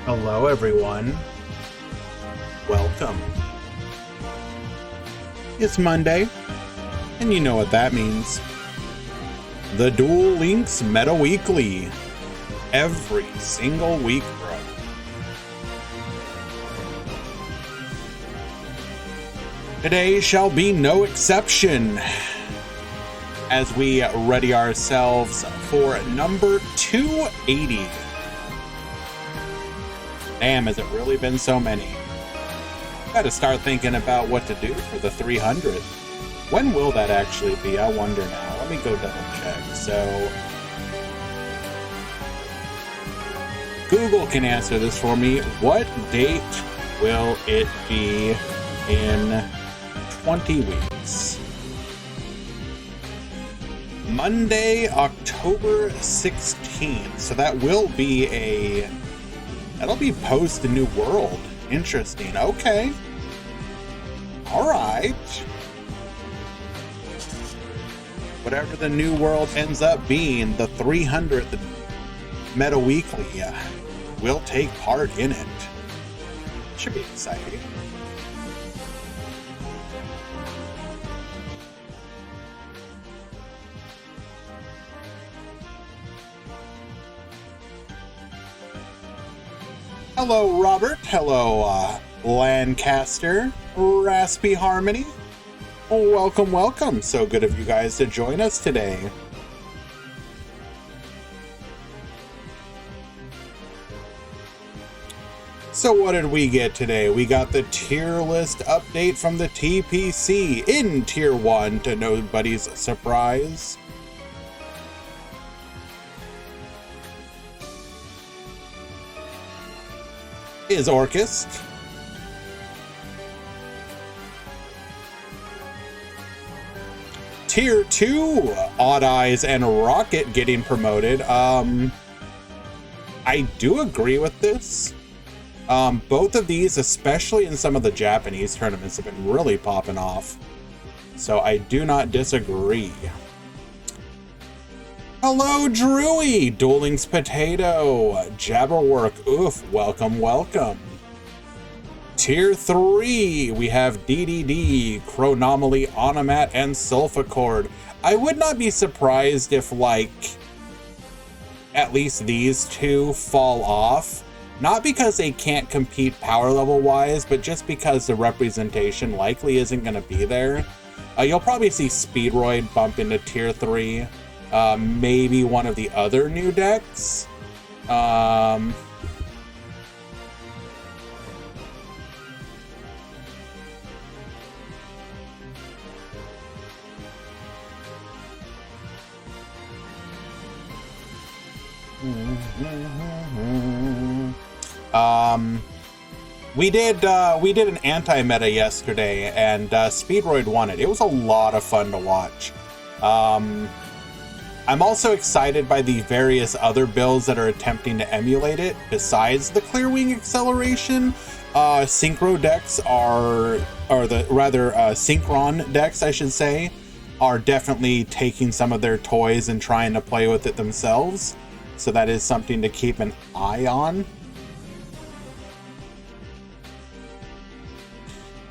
Hello, everyone. Welcome. It's Monday, and you know what that means. The Duel Links Meta Weekly. Every single week, bro. Today shall be no exception as we ready ourselves for number 280. Damn, has it really been so many? Gotta start thinking about what to do for the 300. When will that actually be? I wonder now. Let me go double check. So, Google can answer this for me. What date will it be in 20 weeks? Monday, October 16th. So that will be that'll be post the New World. Interesting. Okay. All right. Whatever the New World ends up being, the 300th Meta Weekly will take part in it. Should be exciting. Hello, Robert. Hello, Lancaster. Raspy Harmony. Welcome, welcome. So good of you guys to join us today. So what did we get today? We got the tier list update from the TPC in Tier 1 to nobody's surprise. Is Orcust. Tier 2, Odd Eyes and Rocket getting promoted. I do agree with this. Both of these, especially in some of the Japanese tournaments, have been really popping off. So I do not disagree. Hello, Drewy, Duel Links Potato, Jabberwork, oof, welcome, welcome. Tier 3, we have DDD, Chronomaly, Onomat, and Sulfacord. I would not be surprised if, like, at least these two fall off. Not because they can't compete power level wise, but just because the representation likely isn't going to be there. You'll probably see Speedroid bump into Tier 3. Maybe one of the other new decks. We did an anti-meta yesterday, and Speedroid won it. It was a lot of fun to watch. I'm also excited by the various other builds that are attempting to emulate it. Besides the Clearwing acceleration, Synchro decks Synchron decks, I should say, are definitely taking some of their toys and trying to play with it themselves. So that is something to keep an eye on.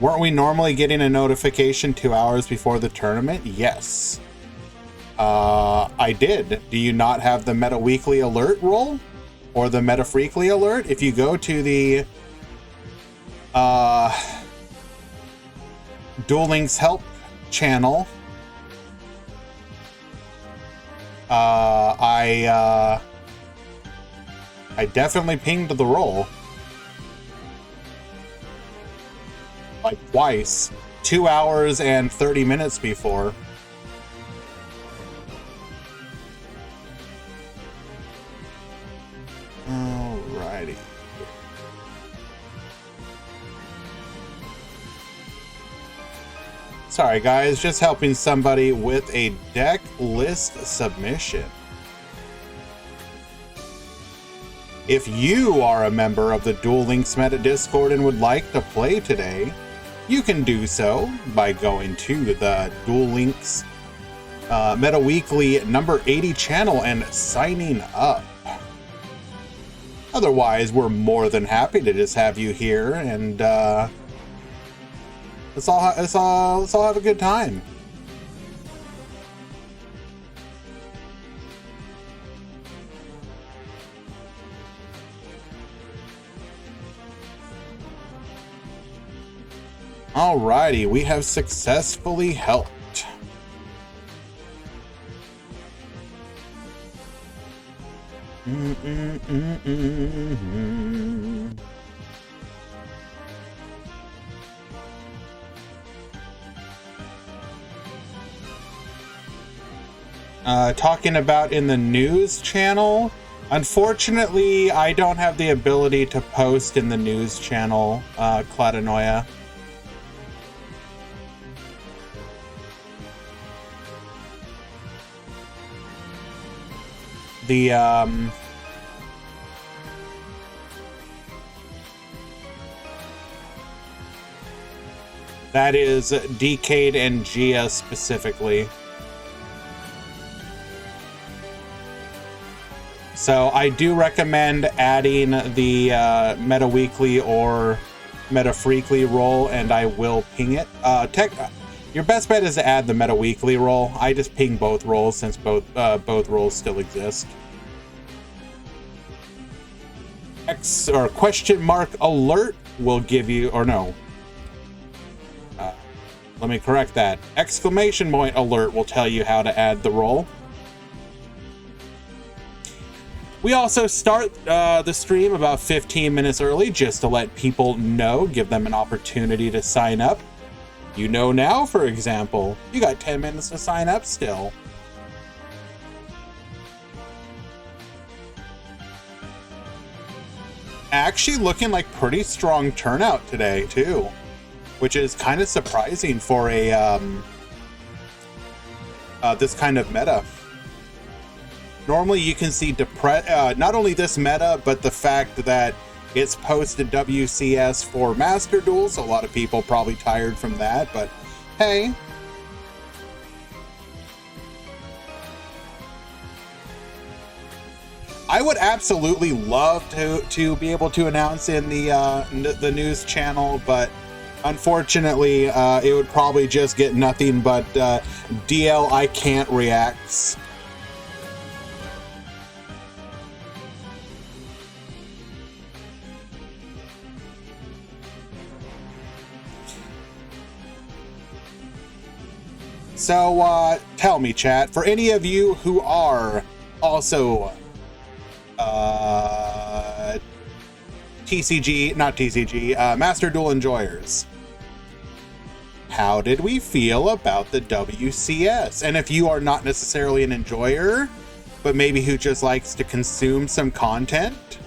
Weren't we normally getting a notification 2 hours before the tournament? Yes. I did. Do you not have the Meta Weekly alert roll? Or the Meta Freakly alert? If you go to the Duel Links help channel, I definitely pinged the roll. Like twice. 2 hours and 30 minutes before. Alrighty. Sorry guys, just helping somebody with a deck list submission. If you are a member of the Duel Links Meta Discord and would like to play today, you can do so by going to the Duel Links Meta Weekly number 80 channel and signing up. Otherwise, we're more than happy to just have you here, and let's all have a good time. Alrighty, we have successfully helped. Talking about in the news channel. Unfortunately, I don't have the ability to post in the news channel, Cladanoia. That is Decade and Gia specifically. So I do recommend adding the Meta Weekly or Meta Freakly role, and I will ping it. Your best bet is to add the Meta Weekly role. I just ping both roles since both roles still exist. X or question mark alert will give you, or no. Let me correct that. Exclamation point alert will tell you how to add the role. We also start the stream about 15 minutes early just to let people know, give them an opportunity to sign up. You know now, for example, you got 10 minutes to sign up still. Actually looking like pretty strong turnout today, too, which is kind of surprising for a this kind of meta. Normally you can see not only this meta, but the fact that it's posted WCS for Master Duel, so a lot of people probably tired from that, but hey. I would absolutely love to be able to announce in the news channel, but unfortunately it would probably just get nothing but DL I can't reacts. So, tell me, chat, for any of you who are also Master Duel enjoyers, how did we feel about the WCS? And if you are not necessarily an enjoyer, but maybe who just likes to consume some content,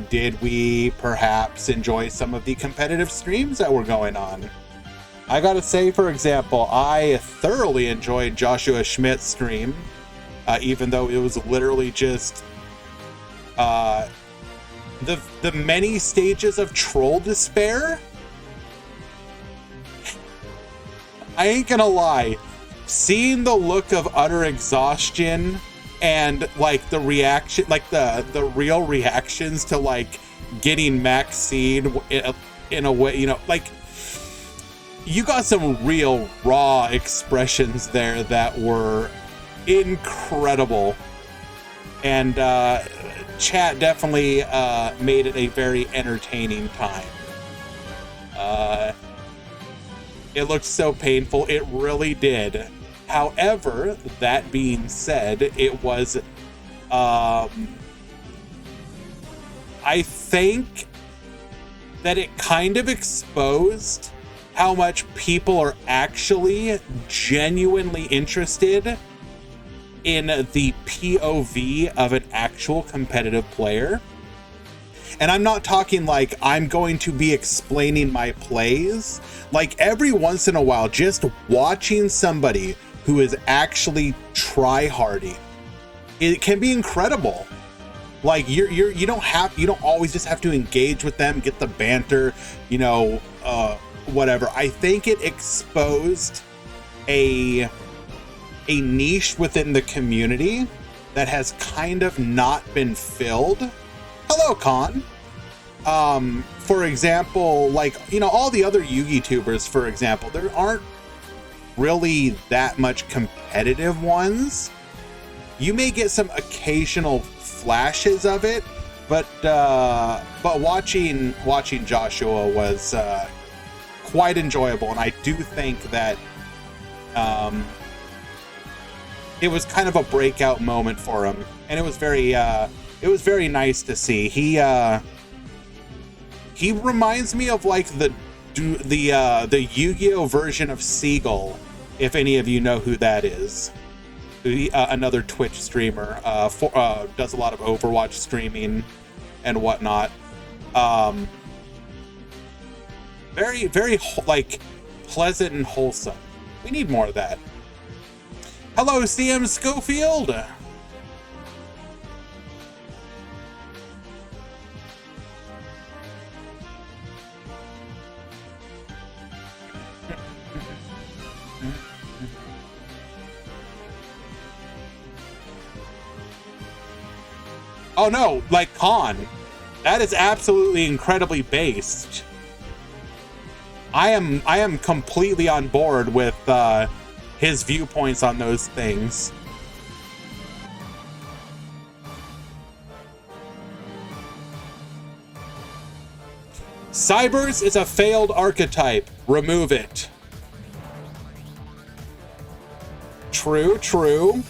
did we perhaps enjoy some of the competitive streams that were going on? I gotta say, for example, I thoroughly enjoyed Joshua Schmidt's stream, even though it was literally just the many stages of troll despair. I ain't gonna lie, seeing the look of utter exhaustion and like the reaction, like the real reactions to like getting Maxine in a way, you know, like. You got some real raw expressions there that were incredible, and chat definitely made it a very entertaining time. It looked so painful, it really did. However, that being said, it was I think that it kind of exposed how much people are actually genuinely interested in the POV of an actual competitive player. And I'm not talking like I'm going to be explaining my plays. Like every once in a while, just watching somebody who is actually try-harding, it can be incredible. Like you don't always just have to engage with them, get the banter, you know, whatever. I think it exposed a niche within the community that has kind of not been filled hello, Con. For example, like, you know, all the other Yugi tubers, for example, there aren't really that much competitive ones. You may get some occasional flashes of it, but watching Joshua was quite enjoyable, and I do think that it was kind of a breakout moment for him, and it was very nice to see. He reminds me of like the Yu-Gi-Oh version of Seagull, if any of you know who that is. Another Twitch streamer, does a lot of Overwatch streaming and whatnot. Very, very like pleasant and wholesome. We need more of that. Hello, CM Schofield. Oh no, like Khan. That is absolutely incredibly based. I am completely on board with his viewpoints on those things. Cybers is a failed archetype. Remove it. True, true.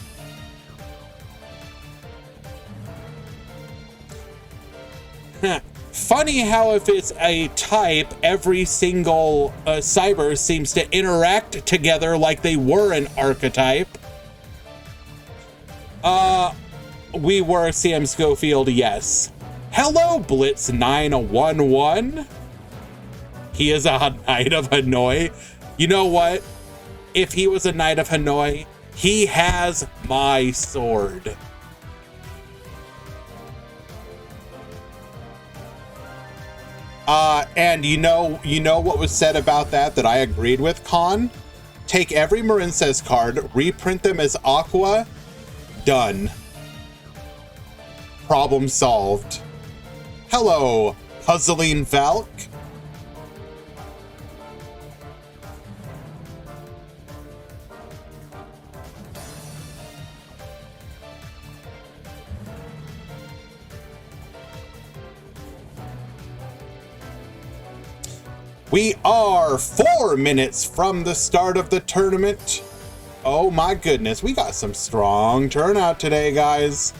Funny how if it's a type, every single cyber seems to interact together like they were an archetype. We were CM Schofield, yes. Hello, Blitz 911. He is a Knight of Hanoi. You know what? If he was a Knight of Hanoi, he has my sword. And you know what was said about that I agreed with, Khan? Take every Marincez card, reprint them as Aqua, done. Problem solved. Hello, Puzzling Valk. We are 4 minutes from the start of the tournament. Oh my goodness, we got some strong turnout today, guys.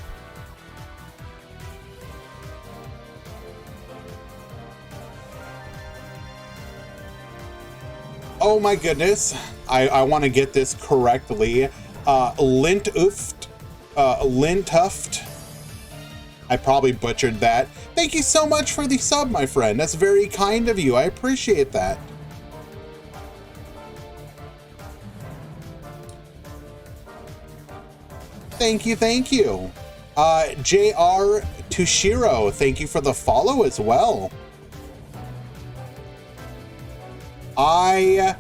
Oh my goodness, I want to get this correctly. Lintuft. I probably butchered that. Thank you so much for the sub, my friend. That's very kind of you. I appreciate that. Thank you, thank you. JR Tushiro, thank you for the follow as well. I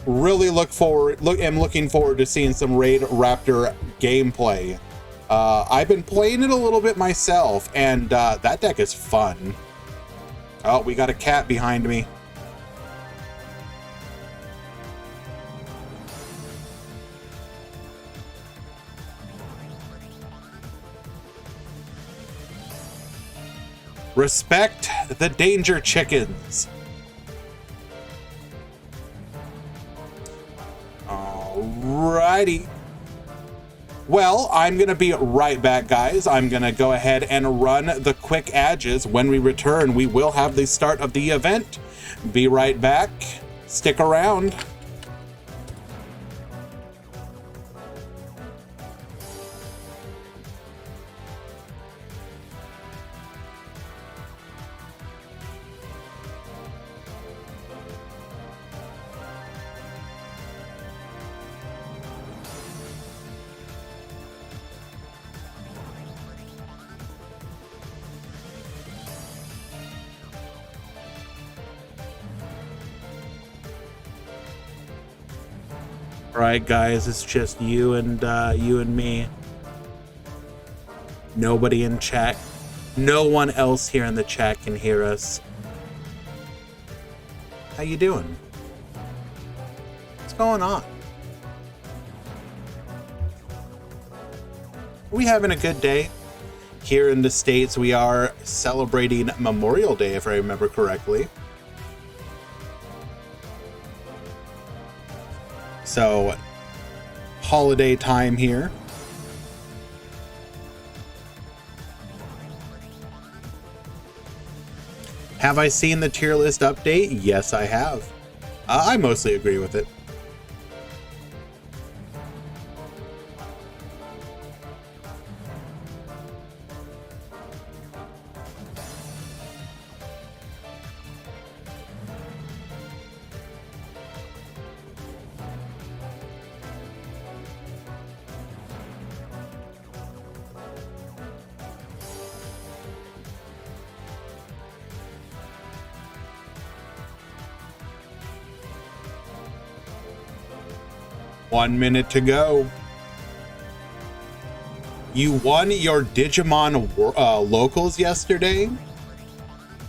really am looking forward to seeing some Raid Raptor gameplay. I've been playing it a little bit myself, and that deck is fun. Oh, we got a cat behind me. Respect the danger chickens. Alrighty. Well, I'm going to be right back, guys. I'm going to go ahead and run the quick adges. When we return, we will have the start of the event. Be right back. Stick around. All right, guys, it's just you and me. Nobody in chat. No one else here in the chat can hear us. How you doing? What's going on? Are we having a good day? Here in the States, we are celebrating Memorial Day, if I remember correctly. So, holiday time here. Have I seen the tier list update? Yes, I have. I mostly agree with it. One minute to go. You won your Digimon locals yesterday?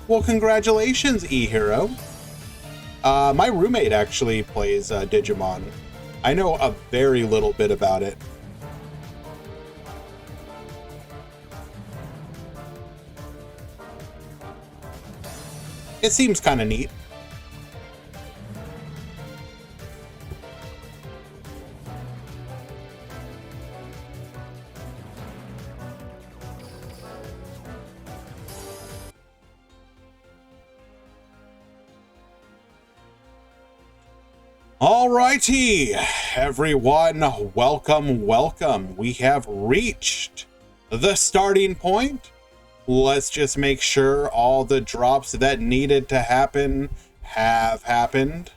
Well, congratulations, eHero. My roommate actually plays Digimon. I know a very little bit about it. It seems kind of neat. Alrighty, everyone, welcome. We have reached the starting point. Let's just make sure all the drops that needed to happen have happened.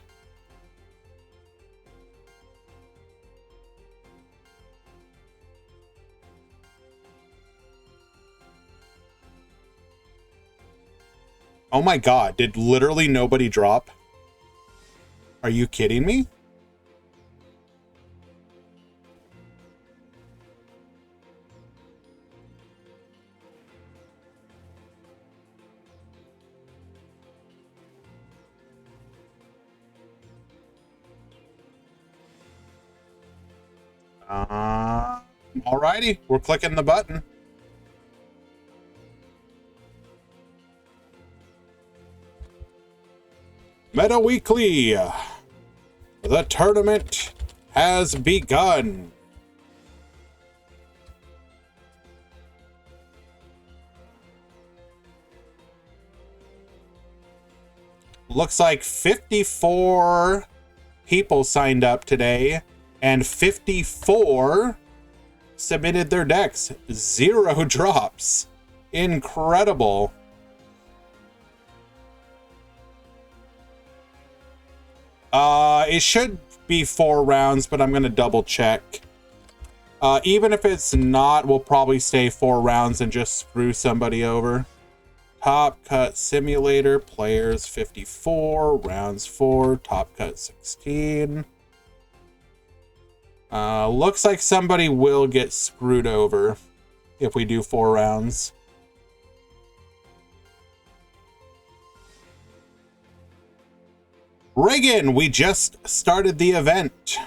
Oh my god, did literally nobody drop? Are you kidding me? Alrighty, we're clicking the button. Meta Weekly. The tournament has begun. Looks like 54 people signed up today, and 54 submitted their decks. 0 drops. Incredible. It should be 4 rounds, but I'm going to double check. Even if it's not, we'll probably stay 4 rounds and just screw somebody over. Top Cut Simulator, players 54, rounds 4, Top Cut 16. Looks like somebody will get screwed over if we do 4 rounds. Reagan, we just started the event.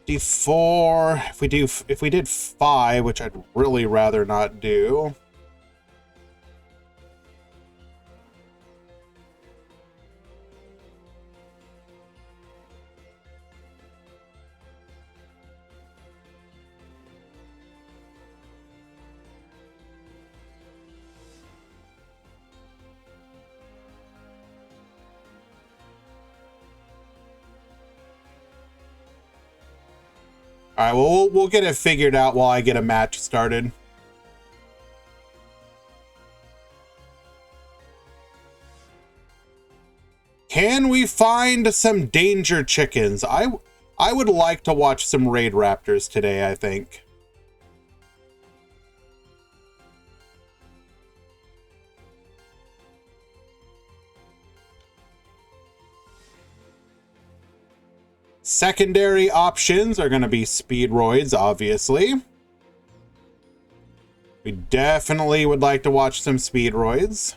$54. If we did 5, which I'd really rather not do. All right, well, we'll get it figured out while I get a match started. Can we find some danger chickens? I would like to watch some raid raptors today, I think. Secondary options are going to be speedroids, obviously. We definitely would like to watch some speedroids.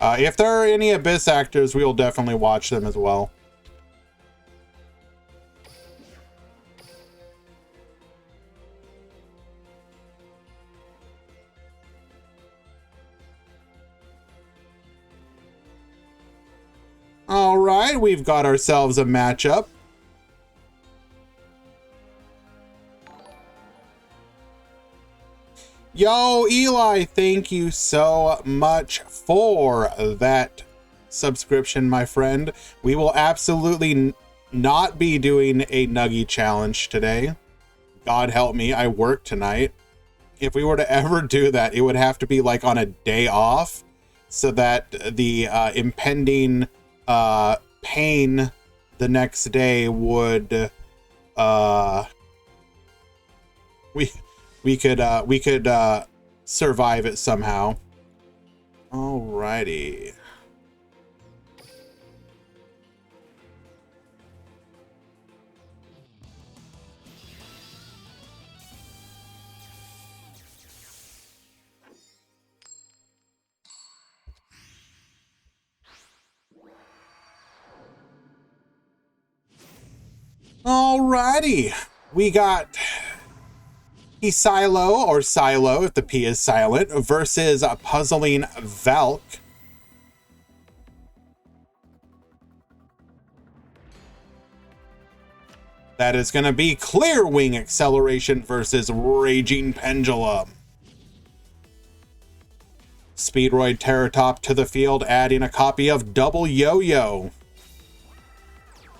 If there are any Abyss actors, we will definitely watch them as well. All right, we've got ourselves a matchup. Yo, Eli, thank you so much for that subscription, my friend. We will absolutely not be doing a Nuggy challenge today. God help me, I work tonight. If we were to ever do that, it would have to be like on a day off so that the impending pain the next day would we could survive it somehow. Alrighty. Alrighty. We got Silo, or Silo if the P is silent, versus Puzzling Valk. That is going to be Clear Wing Acceleration versus Raging Pendulum. Speedroid Terratop to the field, adding a copy of Double Yo-Yo.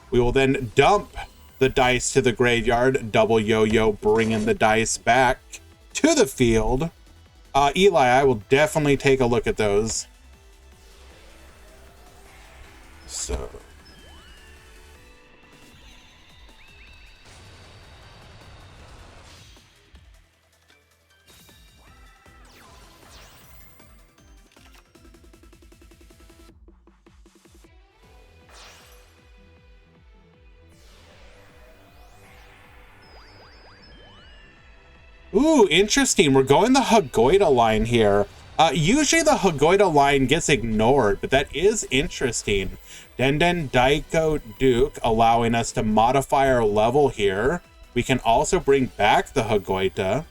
We will then dump the dice to the graveyard. Double Yo-Yo bringing the dice back to the field. Eli, I will definitely take a look at those. So... Ooh, interesting. We're going the Hagoida line here. Usually the Hagoida line gets ignored, but that is interesting. Denden Daiko Duke allowing us to modify our level here. We can also bring back the Hagoita.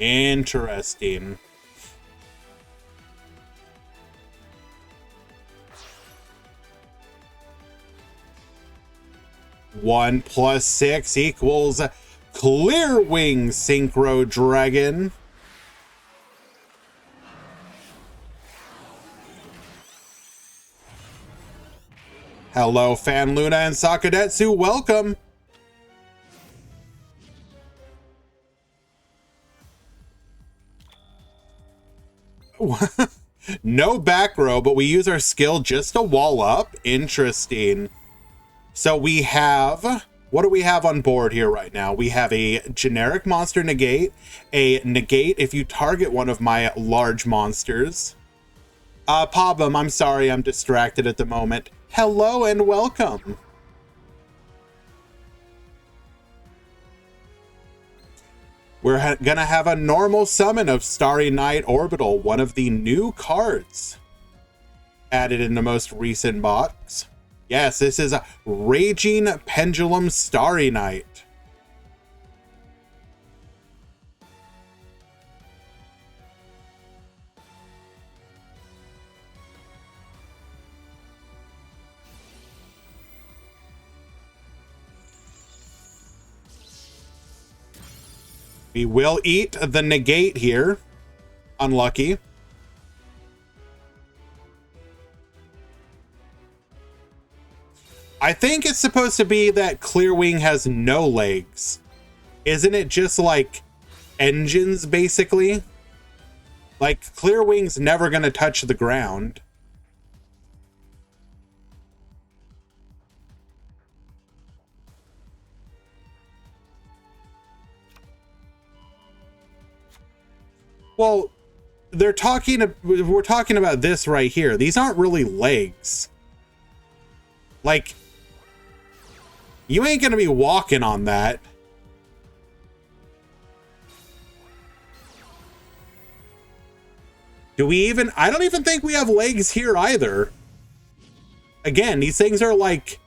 Interesting. One plus 6 equals Clear Wing Synchro Dragon. Hello, Fan Luna and Sakadetsu. Welcome. No back row, but we use our skill just to wall up. Interesting. So we have... What do we have on board here right now? We have a generic monster negate, a negate if you target one of my large monsters. Pabum, I'm sorry, I'm distracted at the moment. Hello and welcome. We're gonna have a normal summon of Starry Night Orbital, one of the new cards added in the most recent box. Yes, this is a Raging Pendulum Starry Night. We will eat the negate here. Unlucky. I think it's supposed to be that Clearwing has no legs. Isn't it just like engines, basically? Like, Clearwing's never going to touch the ground. Well, we're talking about this right here. These aren't really legs. Like, you ain't gonna be walking on that. Do we even... I don't even think we have legs here either. Again, these things are like...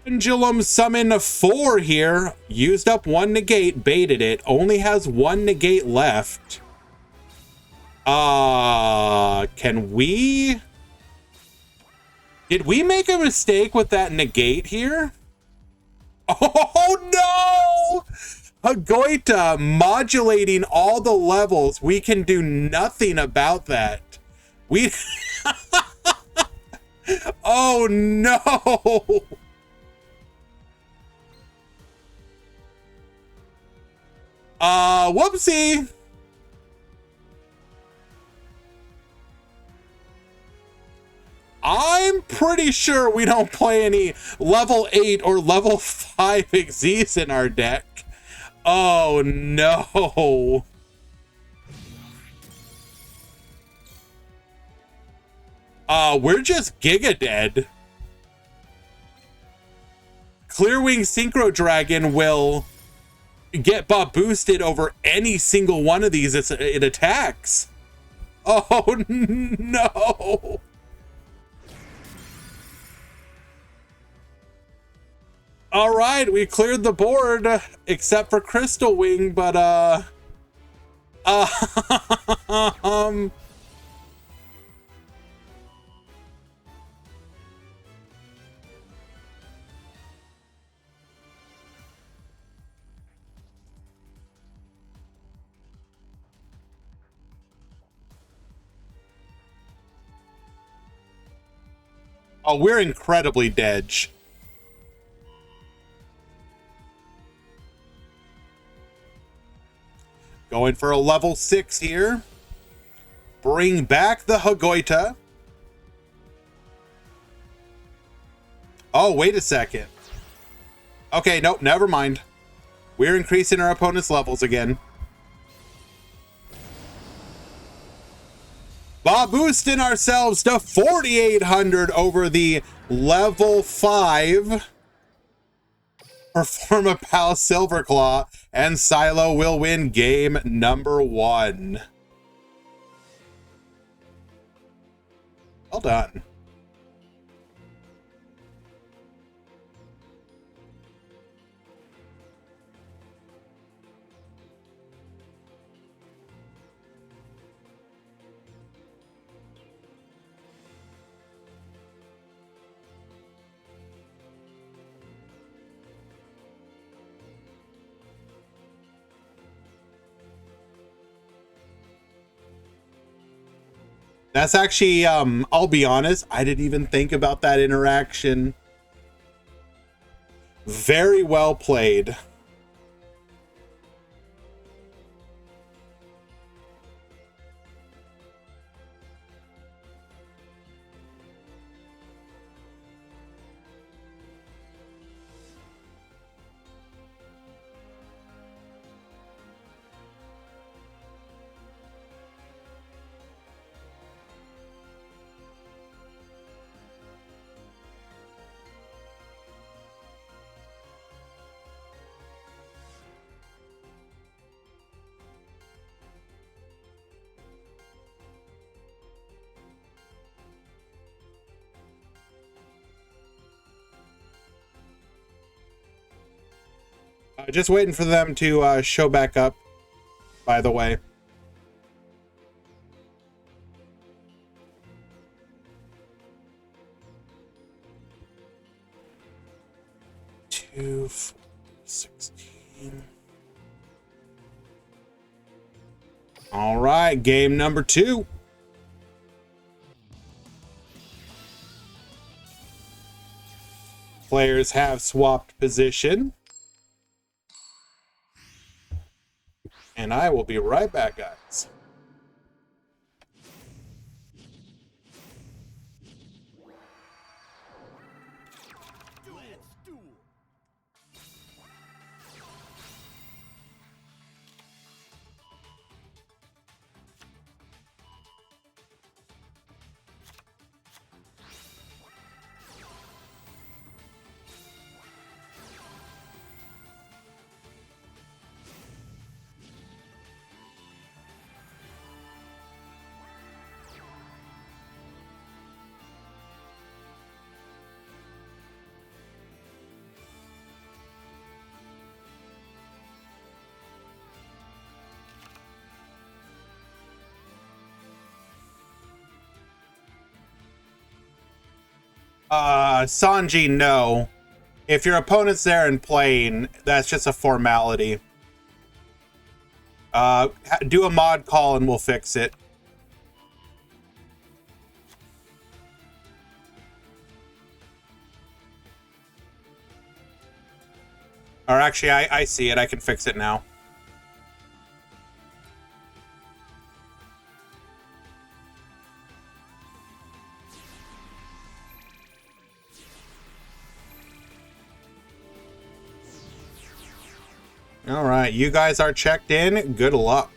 Pendulum Summon 4 here. Used up 1 negate, baited it. Only has 1 negate left. Can we... Did we make a mistake with that negate here? Oh no! Hagoita modulating all the levels. We can do nothing about that. We... Oh no! Whoopsie! I'm pretty sure we don't play any level 8 or level 5 Xyz in our deck. Oh no! We're just Giga dead. Clearwing Synchro Dragon will get boosted over any single one of these it attacks. Oh no! All right, we cleared the board except for Crystal Wing, but oh, we're incredibly dead. Going for a level 6 here. Bring back the Hagoita. Oh, wait a second. Okay, nope, never mind. We're increasing our opponent's levels again. Boosting ourselves to 4,800 over the level 5. Perform a Pal Silverclaw, and Silo will win game number 1. Well done. That's actually, I'll be honest, I didn't even think about that interaction. Very well played. Just waiting for them to show back up, by the way. Two, 4, 16. All right, game number 2. Players have swapped position. And I will be right back, guys. Sanji, no. If your opponent's there and playing, that's just a formality. Do a mod call and we'll fix it. Or actually, I see it. I can fix it now. All right, you guys are checked in. Good luck.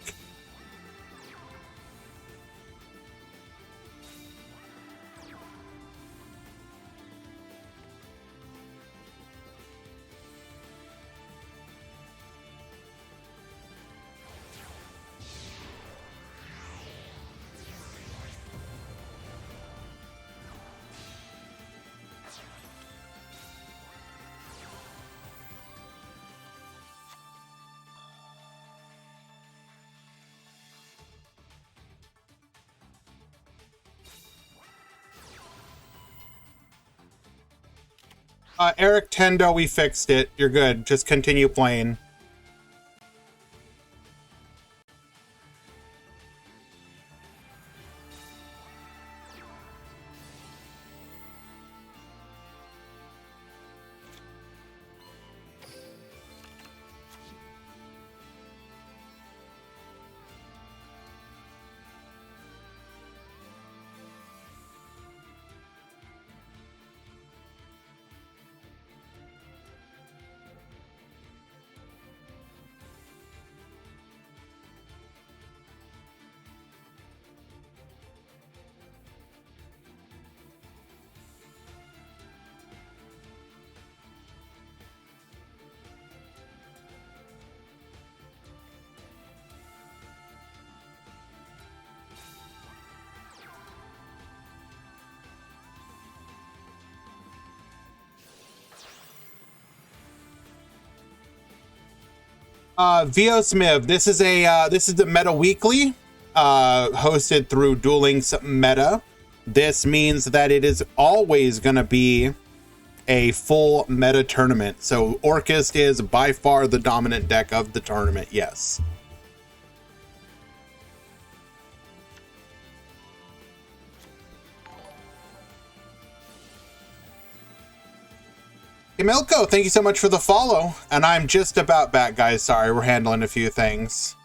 Eric Tendo, we fixed it. You're good. Just continue playing. VO Smith, this is the Meta Weekly, hosted through Duel Links Meta. This means that it is always going to be a full meta tournament. So Orcust is by far the dominant deck of the tournament, yes. Emilko, thank you so much for the follow. And I'm just about back, guys. Sorry, we're handling a few things.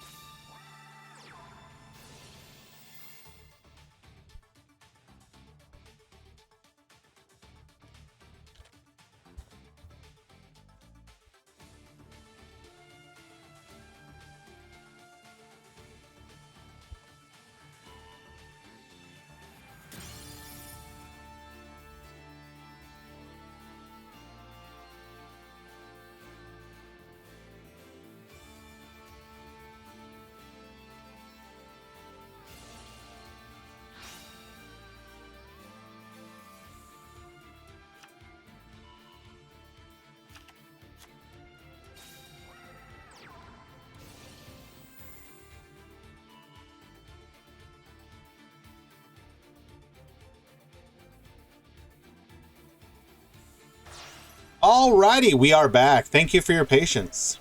Alrighty, we are back. Thank you for your patience.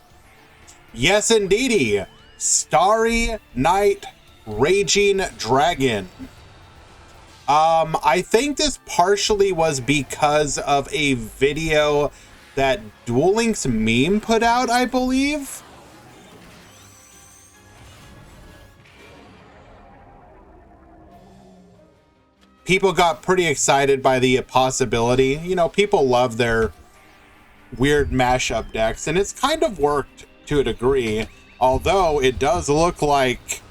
Yes, indeedy. Starry Night Raging Dragon. I think this partially was because of a video that Duel Links meme put out, I believe. People got pretty excited by the possibility. You know, people love their weird mashup decks, and it's kind of worked to a degree, although it does look like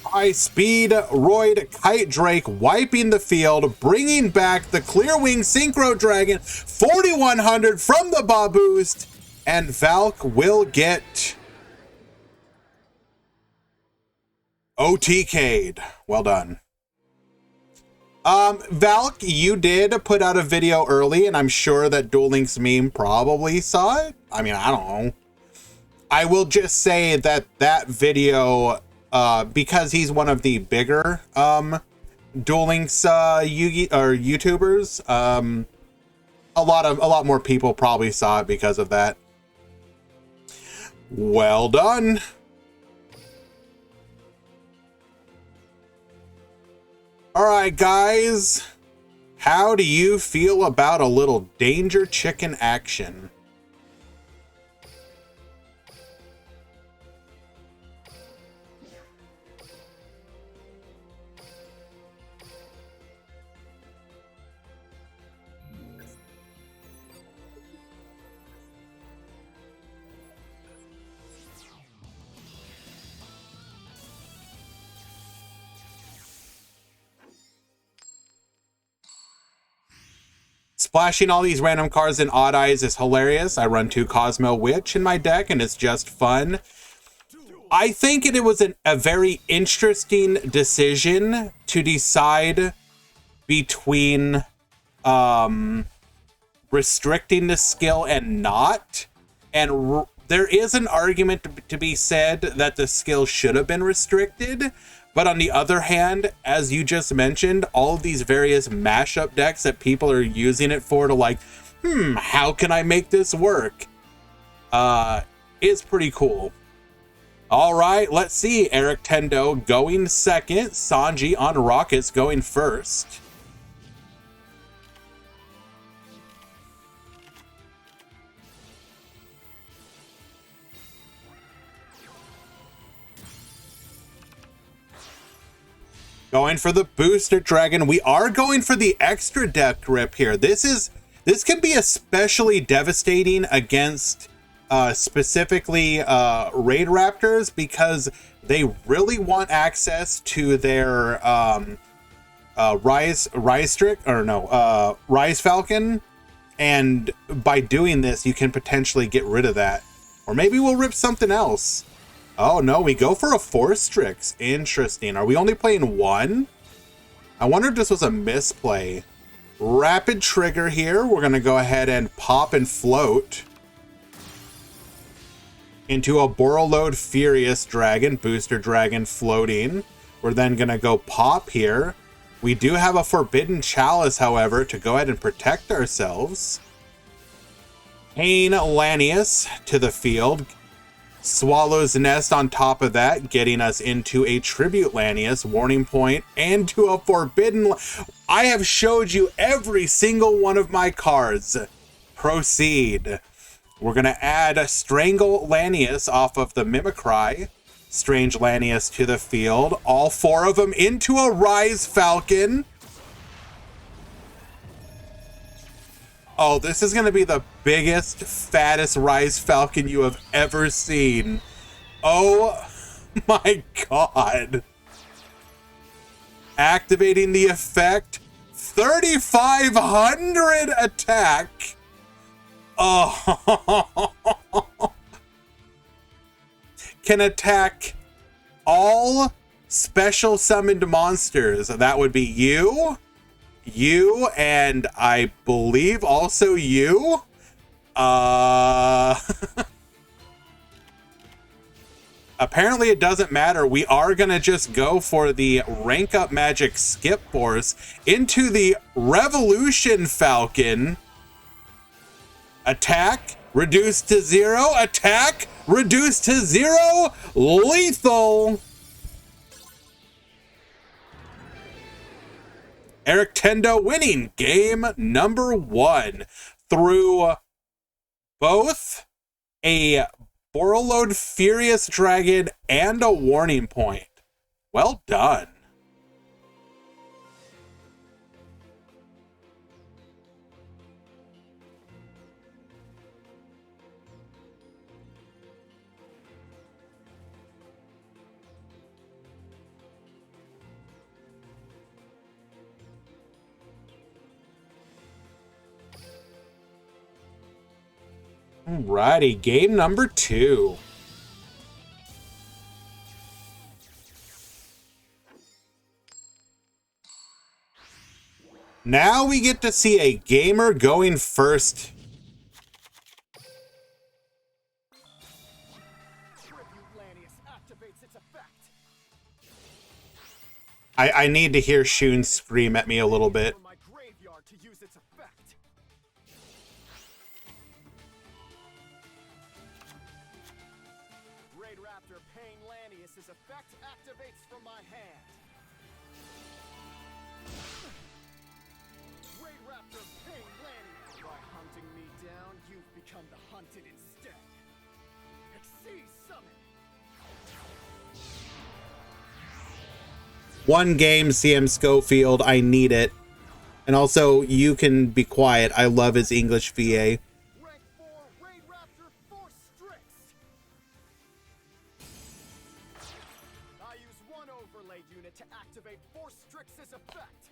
High Speed Roid Kite Drake wiping the field, bringing back the Clearwing Synchro Dragon 4100 from the Bob Boost, and Valk will get OTK'd. Well done. Valk, you did put out a video early, and I'm sure that Duel Links meme probably saw it. I mean, I don't know. I will just say that that video, because he's one of the bigger Duel Links YouTubers, a lot more people probably saw it because of that. Well done. All right, guys, how do you feel about a little Danger Chicken action? Splashing all these random cards in Odd Eyes is hilarious. I run 2 Cosmo Witch in my deck, and it's just fun. I think it was a very interesting decision to decide between restricting the skill and not. And there is an argument to be said that the skill should have been restricted. But on the other hand, as you just mentioned, all of these various mashup decks that people are using it for to like, how can I make this work? Is pretty cool. All right, let's see. Eric Tendo going second. Sanji on Rockets going first. Going for the Booster Dragon. We are going for the extra deck grip here. This can be especially devastating against specifically Raid Raptors, because they really want access to their Rise Falcon, and by doing this you can potentially get rid of that. Or maybe we'll rip something else. Oh no, we go for a Force Strix. Interesting. Are we only playing one? I wonder if this was a misplay. Rapid Trigger here. We're going to go ahead and pop and float into a Borreload Furious Dragon, Booster Dragon floating. We're then going to go pop here. We do have a Forbidden Chalice, however, to go ahead and protect ourselves. Pain Lanius to the field. Swallow's Nest on top of that, getting us into a Tribute Lanius, Warning Point, and to a Forbidden... I have showed you every single one of my cards. Proceed. We're going to add a Strangle Lanius off of the Mimicry. Strange Lanius to the field. All 4 of them into a Rise Falcon. Oh, this is going to be the biggest, fattest Rise Falcon you have ever seen. Oh my god. Activating the effect. 3,500 attack. Oh. Can attack all special summoned monsters. That would be you. You, and I believe also you. apparently it doesn't matter. We are going to just go for the rank up magic skip force into the Revolution Falcon. Attack, reduced to 0. Attack, reduced to 0. Lethal. Eric Tendo winning game number 1 through both a Borreload Furious Dragon and a Warning Point. Well done. Alrighty, game number 2. Now we get to see a gamer going first. I need to hear Shun scream at me a little bit. One game, CM Schofield. I need it. And also, you can be quiet. I love his English VA. Rank 4, Raid Raptor, Force Strix. I use one overlay unit to activate Force Strix's effect.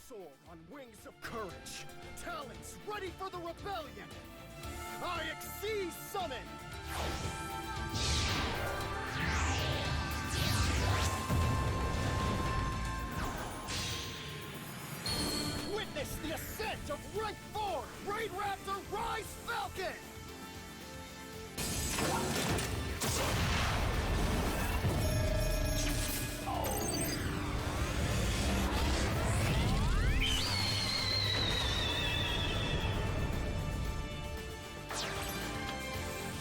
Soar on wings of courage. Talents ready for the rebellion. I exceed summon. Witness the ascent of Rank 4, Raid Raptor Rise Falcon!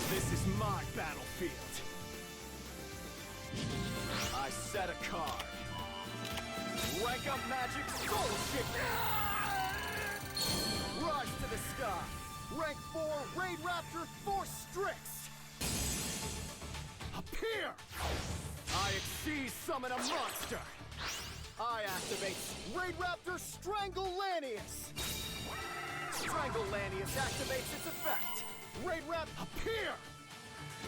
This is my battlefield. I set a card. Rank up magic soul shit. Rise to the sky. Rank 4 Raid Raptor Force Strix. Appear. I exceed summon a monster. I activate Raid Raptor Strangle Lanius. Strangle Lanius activates its effect. Raid Rap appear.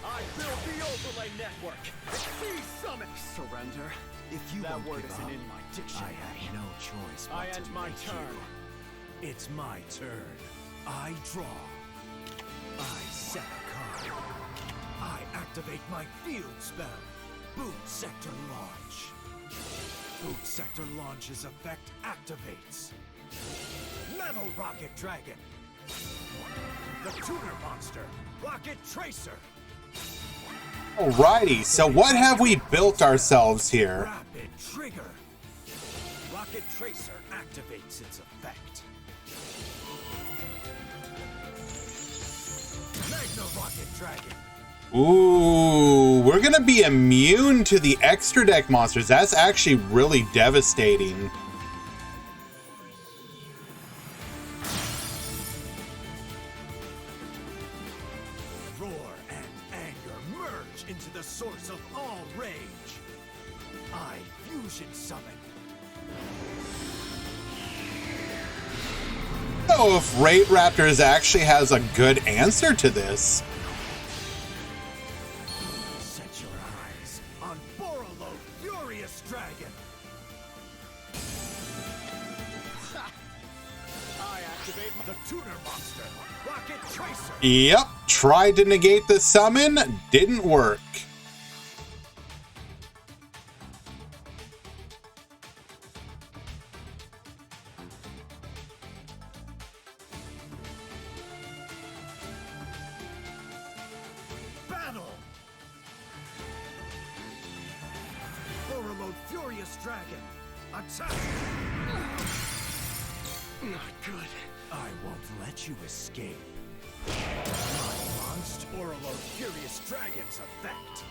I build the overlay network. Exceed summon. Surrender. If you That won't word give isn't up, in my I dictionary. have no choice but I to end my make turn. you. It's my turn. I draw. I set a card. I activate my field spell. Boot Sector Launch. Boot Sector Launch's effect activates. Metal Rocket Dragon. The Tuner Monster. Rocket Tracer. Alrighty, so what have we built ourselves here? Rapid Trigger. Rocket Tracer activates its effect. Magna Rocket Dragon. Ooh, we're gonna be immune to the extra deck monsters. That's actually really devastating. Roar and anger merge into the source of all rage. I fusion summon. I don't know if Raid Raptors actually has a good answer to this. Set your eyes on Borreload Furious Dragon. I activate The Tuner Monster. Rocket Tracer. Yep, tried to negate the summon, didn't work. Furious Dragon. Attack! Not good. I won't let you escape. My monster or a Furious Dragon's effect.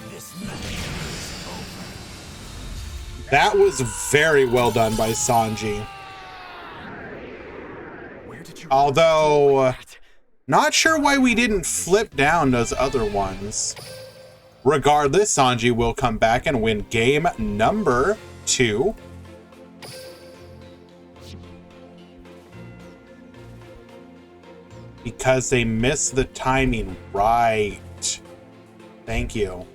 This match is over. That was very well done by Sanji. Where did you Although, not sure why we didn't flip down those other ones. Regardless, Sanji will come back and win game number 2. Because they missed the timing. Right. Thank you.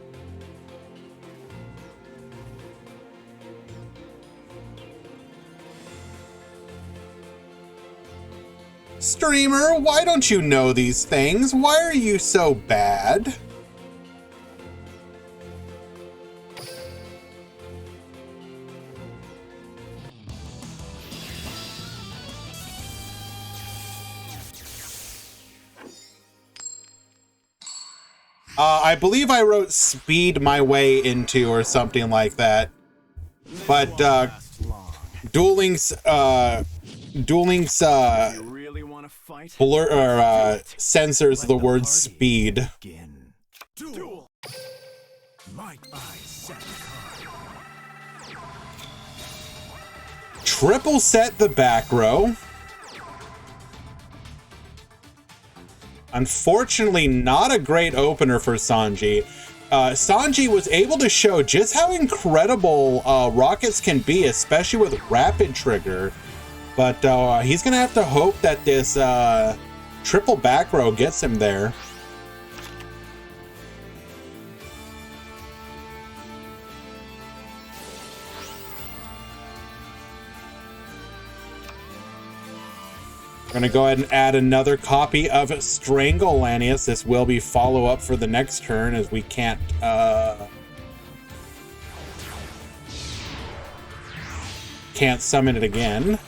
Streamer, why don't you know these things? Why are you so bad? I believe I wrote speed my way into or something like that. But Dueling's You really want to fight? blur or censors the word speed. Begin. Duel. Might I set a card? Triple set the back row. Unfortunately, not a great opener for Sanji. Sanji was able to show just how incredible rockets can be, especially with rapid trigger. But he's going to have to hope that this triple back row gets him there. We're going to go ahead and add another copy of Strangle Lanius. This will be follow-up for the next turn, as we can't... can't summon it again.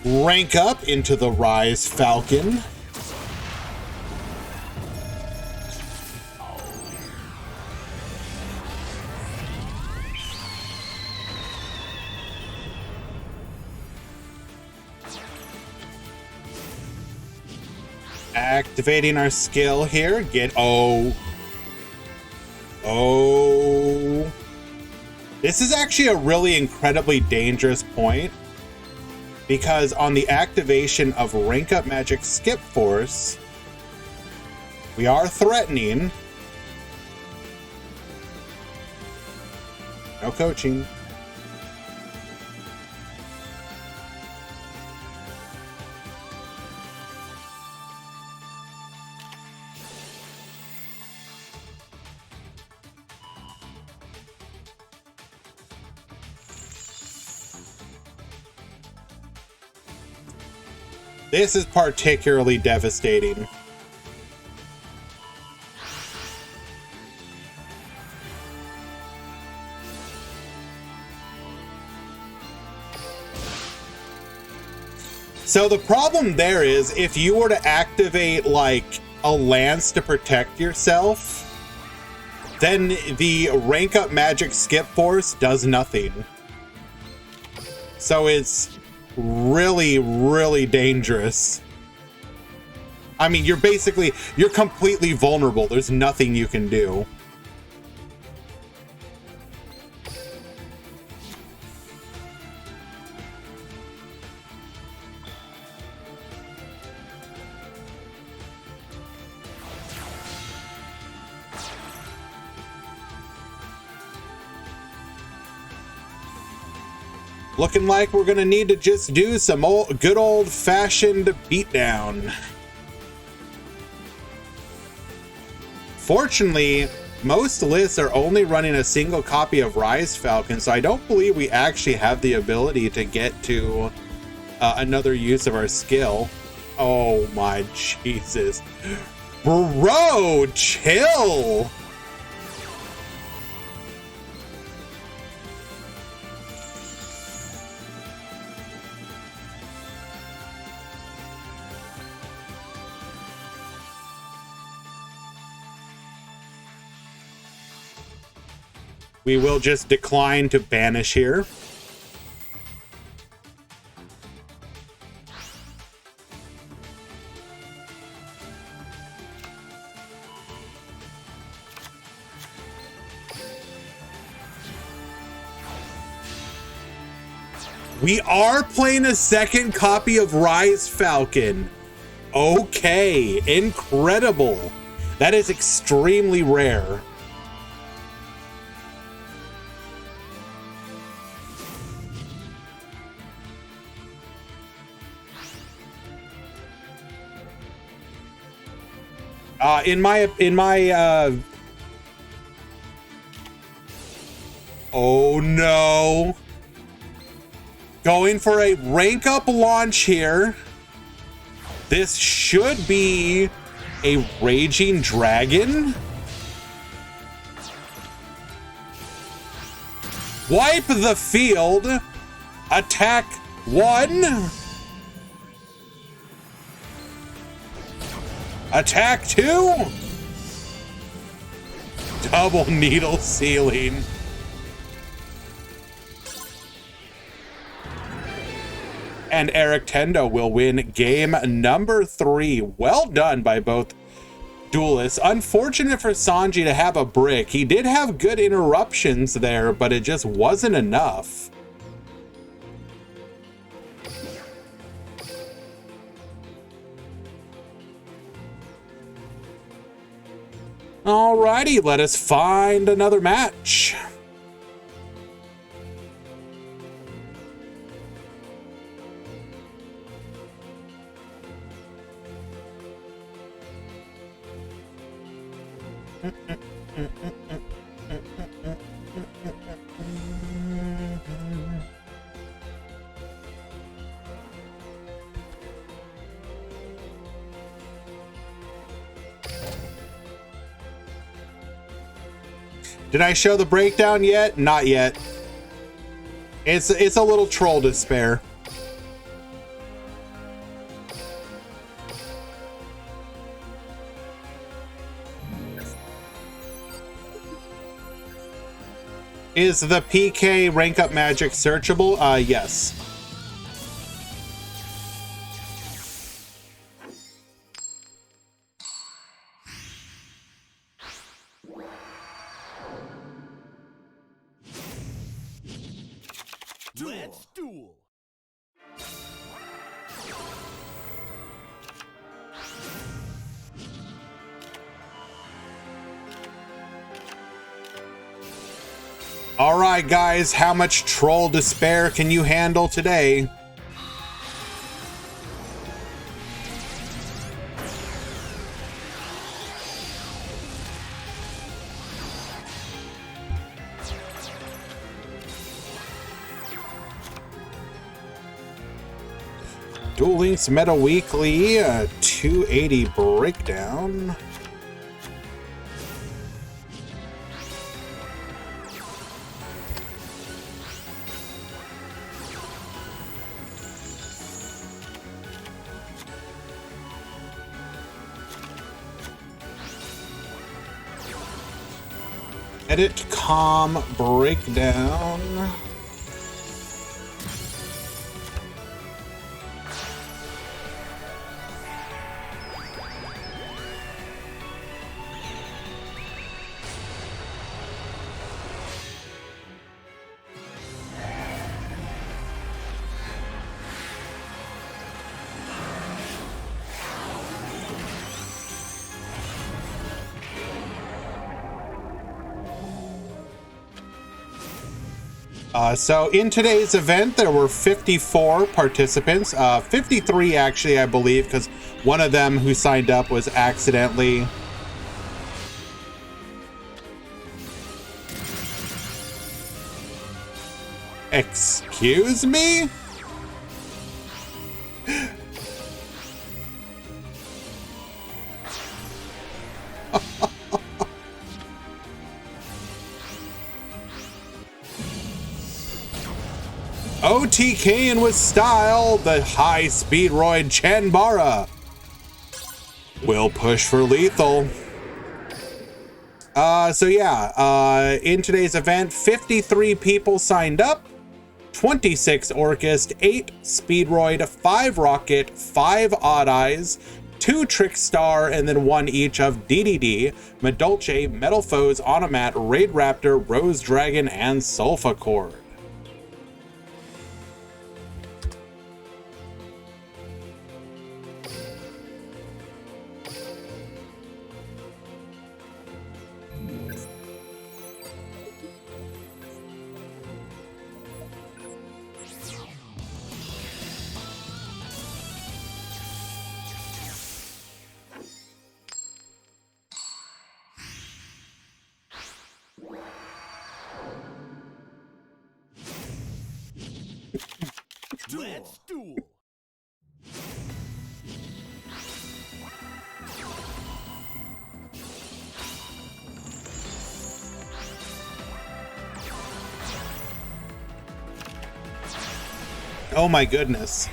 Rank up into the Rise Falcon. Activating our skill here. Oh. This is actually a really incredibly dangerous point, because on the activation of Rank Up Magic Skip Force, we are threatening. No coaching. This is particularly devastating. So the problem there is, if you were to activate like a lance to protect yourself, then the Rank Up Magic Skip Force does nothing. So it's really, really dangerous. I mean, you're completely vulnerable. There's nothing you can do. Looking like we're gonna need to just do some good old-fashioned beatdown. Fortunately, most lists are only running a single copy of Rise Falcon, so I don't believe we actually have the ability to get to another use of our skill. Oh my Jesus. Bro, chill! We will just decline to banish here. We are playing a second copy of Rise Falcon. Okay, incredible. That is extremely rare. Oh no. Going for a rank up launch here. This should be a Raging Dragon. Wipe the field. Attack 1. Attack 2. Double needle ceiling. And Eric Tendo will win game number 3. Well done by both duelists. Unfortunate for Sanji to have a brick. He did have good interruptions there, but it just wasn't enough. Alrighty, let us find another match. Did I show the breakdown yet? Not yet. It's a little troll to spare. Is the PK rank up magic searchable? Yes. Let's duel. All right, guys, how much troll despair can you handle today? Duel Links Meta Weekly, 280 breakdown. Edit com breakdown. So in today's event, there were 54 participants, 53 actually, I believe, because one of them who signed up was accidentally Excuse me? OTKing with style, the high-speed roid Chanbara will push for lethal. So yeah, in today's event, 53 people signed up, 26 Orcust, 8 Speedroid, 5 Rocket, 5 Odd Eyes, 2 Trickstar, and then 1 each of DDD, Medolce, Metal Foes, Onomat, Raid Raptor, Rose Dragon, and Sulfacord. Let's duel. Oh my goodness.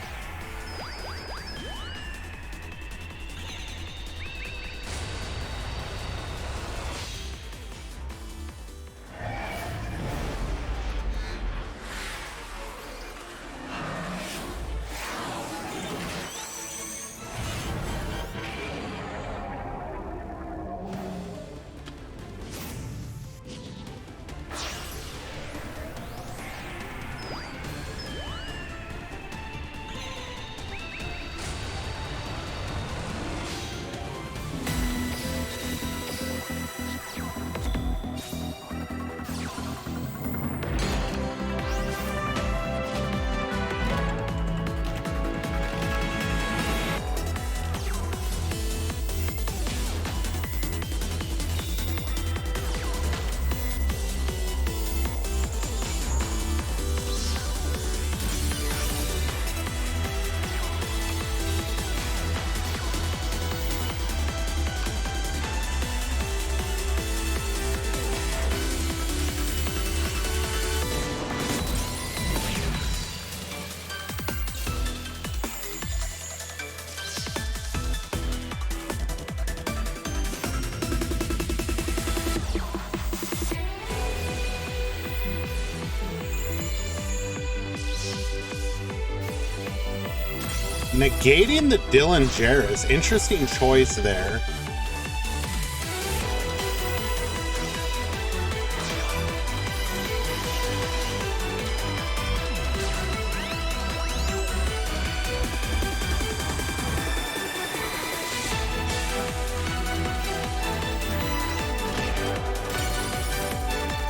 Negating the Dylan Jarrus. Interesting choice there.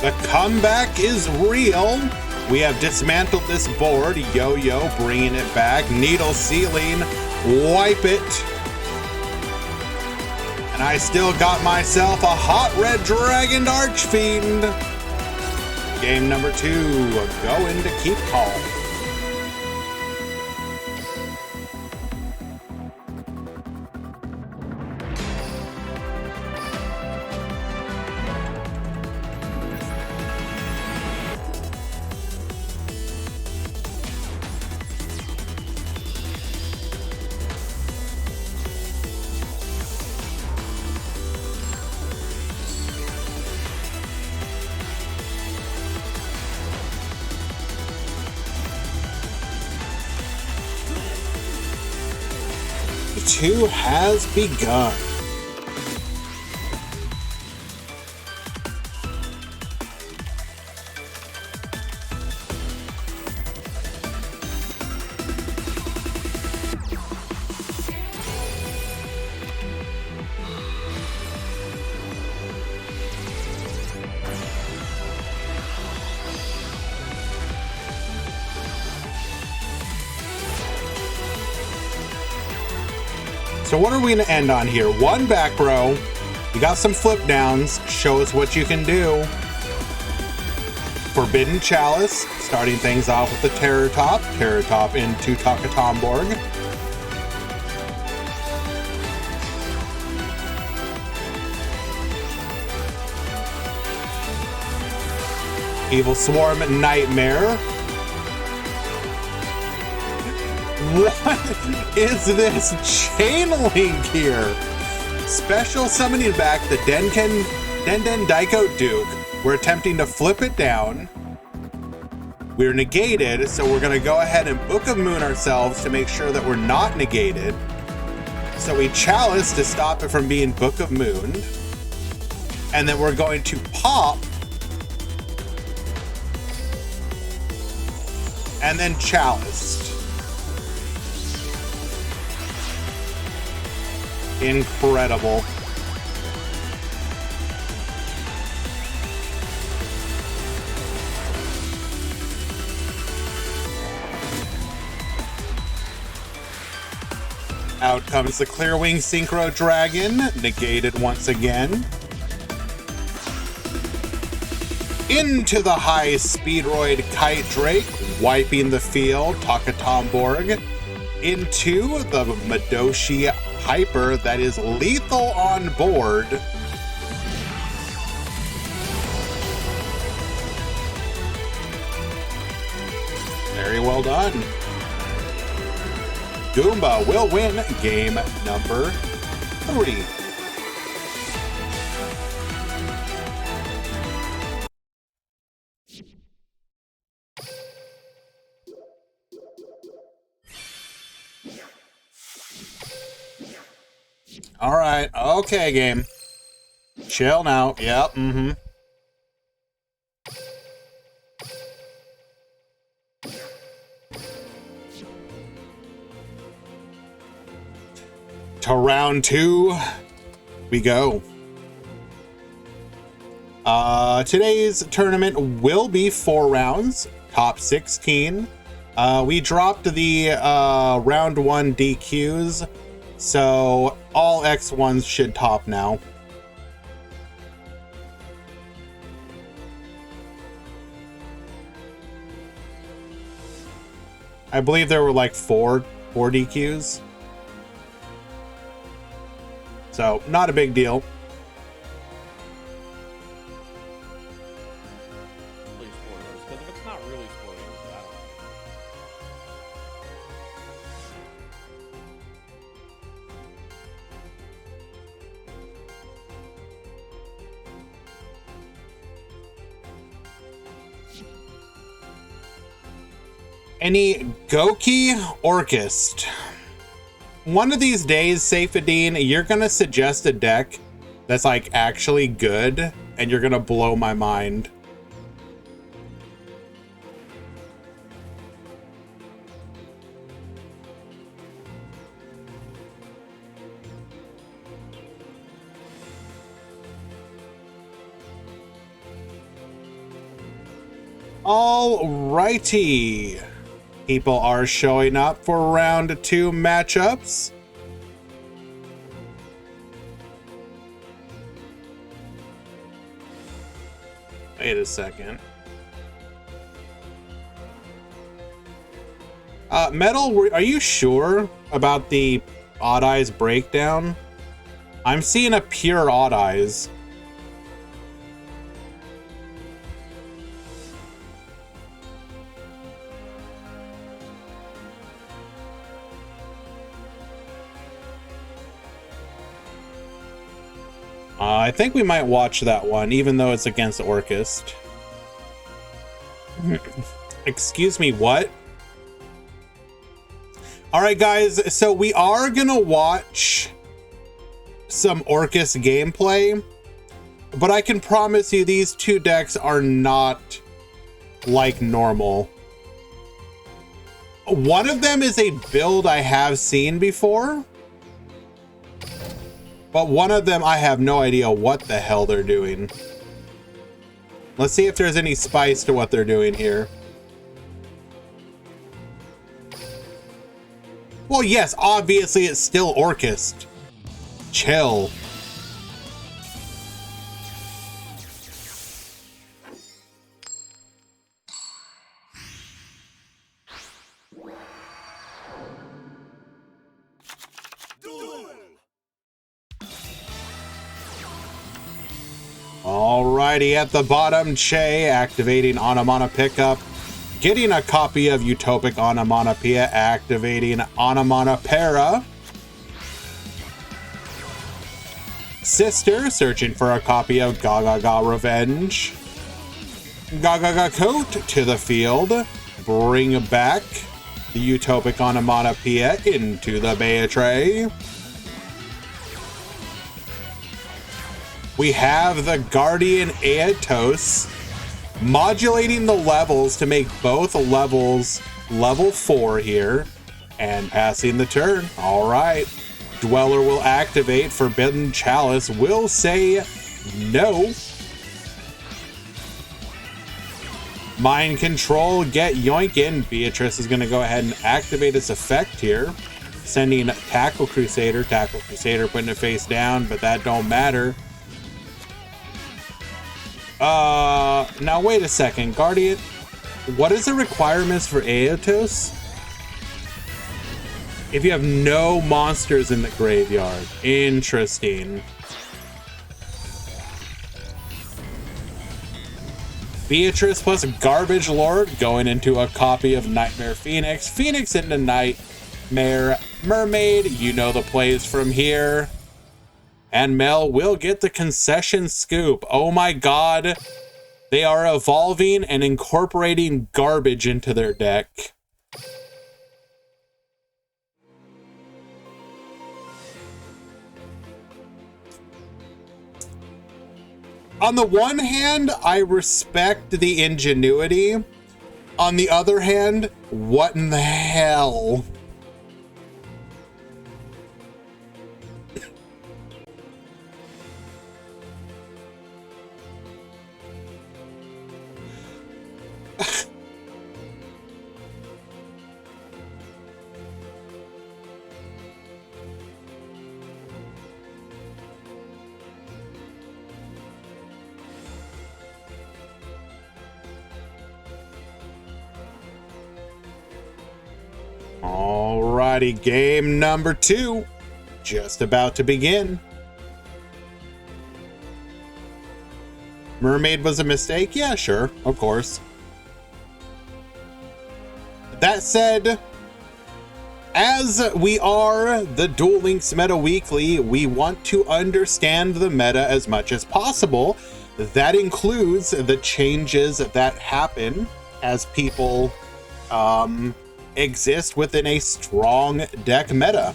The comeback is real. We have dismantled this board. Yo-Yo bringing it back. Needle Ceiling. Wipe it. And I still got myself a hot red dragon Archfiend. Game number 2. Go into Keep Calm. Two has begun. So what are we going to end on here? One back row. You got some flip downs. Show us what you can do. Forbidden Chalice, starting things off with the Terror Top. Terror Top into Takatomborg. Evil Swarm Nightmare. What is this chain link here? Special summoning back the Denken Den Daiko Duke. We're attempting to flip it down. We're negated, so we're gonna go ahead and Book of Moon ourselves to make sure that we're not negated. So we Chalice to stop it from being Book of Moon. And then we're going to pop. And then Chalice. Incredible. Out comes the Clearwing Synchro Dragon, negated once again. Into the high Speedroid Kite Drake, wiping the field, Takatomborg. Into the Madoshi Hyper that is lethal on board. Very well done. Goomba will win game number 3. All right. Okay, game. Chill now. Yep. Mm-hmm. To round 2 we go. Today's tournament will be 4 rounds, top 16. We dropped the round 1 DQs, so all X1s should top now. I believe there were like four DQs. So, not a big deal. Spoilers, because if it's not really spoilers, I don't know. Any Goki Orchist? One of these days, Saifadine, you're gonna suggest a deck that's like actually good, and you're gonna blow my mind. Alrighty. People are showing up for round 2 matchups. Wait a second. Metal, are you sure about the Odd Eyes breakdown? I'm seeing a pure Odd Eyes. I think we might watch that one, even though it's against Orchist. Excuse me, what? Alright guys, so we are gonna watch some Orchist gameplay, but I can promise you these 2 decks are not like normal. One of them is a build I have seen before, but one of them, I have no idea what the hell they're doing. Let's see if there's any spice to what they're doing here. Well, yes, obviously it's still Orchist. Chill. Alrighty, at the bottom, Che activating Anamana Pickup, getting a copy of Utopic Onomatopoeia, activating Onomatopoeia. Sister searching for a copy of Gaga Revenge. Gaga Coat to the field. Bring back the Utopic Onomatopoeia into the Bea tray. We have the Guardian Aetos modulating the levels to make both levels level 4 here and passing the turn. All right. Dweller will activate. Forbidden Chalice will say no. Mind Control, get yoinkin'. Beatrice is going to go ahead and activate its effect here. Sending Tackle Crusader. Tackle Crusader putting it face down, but that don't matter. Now wait a second. Guardian, what is the requirements for Aetos? If you have no monsters in the graveyard. Interesting. Beatrice plus Garbage Lord going into a copy of Nightmare Phoenix. Phoenix into Nightmare Mermaid. You know the plays from here. And Mel will get the concession scoop. Oh my god. They are evolving and incorporating garbage into their deck. On the one hand, I respect the ingenuity. On the other hand, what in the hell? Alrighty, game number 2, just about to begin. Mermaid was a mistake? Yeah, sure, of course. That said, as we are the Duel Links Meta Weekly, we want to understand the meta as much as possible. That includes the changes that happen as people exist within a strong deck meta.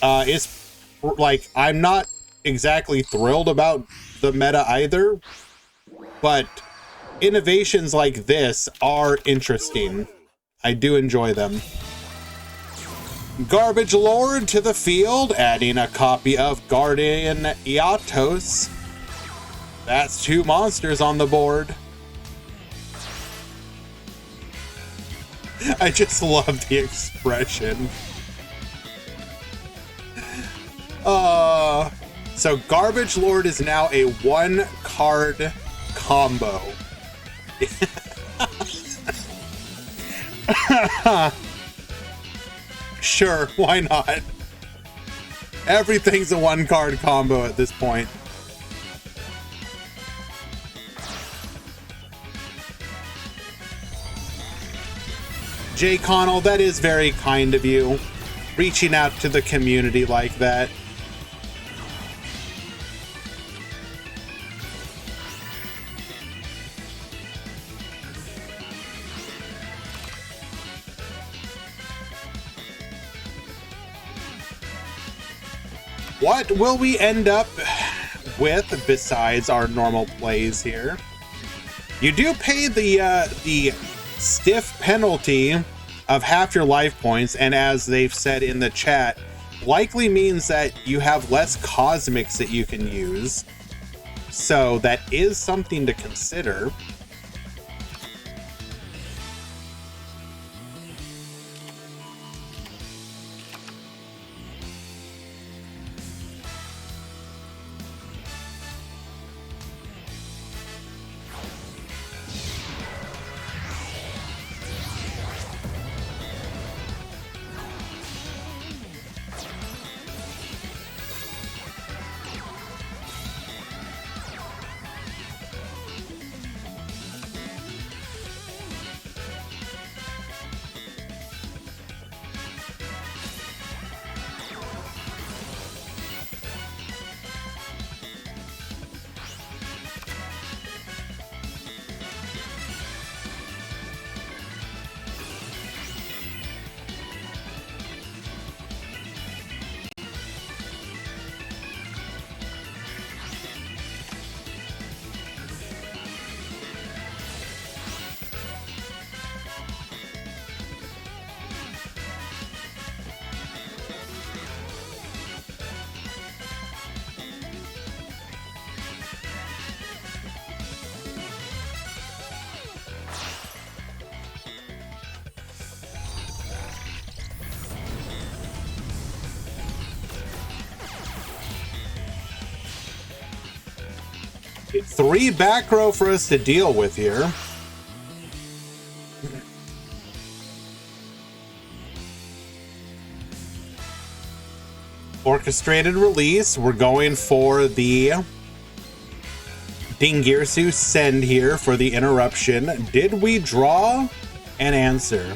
It's like, I'm not exactly thrilled about the meta either, but innovations like this are interesting. I do enjoy them. Garbage Lord to the field, adding a copy of Guardian Aetos. That's 2 monsters on the board. I just love the expression. So Garbage Lord is now a 1-card combo. Sure, why not? Everything's a 1-card combo at this point. Jay Connell, that is very kind of you, reaching out to the community like that. What will we end up with besides our normal plays here? You do pay the stiff penalty of half your life points, and as they've said in the chat, likely means that you have less cosmics that you can use. So that is something to consider. 3 back row for us to deal with here. Orchestrated release. We're going for the Dingirsu send here for the interruption. Did we draw an answer?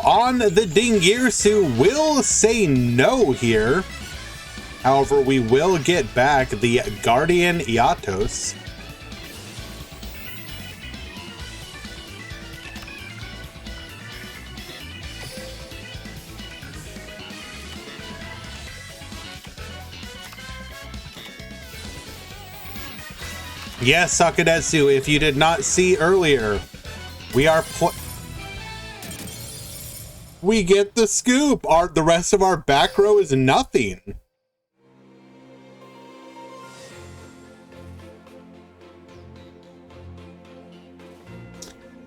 On the Dingirsu will say no here. However, we will get back the Guardian Iatos. Yes, Sakadatsu, if you did not see earlier, we get the scoop. The rest of our back row is nothing.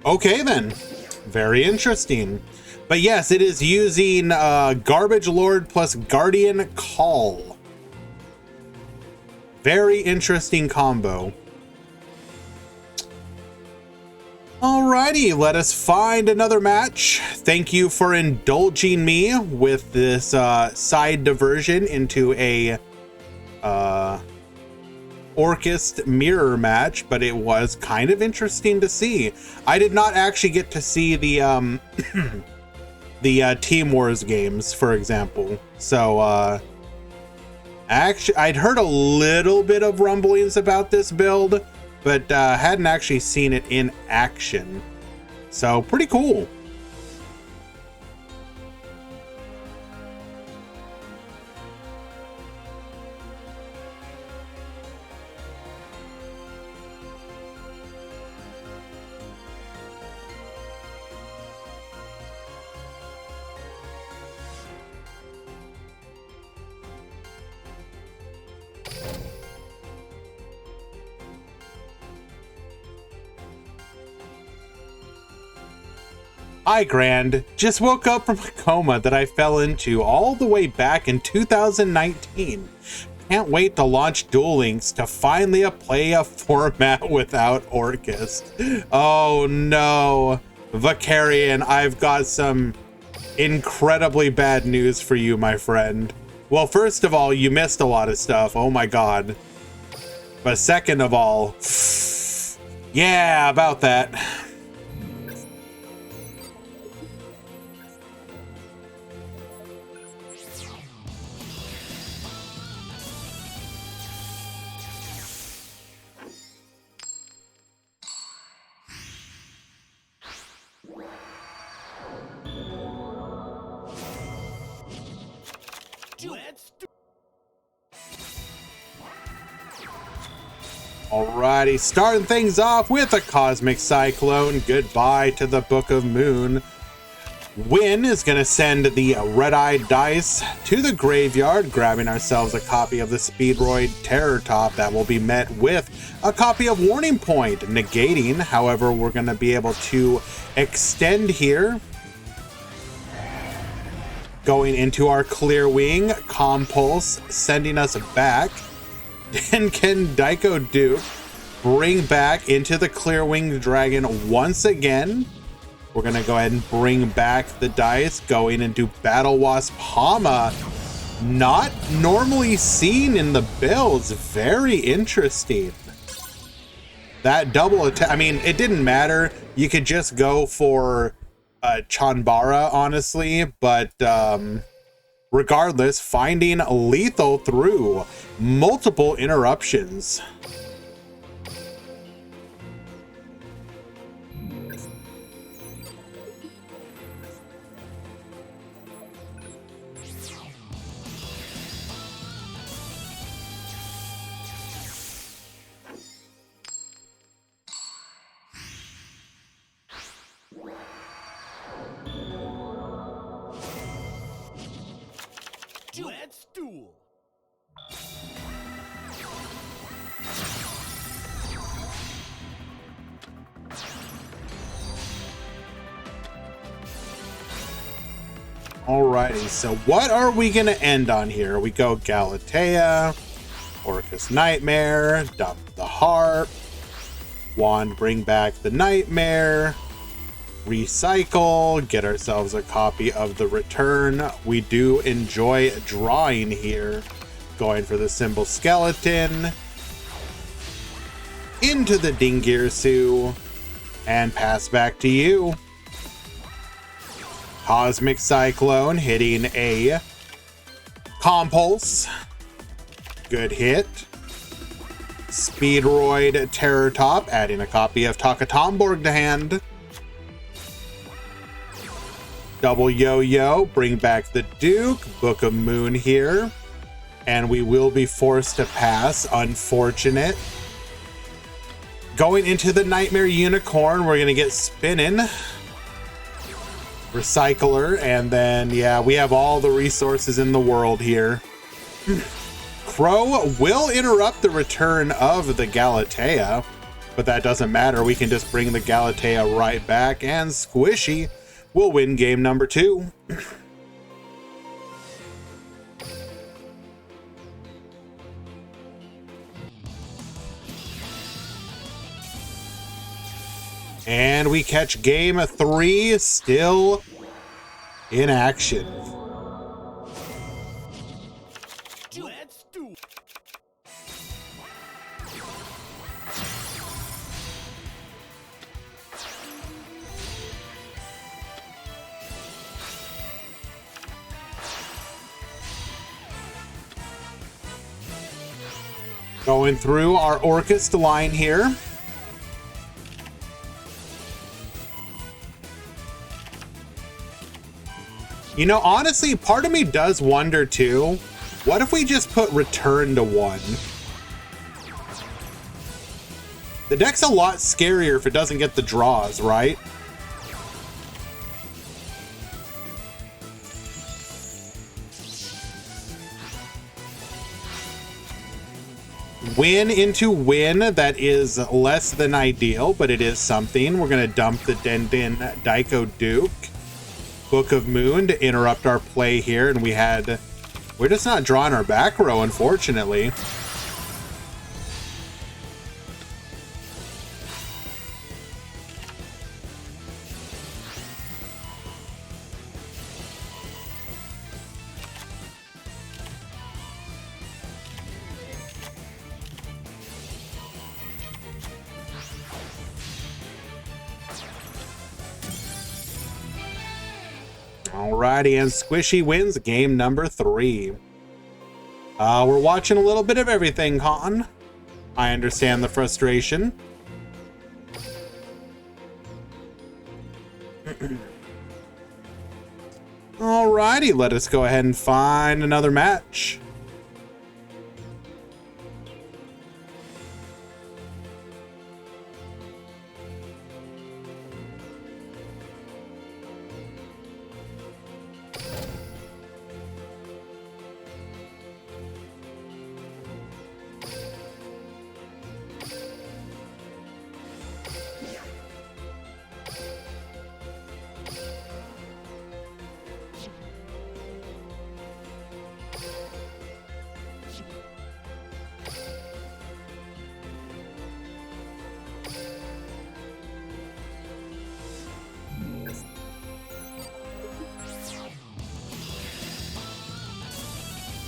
Okay then, very interesting. But yes, it is using Garbage Lord plus Guardian Call. Very interesting combo. Alrighty, let us find another match. Thank you for indulging me with this side diversion into a Orchest mirror match, but it was kind of interesting to see. I did not actually get to see the the Team Wars games, for example. So actually, I'd heard a little bit of rumblings about this build, but hadn't actually seen it in action. So pretty cool. Hi, Grand. Just woke up from a coma that I fell into all the way back in 2019. Can't wait to launch Duel Links to finally play a format without Orchest. Oh no. Vicarian, I've got some incredibly bad news for you, my friend. Well, first of all, you missed a lot of stuff. Oh my god. But second of all, yeah, about that. Alrighty, starting things off with a Cosmic Cyclone. Goodbye to the Book of Moon. Win is going to send the Red-Eyed Dice to the graveyard, grabbing ourselves a copy of the Speedroid Terror Top that will be met with a copy of Warning Point, negating. However, we're going to be able to extend here. Going into our Clear Wing, Compulse, sending us back. And can Daiko Duke bring back into the Clear Winged Dragon once again? We're going to go ahead and bring back the dice, going into Battle Wasp Hama. Not normally seen in the builds. Very interesting. That double attack, I mean, it didn't matter. You could just go for Chanbara, honestly, but regardless, finding lethal through multiple interruptions. Let's duel. Alrighty, so what are we gonna end on here? We go Galatea, Orcus Nightmare, dump the harp, wand bring back the nightmare, recycle, get ourselves a copy of the return. We do enjoy drawing here, going for the symbol skeleton, into the Dingirsu, and pass back to you. Cosmic Cyclone hitting a Compulse. Good hit. Speedroid Terror Top adding a copy of Takatomborg to hand. Double Yo-Yo, bring back the Duke. Book of Moon here. And we will be forced to pass. Unfortunate. Going into the Nightmare Unicorn, we're going to get spinning. Recycler, and then, yeah, we have all the resources in the world here. Crow will interrupt the return of the Galatea, but that doesn't matter. We can just bring the Galatea right back, and Squishy will win game number 2. And we catch game 3 still in action. Let's duel. Going through our Orcus line here. You know, honestly, part of me does wonder too, what if we just put return to 1? The deck's a lot scarier if it doesn't get the draws, right? Win into win, that is less than ideal, but it is something. We're going to dump the Dendin Daiko Duke. Book of Moon to interrupt our play here, and we're just not drawing our back row, unfortunately. Alrighty, and Squishy wins game number 3. We're watching a little bit of everything, Con. I understand the frustration. Alrighty, let us go ahead and find another match.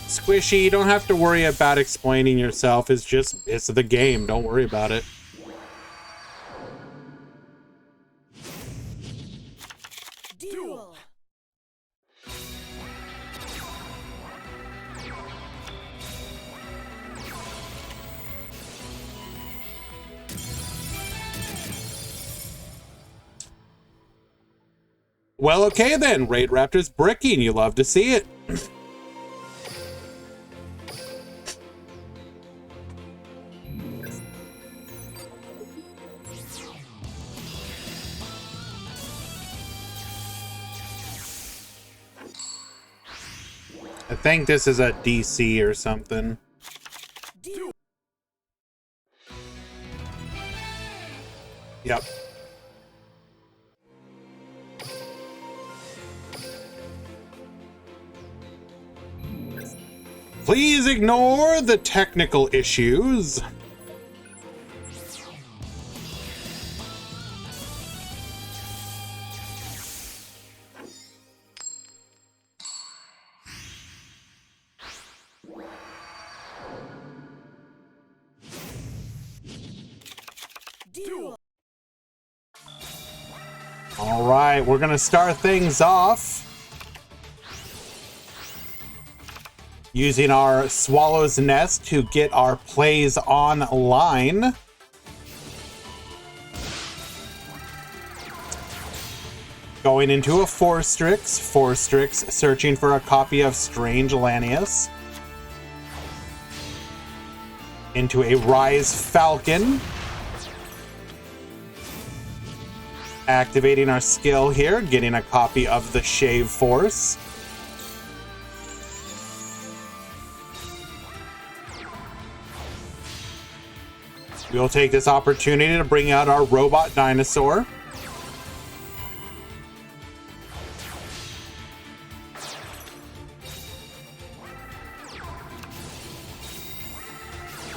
Squishy, you don't have to worry about explaining yourself. It's the game. Don't worry about it. Duel. Well, okay then. Raid Raptor's bricking. You love to see it. I think this is a DC or something. Yep. Please ignore the technical issues. Duel. All right, we're gonna start things off using our Swallow's Nest to get our plays online. Going into a Forstrix, searching for a copy of Strange Lanius. Into a Rise Falcon. Activating our skill here, getting a copy of the Shave Force. We'll take this opportunity to bring out our Robot Dinosaur.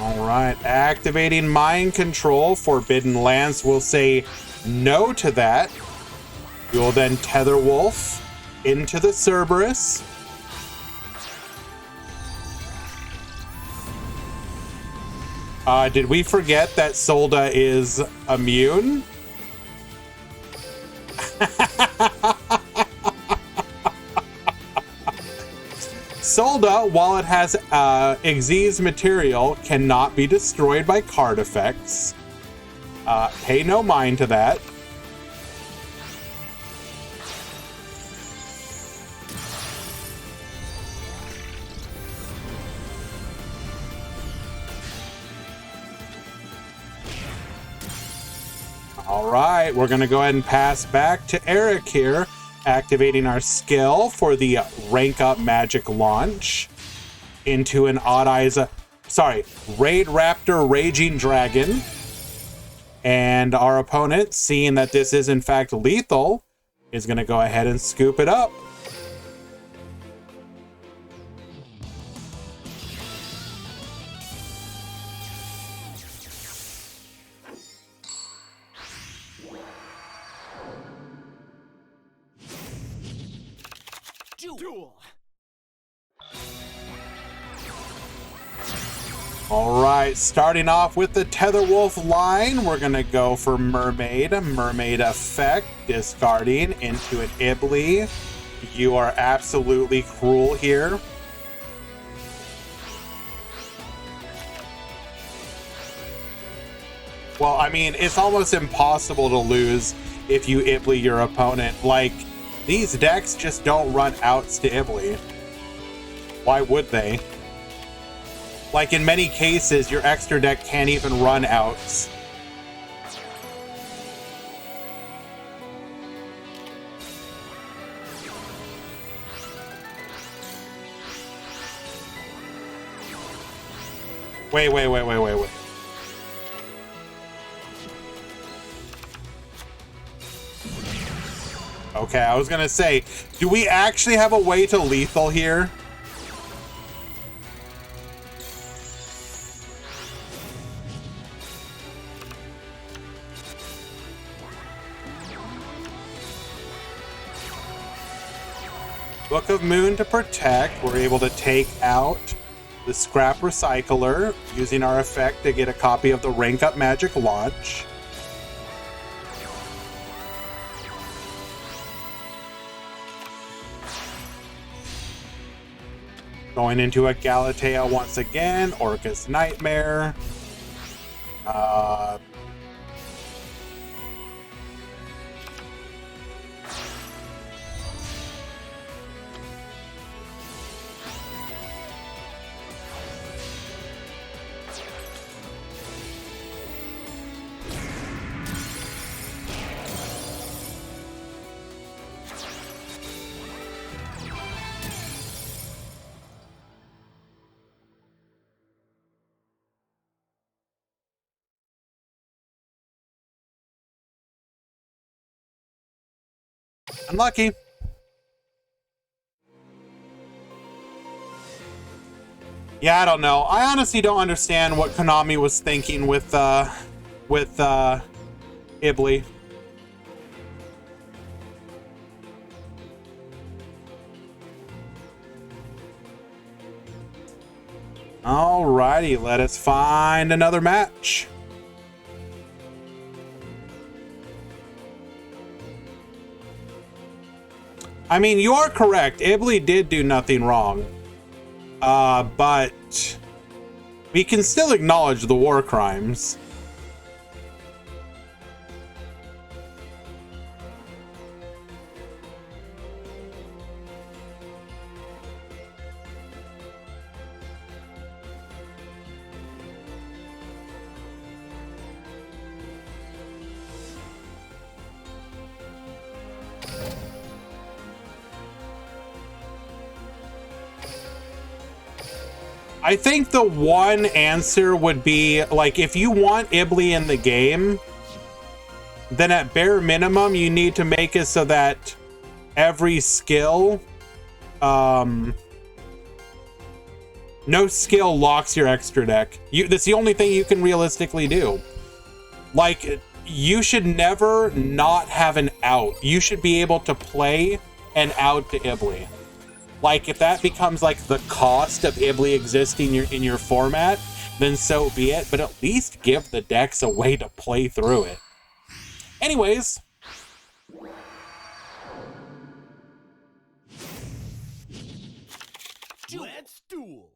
All right, activating Mind Control. Forbidden Lance will say no to that. We will then Tether Wolf into the Cerberus. Did we forget that Solda is immune? Solda, while it has Xyz material, cannot be destroyed by card effects. Pay no mind to that. All right, we're going to go ahead and pass back to Eric here, activating our skill for the rank up magic launch into an Raid Raptor Raging Dragon. And our opponent, seeing that this is in fact lethal, is going to go ahead and scoop it up. Duel. All right, starting off with the Tetherwolf line, we're going to go for Mermaid effect, discarding into an Ibly. You are absolutely cruel here. Well, I mean, it's almost impossible to lose if you Ibly your opponent. Like, these decks just don't run outs to Ibly. Why would they? Like, in many cases, your extra deck can't even run outs. Wait. Okay, I was gonna say, do we actually have a way to lethal here? Book of Moon to protect. We're able to take out the Scrap Recycler using our effect to get a copy of the Rank Up Magic launch. Going into a Galatea once again, Orcus Nightmare. Unlucky. Yeah, I don't know. I honestly don't understand what Konami was thinking with Ibli. Alrighty, let us find another match. I mean, you are correct. Ibli did do nothing wrong. But we can still acknowledge the war crimes. I think the one answer would be, like, if you want Ibli in the game, then at bare minimum, you need to make it so that every skill, no skill locks your extra deck. That's the only thing you can realistically do. Like, you should never not have an out. You should be able to play an out to Ibli. Like, if that becomes like the cost of Ibli existing in your format, then so be it. But at least give the decks a way to play through it. Anyways. Let's duel.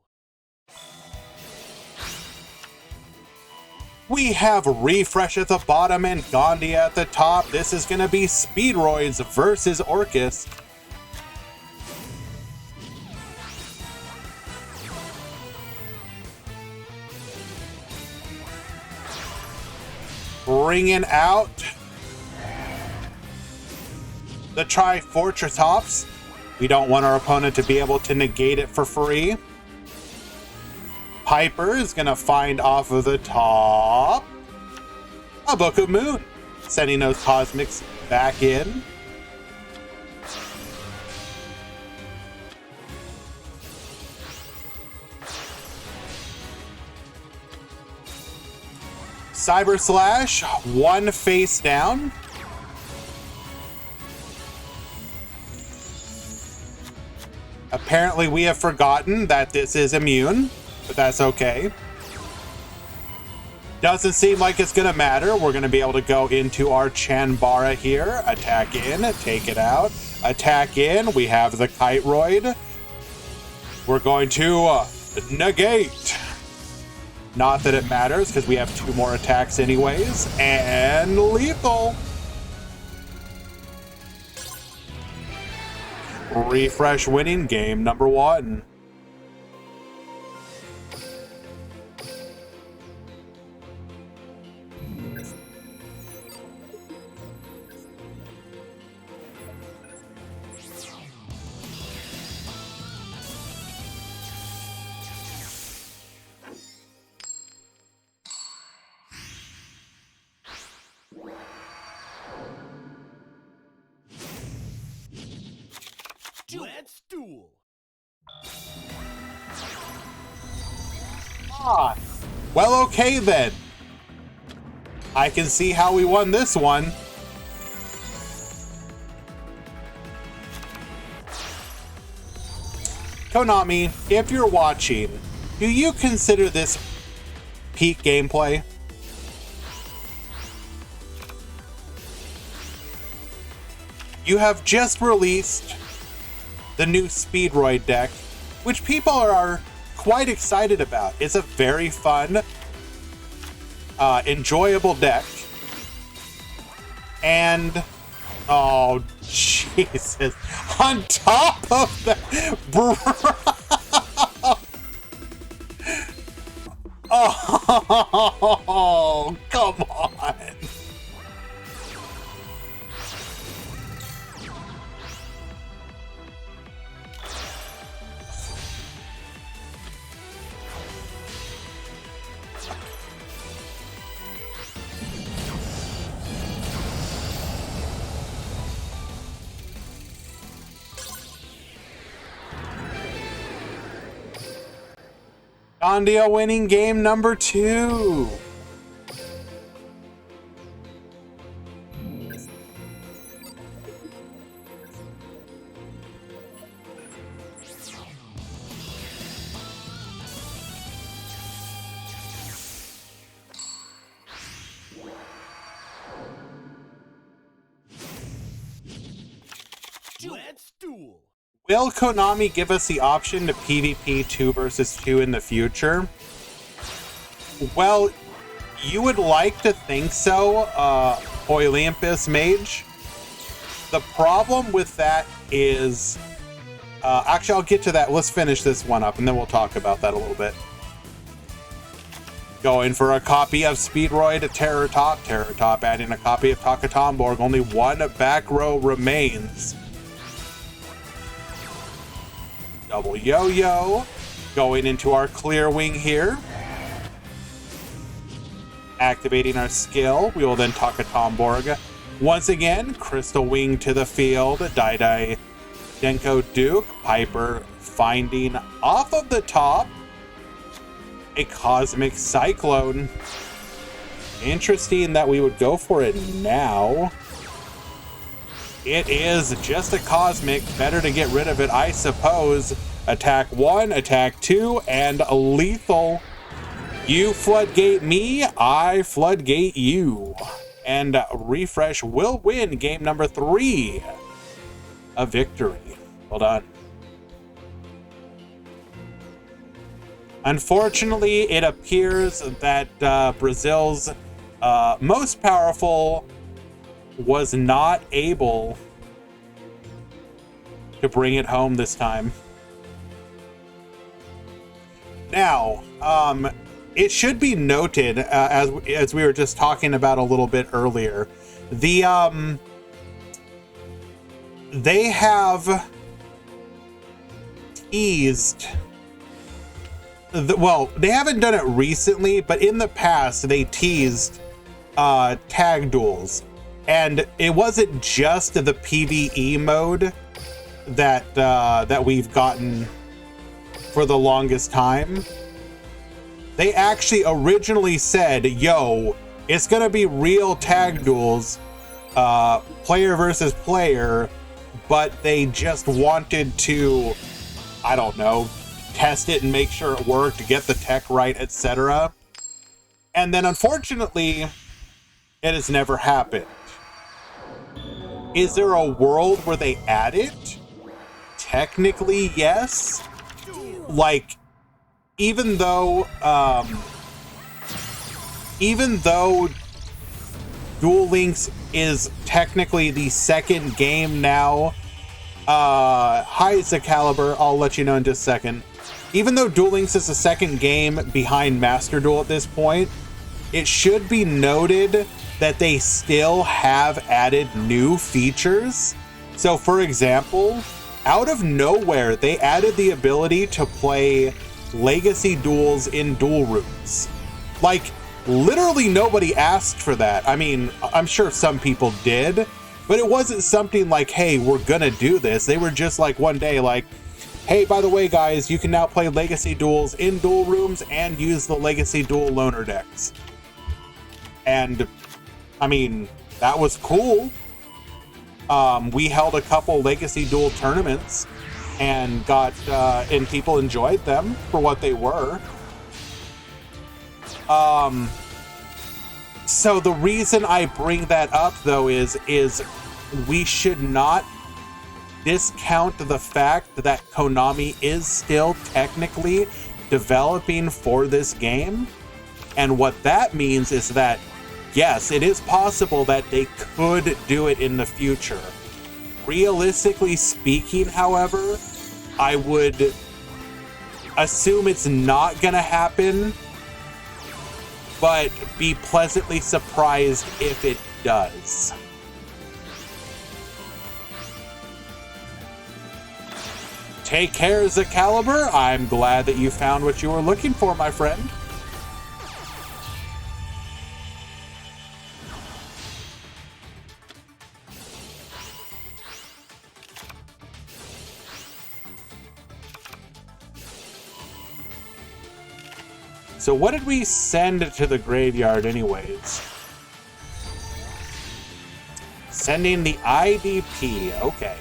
We have Refresh at the bottom and Gandhi at the top. This is going to be Speedroids versus Orcus. Bringing out the Trifortratops. We don't want our opponent to be able to negate it for free. Piper is going to find off of the top a Book of Moon, sending those Cosmics back in. Cyber Slash, one face down. Apparently we have forgotten that this is immune, but that's okay. Doesn't seem like it's gonna matter. We're gonna be able to go into our Chanbara here. Attack in, take it out. Attack in, we have the Kiteroid. We're going to negate. Not that it matters, because we have 2 more attacks anyways. And lethal. Refresh winning game number 1. Let's duel. Ah, well, okay then. I can see how we won this one. Konami, if you're watching, do you consider this peak gameplay? You have just released the new Speedroid deck, which people are quite excited about. It's a very fun, enjoyable deck. And, oh, Jesus. On top of that, bro. Oh, come on. Gandia winning game number 2. Let's duel. Will Konami give us the option to PvP 2 versus 2 in the future? Well, you would like to think so, Olympus Mage. The problem with that is... actually, I'll get to that. Let's finish this one up, and then we'll talk about that a little bit. Going for a copy of Speedroid to Terror Top. Terror Top adding a copy of Takatomborg. Only one back row remains. Double yo-yo. Going into our clear wing here. Activating our skill. We will then Takatomborg. Once again, Crystal Wing to the field. Dai Denko Duke. Piper finding off of the top a Cosmic Cyclone. Interesting that we would go for it now. It is just a Cosmic. Better to get rid of it, I suppose. Attack 1, attack 2, and lethal. You floodgate me, I floodgate you. And Refresh will win game number 3. A victory. Well done. Unfortunately, it appears that Brazil's most powerful was not able to bring it home this time. Now, it should be noted, as we were just talking about a little bit earlier, they have teased... well, they haven't done it recently, but in the past they teased tag duels, and it wasn't just the PvE mode that we've gotten for the longest time. They actually originally said, "Yo, it's gonna be real tag duels, player versus player," but they just wanted to, I don't know, test it and make sure it worked, get the tech right, etc. And then unfortunately, it has never happened. Is there a world where they add it? Technically, yes. Like, even though Duel Links is technically the second game now, hi Zacaliber, I'll let you know in just a second. Even though Duel Links is the second game behind Master Duel at this point, it should be noted that they still have added new features. So for example, out of nowhere, they added the ability to play legacy duels in duel rooms. Like, literally nobody asked for that. I mean, I'm sure some people did, but it wasn't something like, hey, we're gonna do this. They were just like one day like, hey, by the way, guys, you can now play legacy duels in duel rooms and use the legacy duel loaner decks. And I mean, that was cool. We held a couple legacy duel tournaments and and people enjoyed them for what they were. So the reason I bring that up though is we should not discount the fact that Konami is still technically developing for this game. And what that means is that, yes, it is possible that they could do it in the future. Realistically speaking, however, I would assume it's not gonna happen, but be pleasantly surprised if it does. Take care, Zacaliber. I'm glad that you found what you were looking for, my friend. So what did we send to the graveyard anyways? Sending the IDP, okay.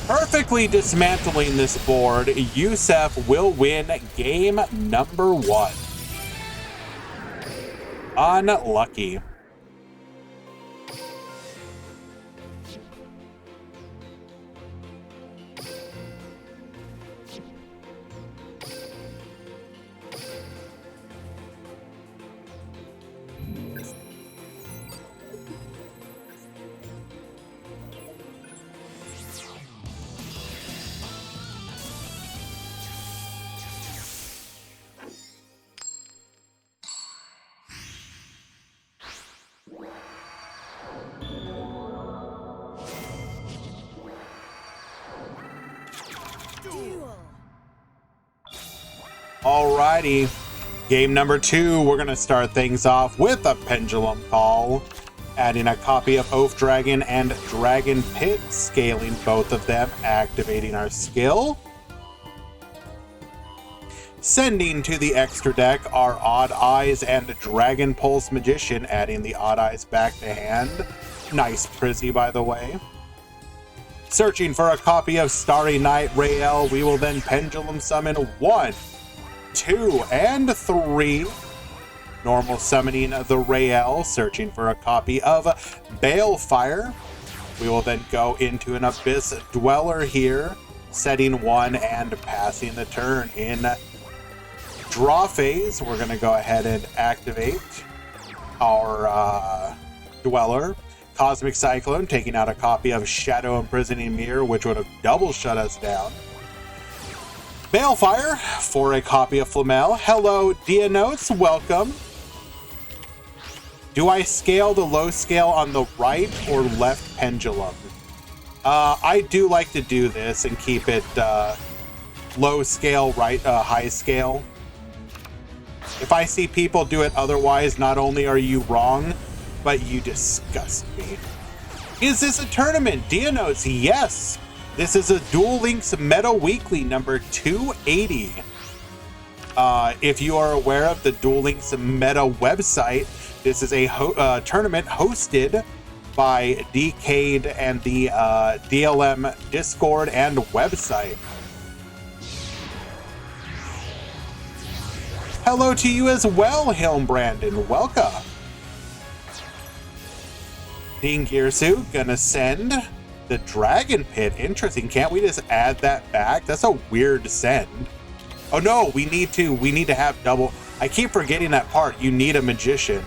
Perfectly dismantling this board, Yusef will win game number 1. Unlucky. Duel. Alrighty. Game number 2, we're going to start things off with a Pendulum Call. Adding a copy of Oath Dragon and Dragon Pit, scaling both of them, activating our skill. Sending to the extra deck our Odd Eyes and Dragon Pulse Magician, adding the Odd Eyes back to hand. Nice Prizzy, by the way. Searching for a copy of Starry Night Rael, we will then Pendulum Summon 1, 2, and 3. Normal summoning the Rael, searching for a copy of Balefire. We will then go into an Abyss Dweller here, setting 1 and passing the turn. In draw phase, we're going to go ahead and activate our Dweller. Cosmic Cyclone, taking out a copy of Shadow Imprisoning Mirror, which would have double shut us down. Balefire for a copy of Flamel. Hello, Dianotes, welcome. Do I scale the low scale on the right or left pendulum? I do like to do this and keep it low scale, right, high scale. If I see people do it otherwise, not only are you wrong, but you disgust me. Is this a tournament? Dianotes, yes. This is a Duel Links Meta Weekly number 280. If you are aware of the Duel Links Meta website, this is a tournament hosted by Decade and the DLM Discord and website. Hello to you as well, Hilm Brandon. Welcome. Dean Gearsu gonna send the Dragon Pit. Interesting. Can't we just add that back? That's a weird send. Oh no, we need to have double. I keep forgetting that part. You need a magician.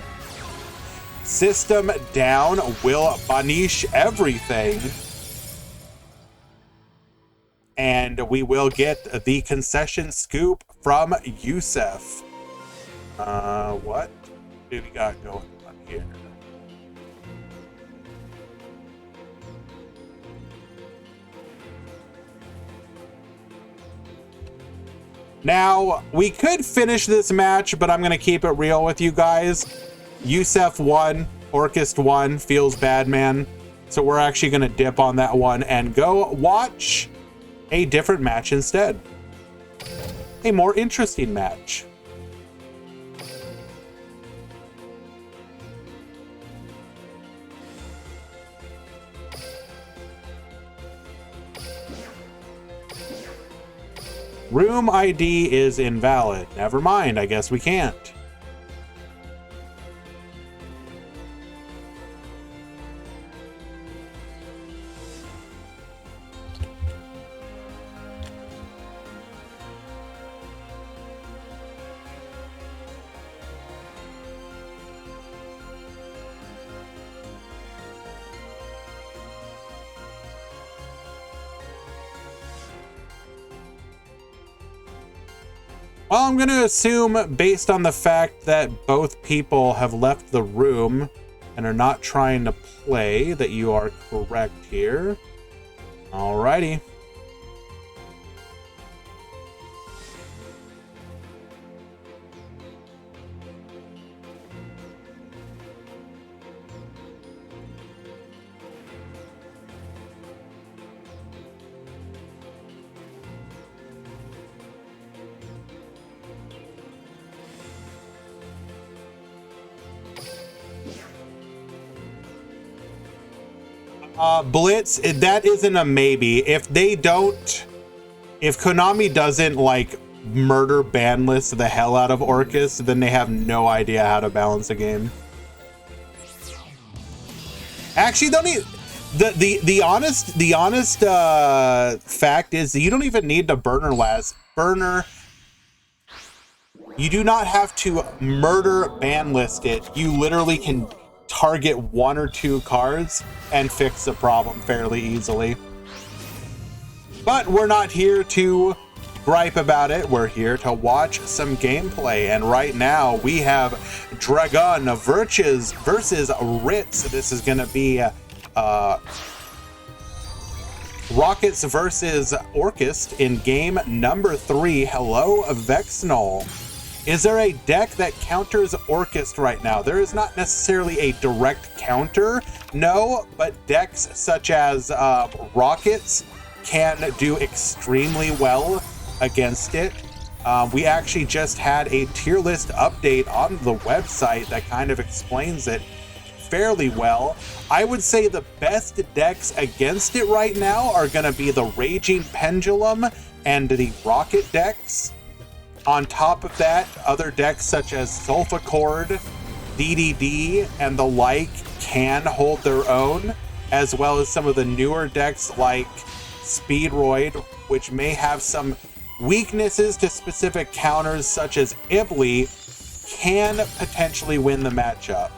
System down will banish everything. And we will get the concession scoop from Yusef. What do we got going on here? Now, we could finish this match, but I'm going to keep it real with you guys. Yusef won, Orchist won, feels bad, man. So we're actually going to dip on that one and go watch a different match instead. A more interesting match. Room ID is invalid. Never mind, I guess we can't. Well, I'm going to assume, based on the fact that both people have left the room and are not trying to play, that you are correct here. Alrighty. Blitz, that isn't a maybe. If Konami doesn't like murder ban list the hell out of Orcus, then they have no idea how to balance a game. Actually, don't need the honest fact is that you don't even need to burner. You do not have to murder ban list it. You literally can target 1 or 2 cards and fix the problem fairly easily. But we're not here to gripe about it. We're here to watch some gameplay. And right now we have Dragon versus Ritz. This is going to be Rockets versus Orcus in game number 3. Hello, Vexnull. Is there a deck that counters Orcus right now? There is not necessarily a direct counter, no, but decks such as Rockets can do extremely well against it. We actually just had a tier list update on the website that kind of explains it fairly well. I would say the best decks against it right now are going to be the Raging Pendulum and the Rocket decks. On top of that, other decks such as Sulfacord, DDD, and the like can hold their own, as well as some of the newer decks like Speedroid, which may have some weaknesses to specific counters such as Ibly, can potentially win the matchup.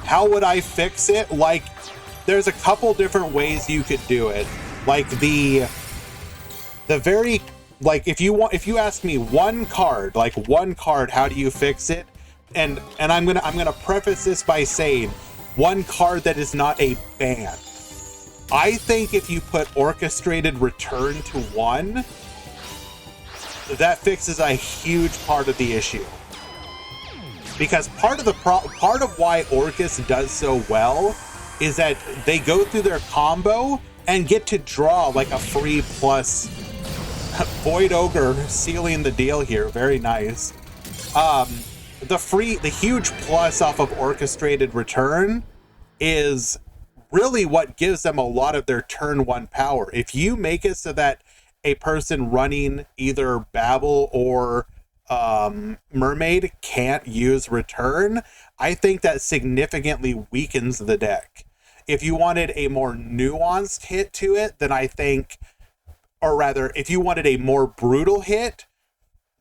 How would I fix it? Like, there's a couple different ways you could do it. Like the very, like if you ask me one card, how do you fix it? And I'm gonna preface this by saying one card that is not a ban. I think if you put Orchestrated Return to 1, that fixes a huge part of the issue. Because part of why Orcus does so well is that they go through their combo and get to draw like a free plus. Void Ogre sealing the deal here, very nice. The huge plus off of Orchestrated Return is really what gives them a lot of their turn 1 power. If you make it so that a person running either Babel or Mermaid can't use Return, I think that significantly weakens the deck. If you wanted a more nuanced hit to it, then I think, or rather, if you wanted a more brutal hit,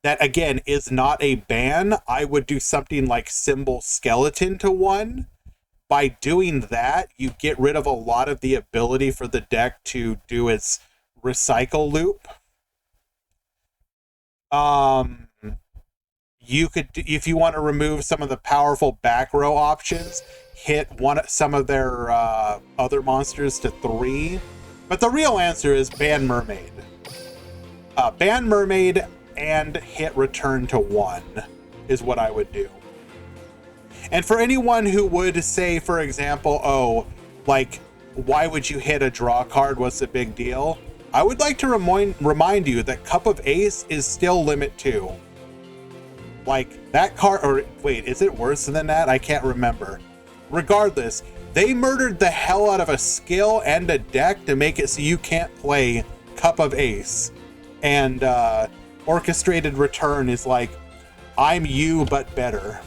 that again is not a ban, I would do something like Symbol Skeleton to 1. By doing that, you get rid of a lot of the ability for the deck to do its recycle loop. You could, if you want to remove some of the powerful back row options, hit some of their other monsters to 3. But the real answer is ban Mermaid. Ban Mermaid and hit Return to 1 is what I would do. And for anyone who would say, for example, oh, like, why would you hit a draw card? What's the big deal? I would like to remind you that Cup of Ace is still limit 2. Like, that card, or wait, is it worse than that? I can't remember. Regardless, they murdered the hell out of a skill and a deck to make it so you can't play Cup of Ace. And Orchestrated Return is like, I'm you, but better.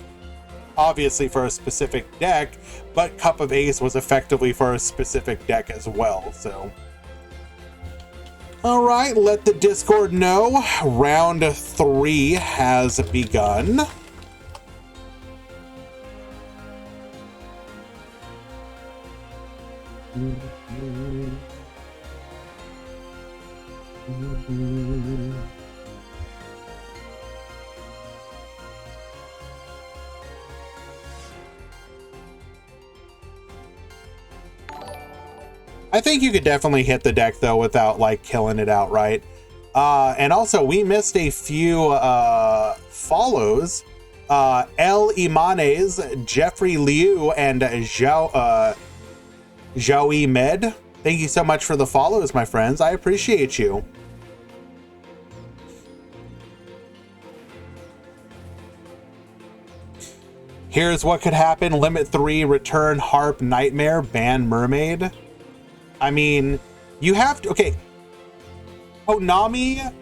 Obviously for a specific deck, but Cup of Ace was effectively for a specific deck as well, so. All right, let the Discord know. Round 3 has begun. I think you could definitely hit the deck though without like killing it outright. And also we missed a few follows. El Imanes, Jeffrey Liu, and Zhaoyi Med. Thank you so much for the follows, my friends. I appreciate you. Here's what could happen. Limit 3, return Harp Nightmare, ban Mermaid. I mean, you have to, okay. Konami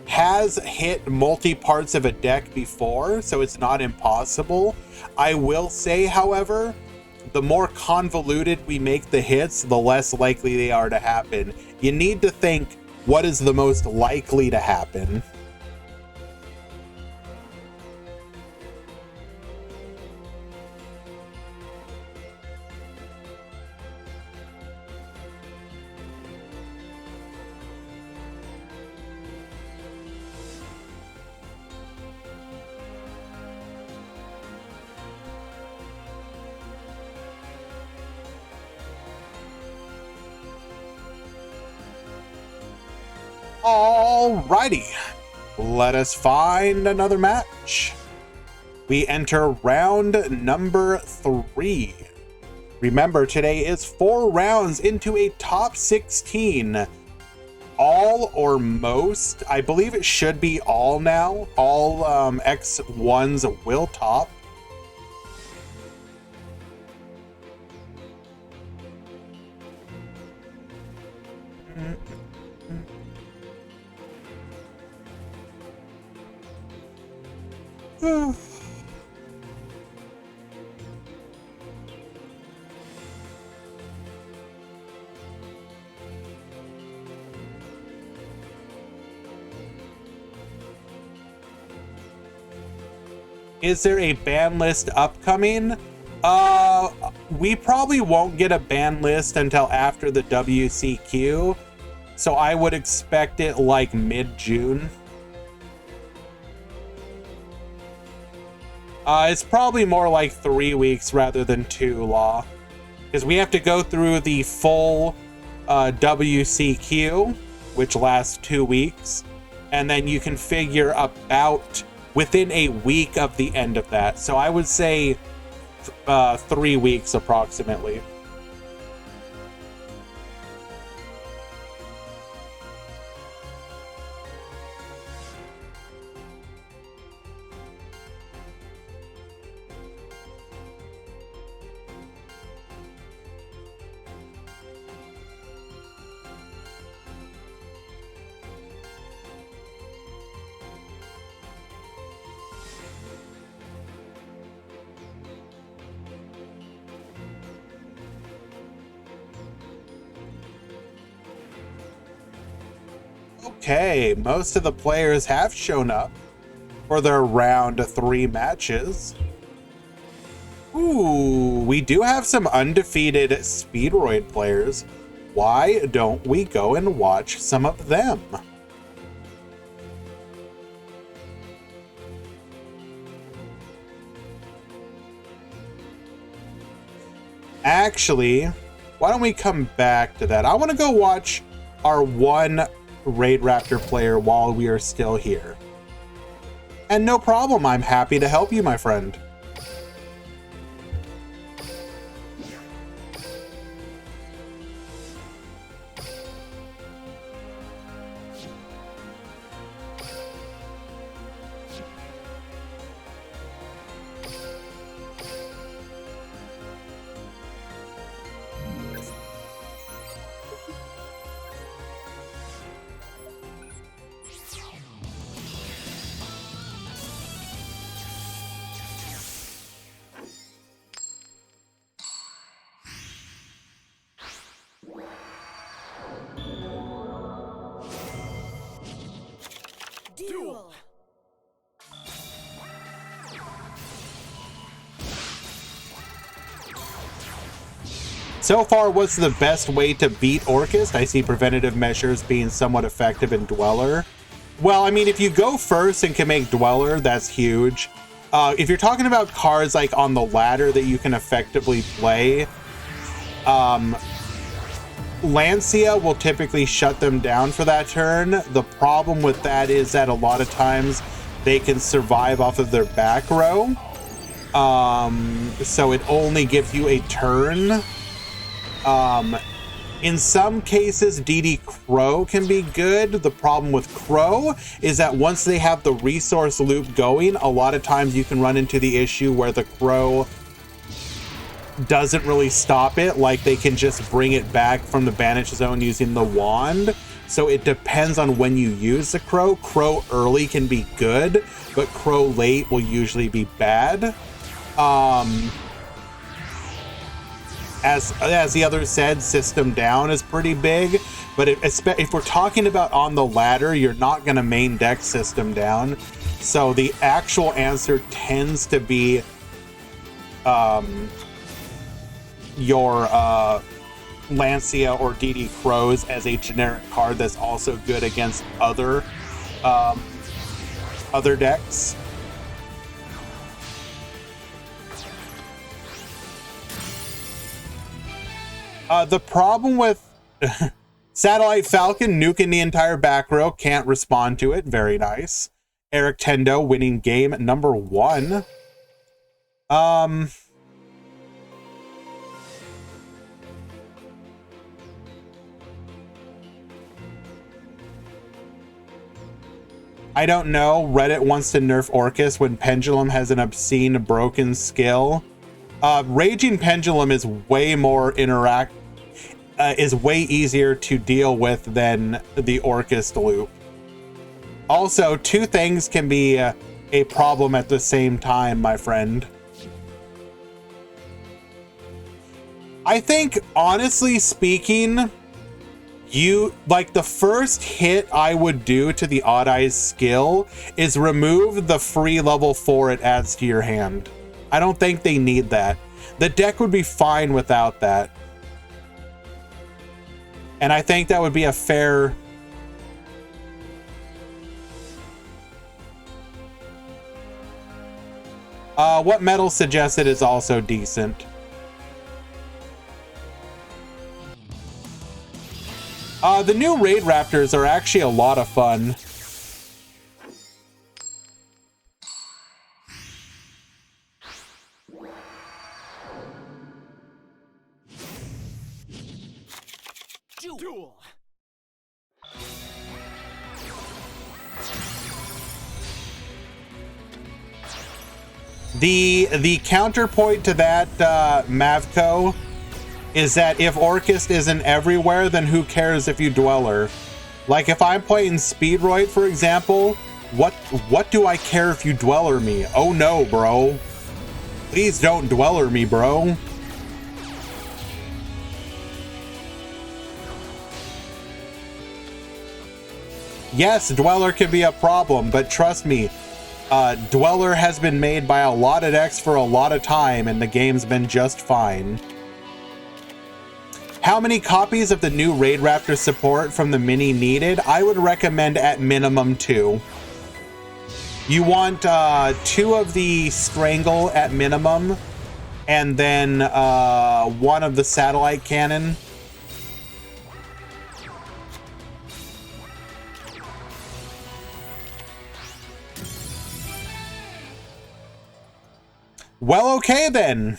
has hit multi-parts of a deck before, so it's not impossible. I will say, however, the more convoluted we make the hits, the less likely they are to happen. You need to think, what is the most likely to happen? Alrighty, let us find another match. We enter round number 3. Remember, today is 4 rounds into a top 16. All or most, I believe it should be all now. All X1s will top. Is there a ban list upcoming? We probably won't get a ban list until after the WCQ, so I would expect it like mid-June. It's probably more like 3 weeks rather than 2, Law. Because we have to go through the full WCQ, which lasts 2 weeks. And then you can figure about within a week of the end of that. So I would say 3 weeks approximately. Okay, most of the players have shown up for their round 3 matches. Ooh, we do have some undefeated Speedroid players. Why don't we go and watch some of them? Actually, why don't we come back to that? I want to go watch our one Raid Raptor player while we are still here. And no problem, I'm happy to help you, my friend. Duel. So far, what's the best way to beat Orcust? I see preventative measures being somewhat effective in Dweller. Well, I mean, if you go first and can make Dweller, that's huge. If you're talking about cards like on the ladder that you can effectively play, Lancia will typically shut them down for that turn. The problem with that is that a lot of times they can survive off of their back row. So it only gives you a turn. In some cases, DD Crow can be good. The problem with Crow is that once they have the resource loop going, a lot of times you can run into the issue where the Crow doesn't really stop it. Like they can just bring it back from the banish zone using the wand. So it depends on when you use the Crow. Crow early can be good, but Crow late will usually be bad. As the other said, system down is pretty big, but if we're talking about on the ladder, you're not going to main deck system down. So the actual answer tends to be your Lancia or DD Crows as a generic card that's also good against other decks. The problem with Satellite Falcon nuking the entire back row, can't respond to it. Very nice. Eric Tendo winning game number 1. I don't know. Reddit wants to nerf Orcus when Pendulum has an obscene broken skill. Raging Pendulum is way more is way easier to deal with than the Orcus loop. Also, two things can be a problem at the same time, my friend. I think, honestly speaking, the first hit I would do to the Odd Eyes skill is remove the free level 4 it adds to your hand. I don't think they need that. The deck would be fine without that. And I think that would be a fair... what Metal suggested is also decent. The new Raid Raptors are actually a lot of fun. Duel. The counterpoint to that, Mavco, is that if Orcust isn't everywhere, then who cares if you Dweller? Like if I'm playing Speedroid, for example, what do I care if you Dweller me? Oh no, bro. Please don't Dweller me, bro. Yes, Dweller can be a problem, but trust me, Dweller has been made by a lot of decks for a lot of time, and the game's been just fine. How many copies of the new Raid Raptor support from the mini needed? I would recommend at minimum 2. You want 2 of the Strangle at minimum, and then 1 of the Satellite Cannon. Well, okay then.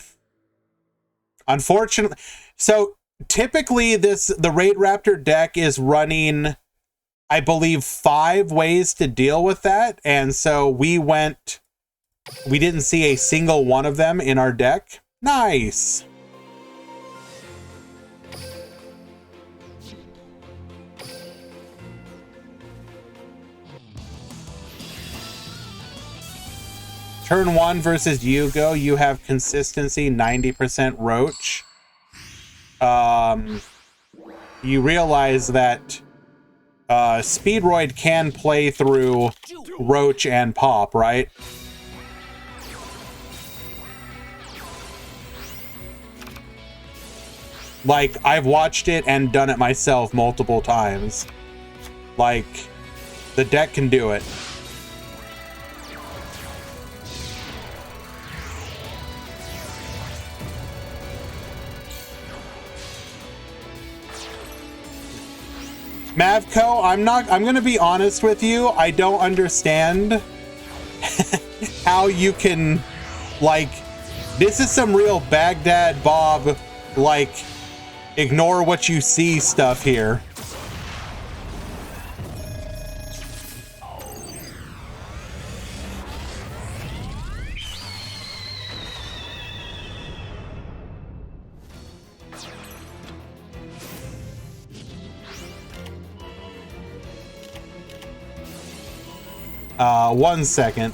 Unfortunately, so typically the Raid Raptor deck is running, I believe, 5 ways to deal with that, and so we didn't see a single one of them in our deck. Nice. Turn 1 versus Yugo, you have consistency, 90% Roach. You realize that Speedroid can play through Roach and Pop, right? Like, I've watched it and done it myself multiple times. Like, the deck can do it. Mavco, I'm gonna be honest with you. I don't understand how you can, like, this is some real Baghdad Bob, like, ignore what you see stuff here. One second.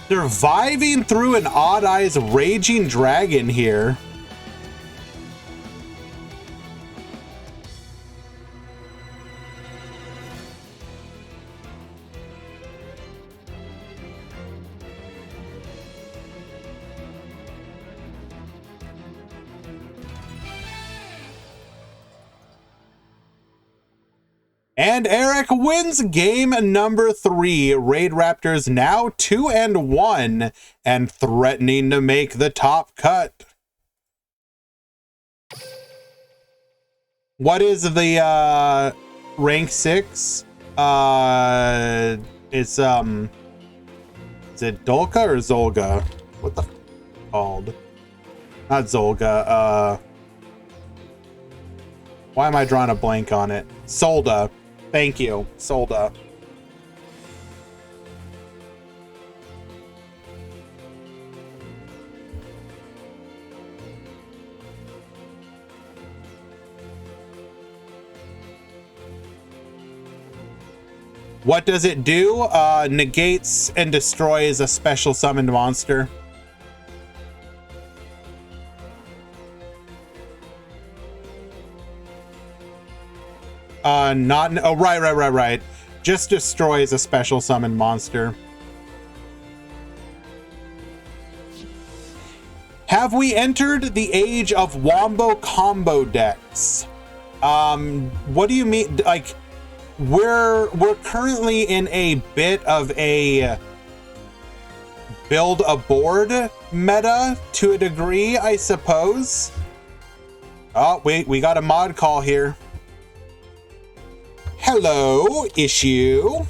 Surviving through an Odd Eyes Raging Dragon here. And Eric wins game number 3. Raid Raptors now 2-1 and threatening to make the top cut. What is the rank 6? It's is it Dolka or Zolga? What the called? Not Zolga. Why am I drawing a blank on it? Solda. Thank you, Solda. What does it do? Negates and destroys a special summoned monster. Right. Just destroys a special summon monster. Have we entered the age of wombo combo decks? What do you mean? Like, we're currently in a bit of a build a board meta to a degree, I suppose. Oh, wait, we got a mod call here. Hello, issue.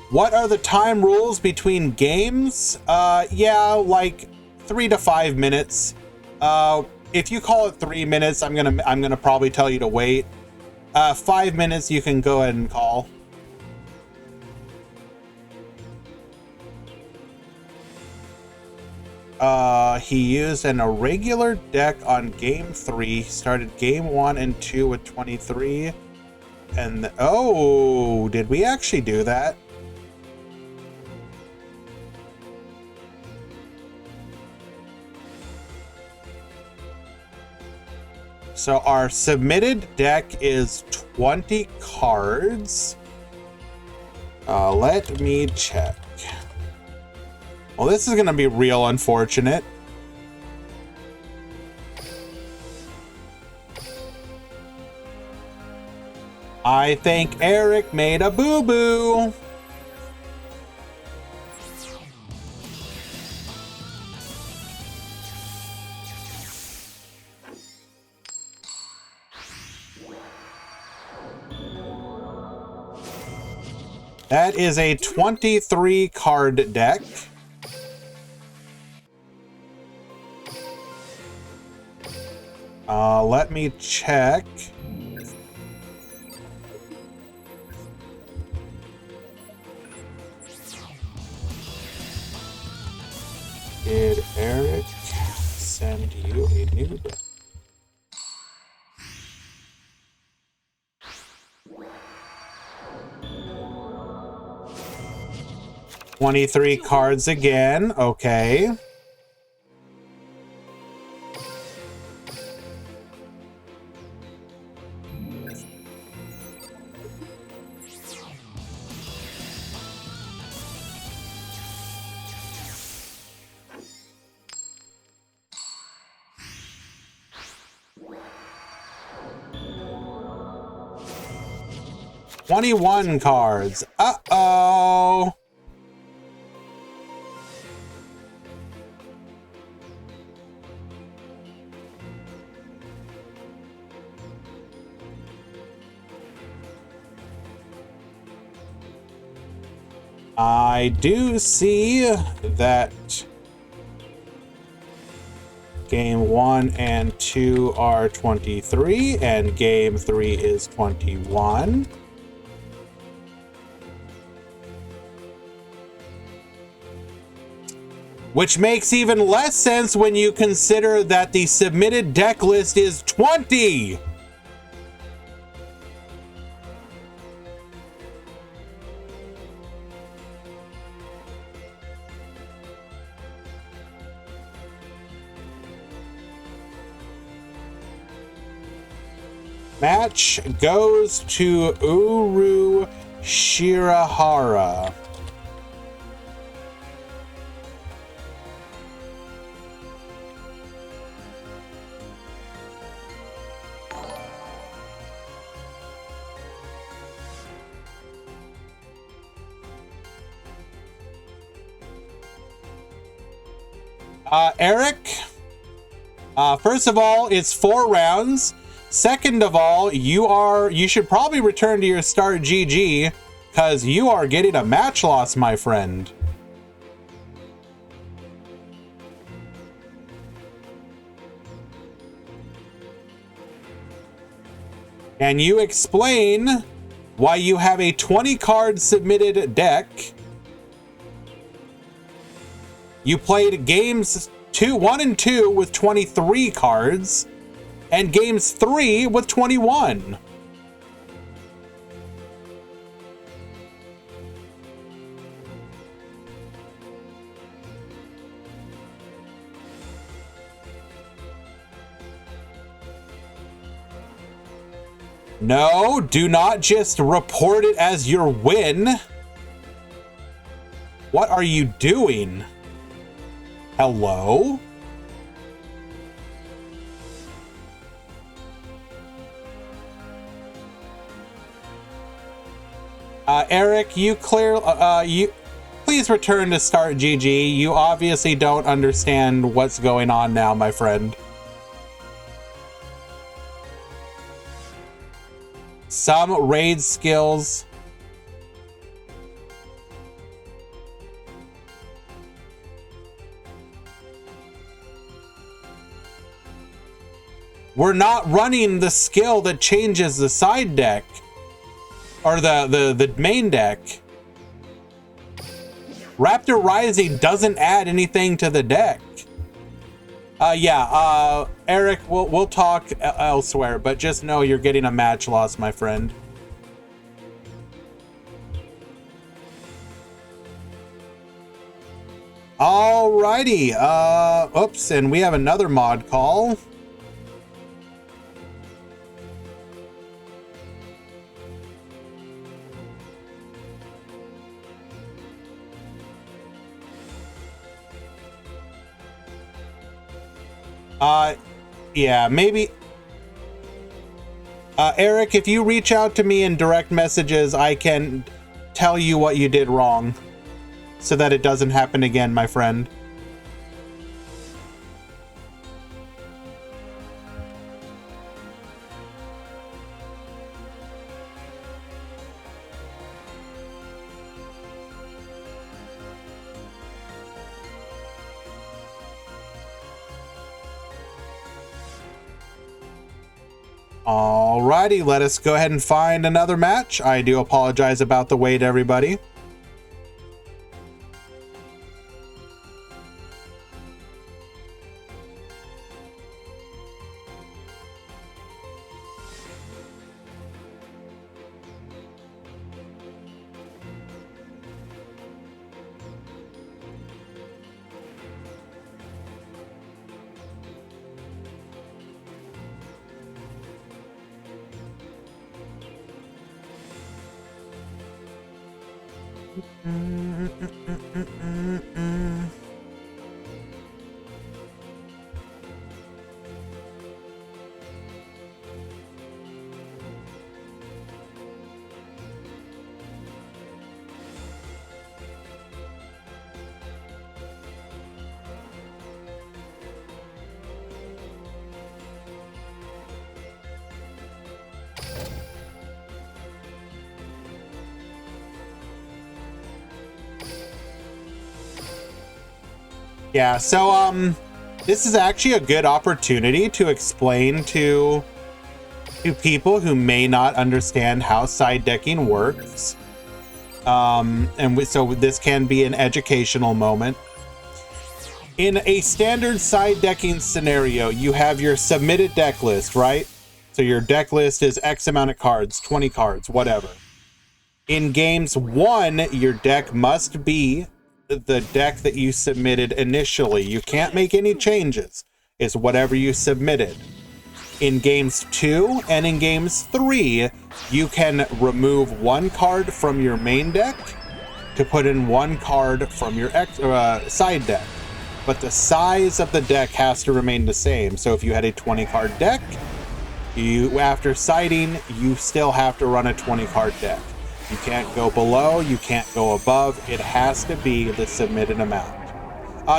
What are the time rules between games? Yeah, like 3 to 5 minutes. If you call it 3 minutes, I'm gonna probably tell you to wait. 5 minutes, you can go ahead and call. He used an irregular deck on game 3. He started game 1 and 2 with 23. And oh, did we actually do that? So our submitted deck is 20 cards. Let me check. Well, this is going to be real unfortunate. I think Eric made a boo-boo. That is a 23 card deck. Let me check. Did Eric continued. 23 cards again. Okay. $21 cards. Uh-oh. I do see that game 1 and 2 are 23 and game 3 is 21. Which makes even less sense when you consider that the submitted deck list is 20! Match goes to Uru Shirahara. Eric, first of all, it's 4 rounds. Second of all, you should probably return to your start GG, because you are getting a match loss, my friend. Can you explain why you have a 20 card submitted deck? You played games 1 and 2 with 23 cards, and games 3 with 21. No, do not just report it as your win. What are you doing? Hello? Eric, you please return to start GG. You obviously don't understand what's going on now, my friend. Some raid skills. We're not running the skill that changes the side deck. Or the main deck. Raptor Rising doesn't add anything to the deck. Eric, we'll talk elsewhere, but just know you're getting a match loss, my friend. Alrighty, oops, and we have another mod call. Yeah, maybe. Eric, if you reach out to me in direct messages, I can tell you what you did wrong so that it doesn't happen again, my friend. Alrighty, let us go ahead and find another match. I do apologize about the wait, everybody. Yeah, so this is actually a good opportunity to explain to people who may not understand how side decking works. So this can be an educational moment. In a standard side decking scenario, you have your submitted deck list, right? So your deck list is X amount of cards, 20 cards, whatever. In games 1, your deck must be the deck that you submitted initially. You can't make any changes. It's whatever you submitted. In games 2 and in games 3, you can remove one card from your main deck to put in one card from your side deck. But the size of the deck has to remain the same. So if you had a 20 card deck, after siding, you still have to run a 20 card deck. You can't go below, you can't go above. It has to be the submitted amount.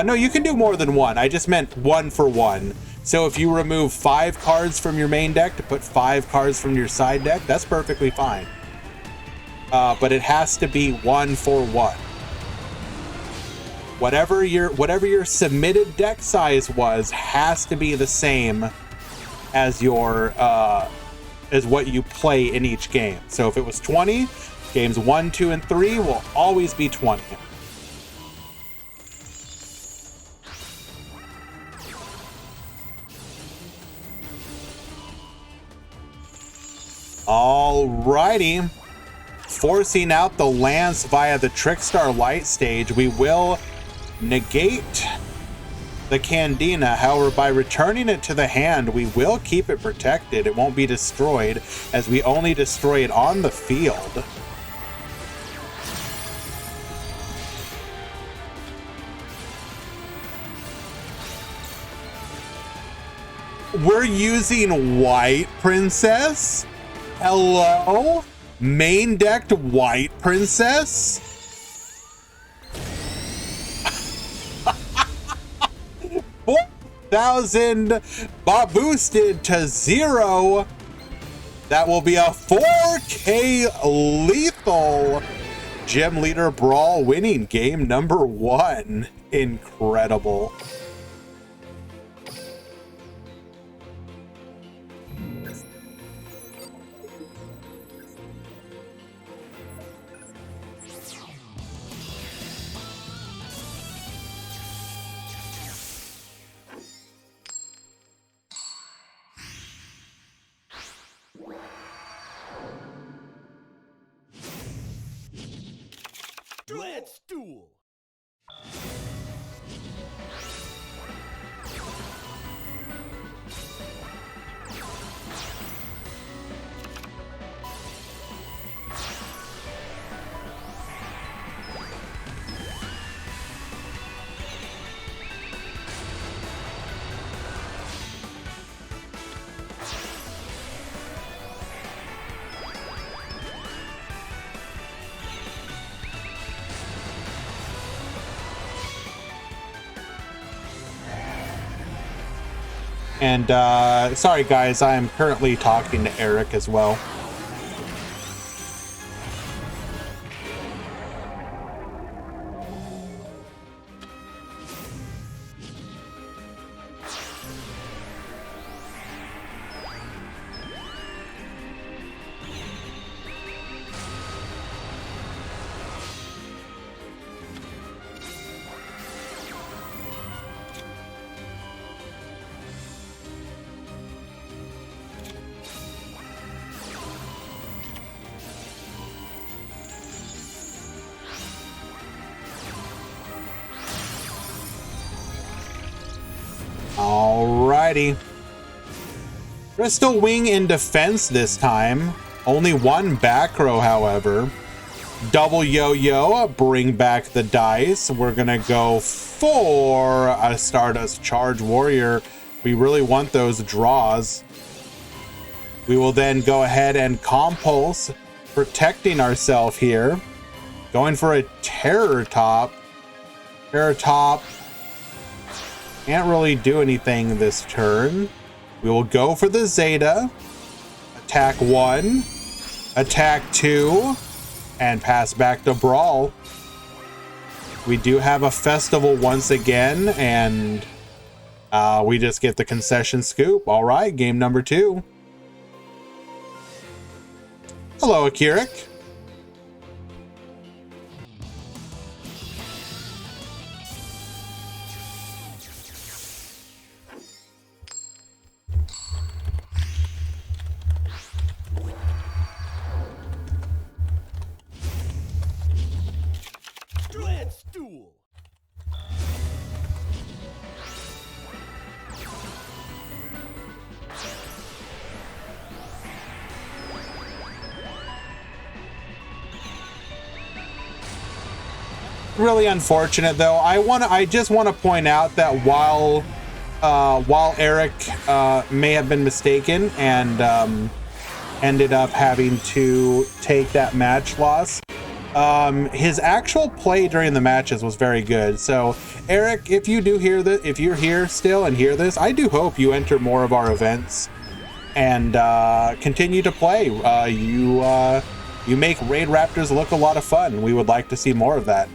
No, you can do more than one. I just meant one for one. So if you remove 5 cards from your main deck to put 5 cards from your side deck, that's perfectly fine. But it has to be 1 for 1. Whatever your submitted deck size was has to be the same as your as what you play in each game. So if it was 20, games 1, 2, and 3 will always be 20. Alrighty. Forcing out the Lance via the Trickstar Light stage, we will negate the Candina. However, by returning it to the hand, we will keep it protected. It won't be destroyed, as we only destroy it on the field. We're using White Princess? Hello? Main decked White Princess? 4,000 boosted to 0. That will be a 4K lethal Gym Leader Brawl winning game number 1. Incredible. Let's duel! And sorry guys, I am currently talking to Eric as well. Alrighty. Crystal Wing in defense this time. Only one back row, however. Double yo-yo, bring back the dice. We're gonna go for a Stardust Charge Warrior. We really want those draws. We will then go ahead and Compulse, protecting ourselves here. Going for a Terror Top. Terror Top can't really do anything this turn. We will go for the Zeta. Attack 1, attack 2, and pass back to Brawl. We do have a Festival once again, and we just get the concession scoop. All right, game number 2. Hello, Akirik. Let's duel. Really unfortunate, though. I just want to point out that while Eric may have been mistaken and ended up having to take that match loss, his actual play during the matches was very good. So, Eric, if you do hear that, if you're here still and hear this, I do hope you enter more of our events and continue to play. You make Raid Raptors look a lot of fun. We would like to see more of that.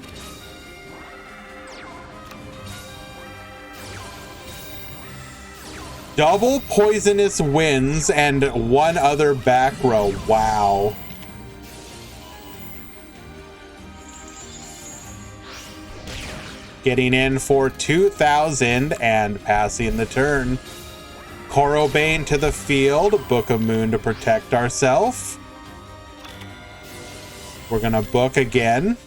Double Poisonous Winds and one other back row. Wow. Getting in for 2,000 and passing the turn. Korobane to the field. Book of Moon to protect ourselves. We're gonna book again.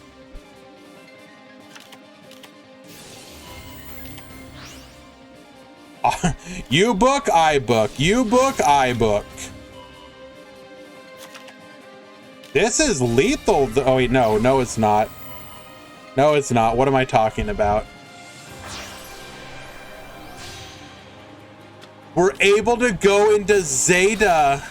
You book, I book. You book, I book. This is lethal. Oh, wait, no, it's not. No, it's not. What am I talking about? We're able to go into Zeta.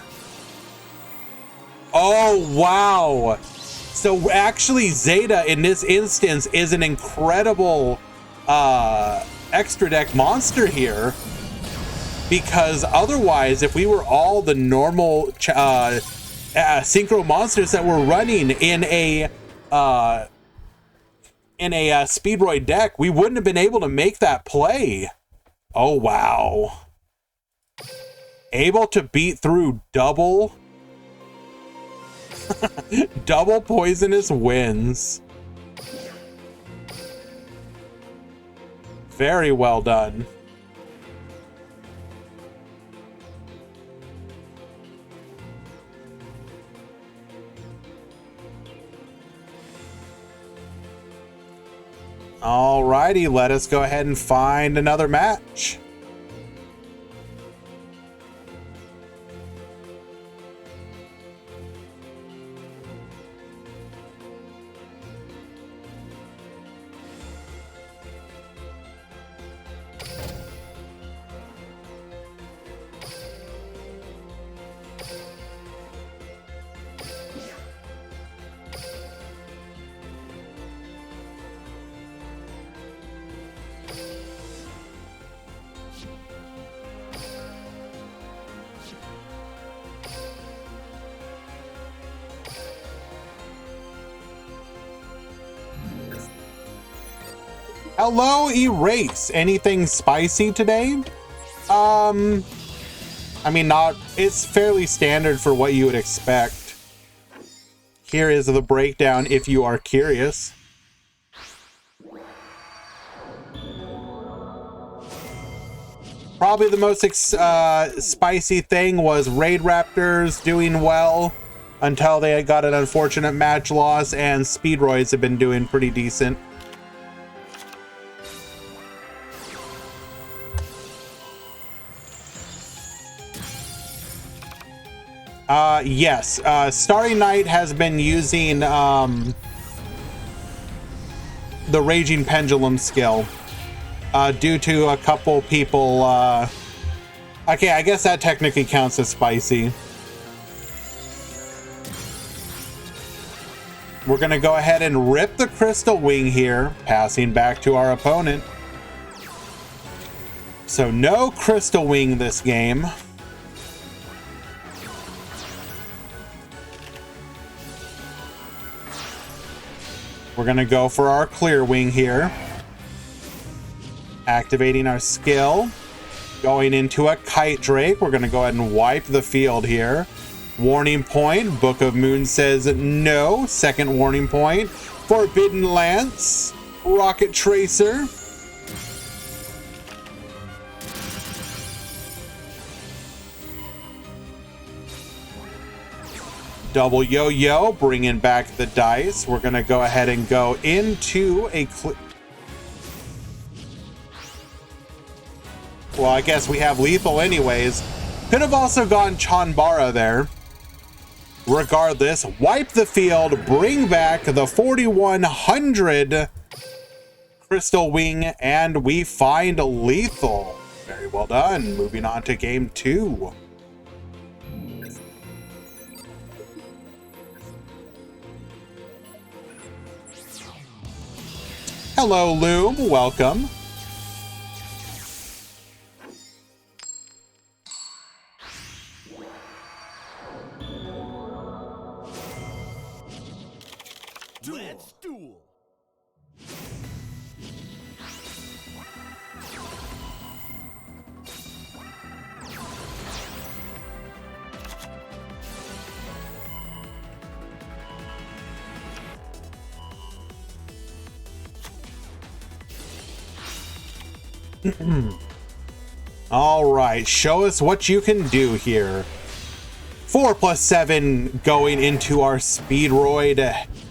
Oh, wow. So actually, Zeta in this instance is an incredible extra deck monster here, because otherwise, if we were all the normal synchro monsters that we're running in a Speedroid deck, we wouldn't have been able to make that play. Oh, wow. Able to beat through double Poisonous Winds. Very well done. Alrighty, let us go ahead and find another match. Hello, Erase. Anything spicy today? I mean, not. It's fairly standard for what you would expect. Here is the breakdown if you are curious. Probably the most spicy thing was Raid Raptors doing well until they got an unfortunate match loss, and Speedroids have been doing pretty decent. Yes. Starry Night has been using the Raging Pendulum skill due to a couple people. Okay, I guess that technically counts as spicy. We're going to go ahead and rip the Crystal Wing here, passing back to our opponent. So no Crystal Wing this game. We're going to go for our Clear Wing here. Activating our skill. Going into a Kite Drake. We're going to go ahead and wipe the field here. Warning point. Book of Moon says no. Second warning point. Forbidden Lance. Rocket Tracer. Double Yo-Yo, bringing back the dice. We're going to go ahead and go into a... Well, I guess we have lethal anyways. Could have also gone Chanbara there. Regardless, wipe the field, bring back the 4100 Crystal Wing, and we find lethal. Very well done. Moving on to game 2. Hello, Loom. Welcome. Let's duel. All right, show us what you can do here. 4+7 going into our Speedroid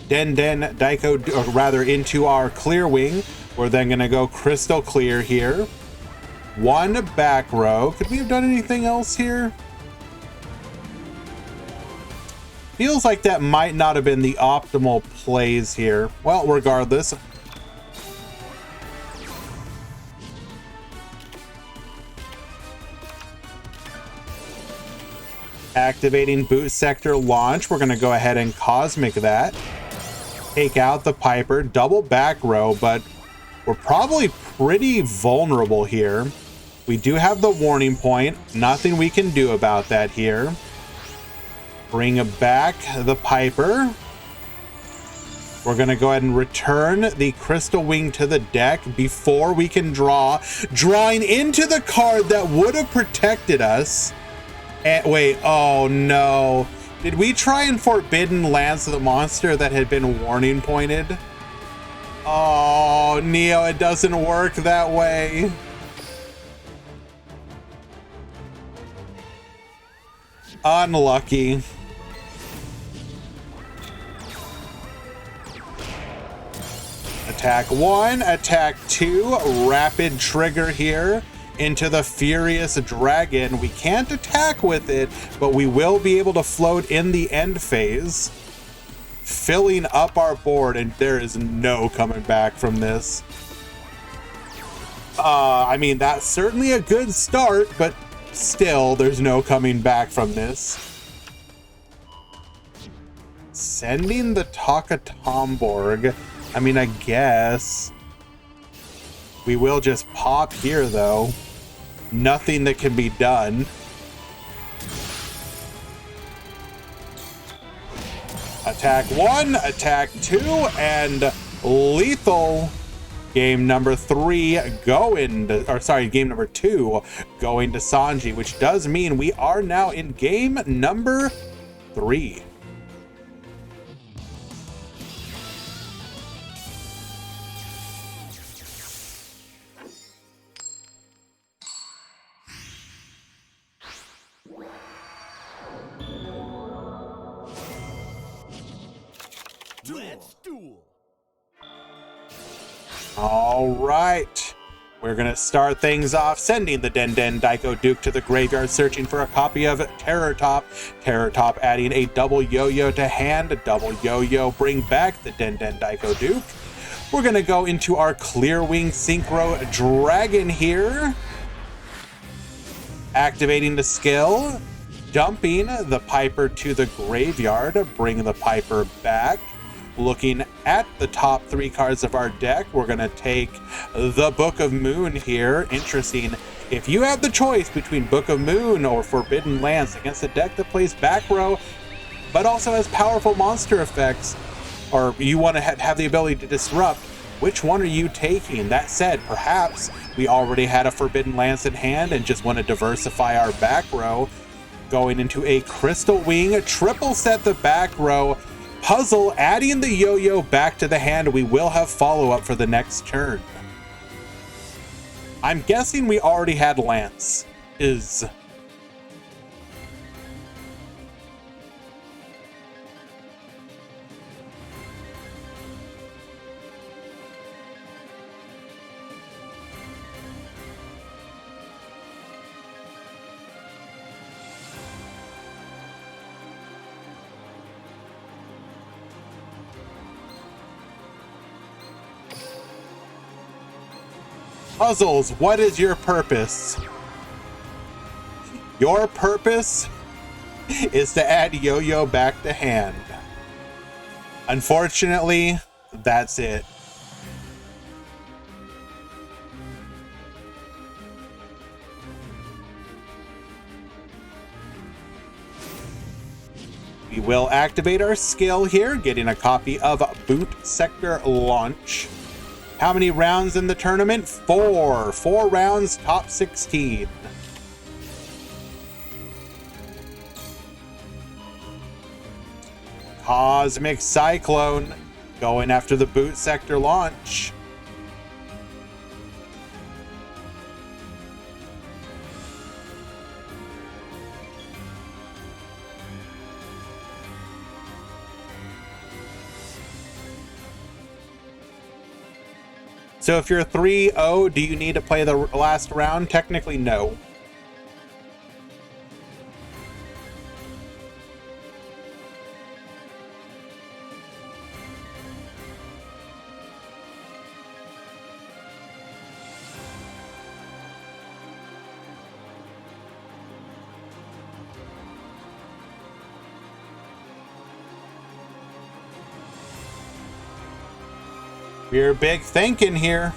Den Daiko, or rather into our Clear Wing. We're then going to go Crystal Clear here. 1 back row. Could we have done anything else here? Feels like that might not have been the optimal plays here. Well, regardless. Activating Boot Sector Launch. We're going to go ahead and Cosmic that. Take out the Piper. Double back row, but we're probably pretty vulnerable here. We do have the warning point. Nothing we can do about that here. Bring back the Piper. We're going to go ahead and return the Crystal Wing to the deck before we can draw. Drawing into the card that would have protected us. And wait, oh no. Did we try and Forbidden Lance the monster that had been warning pointed? Oh, Neo, it doesn't work that way. Unlucky. Attack 1, attack 2, rapid trigger here into the Furious Dragon. We can't attack with it, but we will be able to float in the end phase, filling up our board, and there is no coming back from this. I mean, that's certainly a good start, but still, there's no coming back from this. Sending the Takatomborg. I mean, I guess. We will just pop here, though. Nothing that can be done. Attack 1, attack 2, and lethal. Game number 3 going to, or sorry, game number 2 going to Sanji, which does mean we are now in game number 3. Let's duel. All right. We're going to start things off sending the Den Den Daiko Duke to the graveyard, searching for a copy of Terror Top. Terror Top adding a double yo-yo to hand. Double yo-yo bring back the Den Den Daiko Duke. We're going to go into our Clearwing Synchro Dragon here. Activating the skill. Dumping the Piper to the graveyard. Bring the Piper back. Looking at the top 3 cards of our deck, we're going to take the Book of Moon here. Interesting. If you have the choice between Book of Moon or Forbidden Lands against a deck that plays back row, but also has powerful monster effects, or you want to have the ability to disrupt, which one are you taking? That said, perhaps we already had a Forbidden Lands in hand and just want to diversify our back row. Going into a Crystal Wing, triple set the back row. Puzzle, adding the yo-yo back to the hand. We will have follow-up for the next turn. I'm guessing we already had Lance. Puzzles, what is your purpose? Your purpose is to add yo-yo back to hand. Unfortunately, that's it. We will activate our skill here, getting a copy of Boot Sector Launch. How many rounds in the tournament? 4. 4 rounds, top 16. Cosmic Cyclone going after the Boot Sector Launch. So if you're 3-0, do you need to play the last round? Technically, no. We're big thinking here.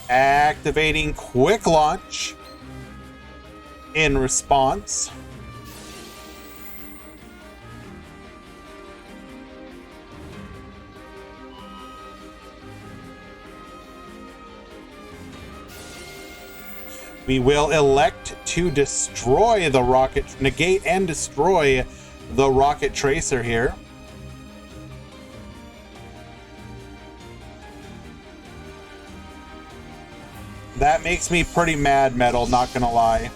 Activating Quick Launch in response. We will elect to destroy the rocket, negate and destroy the rocket tracer here. That makes me pretty mad, Metal, not gonna lie.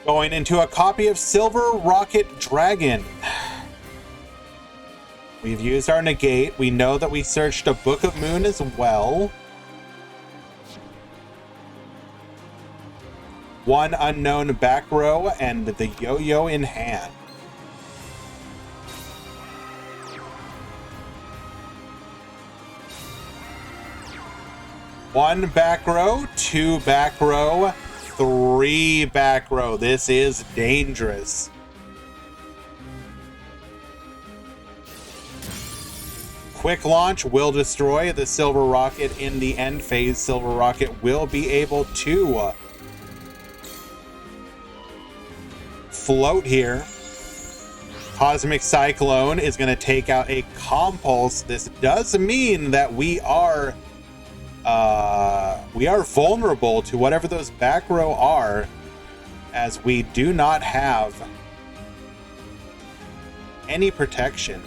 Going into a copy of Silver Rocket Dragon. We've used our negate. We know that we searched a Book of Moon as well. One unknown back row and the yo-yo in hand. One back row, 2 back row, 3 back row. This is dangerous. Quick Launch will destroy the Silver Rocket in the end phase. Silver Rocket will be able to float here. Cosmic Cyclone is going to take out a Compulse. This does mean that we are we are vulnerable to whatever those back row are, as we do not have any protection.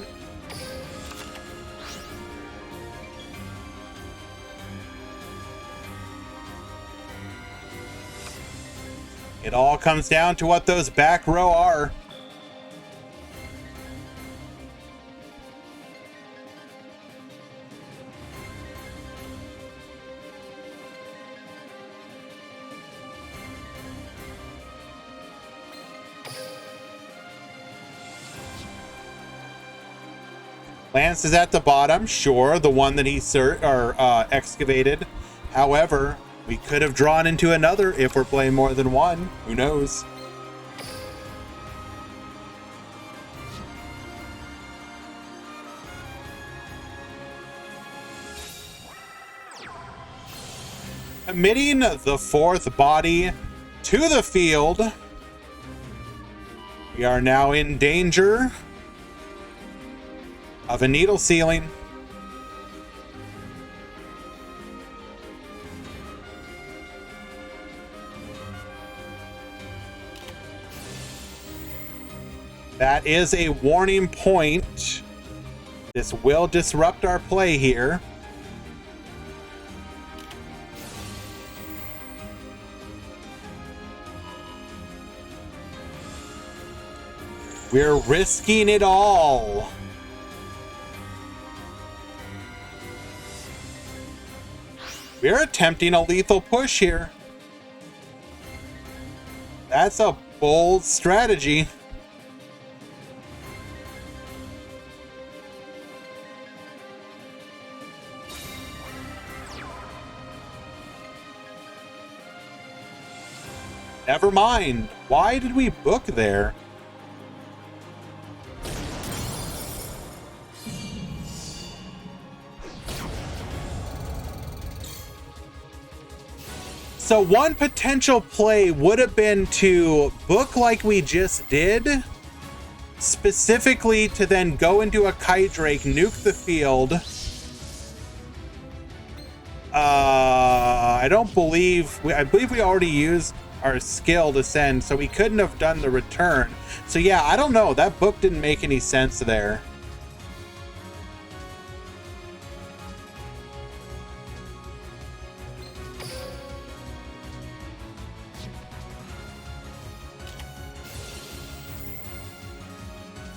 It all comes down to what those back row are. Lance is at the bottom, sure, the one that he excavated. However, we could have drawn into another if we're playing more than one. Who knows? Committing the fourth body to the field. We are now in danger of a needle ceiling. That is a warning point. This will disrupt our play here. We're risking it all. We're attempting a lethal push here. That's a bold strategy. Never mind. Why did we book there? So one potential play would have been to book like we just did, specifically to then go into a Kite Drake, nuke the field. I believe we already used our skill to send, so we couldn't have done the return. So yeah, I don't know. That book didn't make any sense there.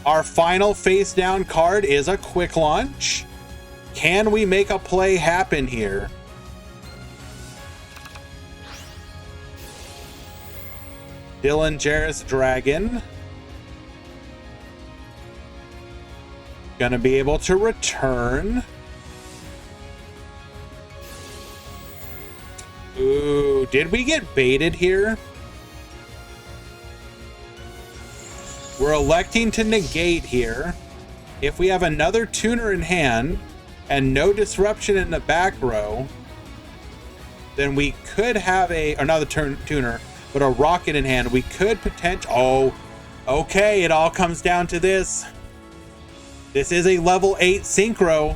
Our final face down card is a quick launch. Can we make a play happen here? Dylan Jarrus Dragon. Gonna be able to return. Ooh, did we get baited here? We're electing to negate here. If we have another tuner in hand and no disruption in the back row, then we could have another tuner, but a rocket in hand. We could potentially... Oh, okay, it all comes down to this. This is a level 8 synchro.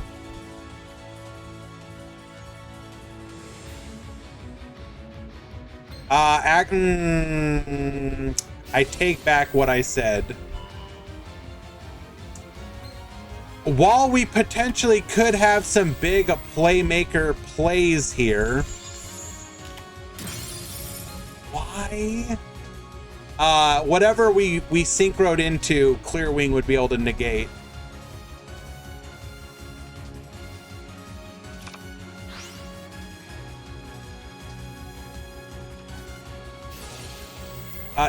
I take back what I said. While we potentially could have some big playmaker plays here, why? Whatever we synchroed into, Clear Wing would be able to negate.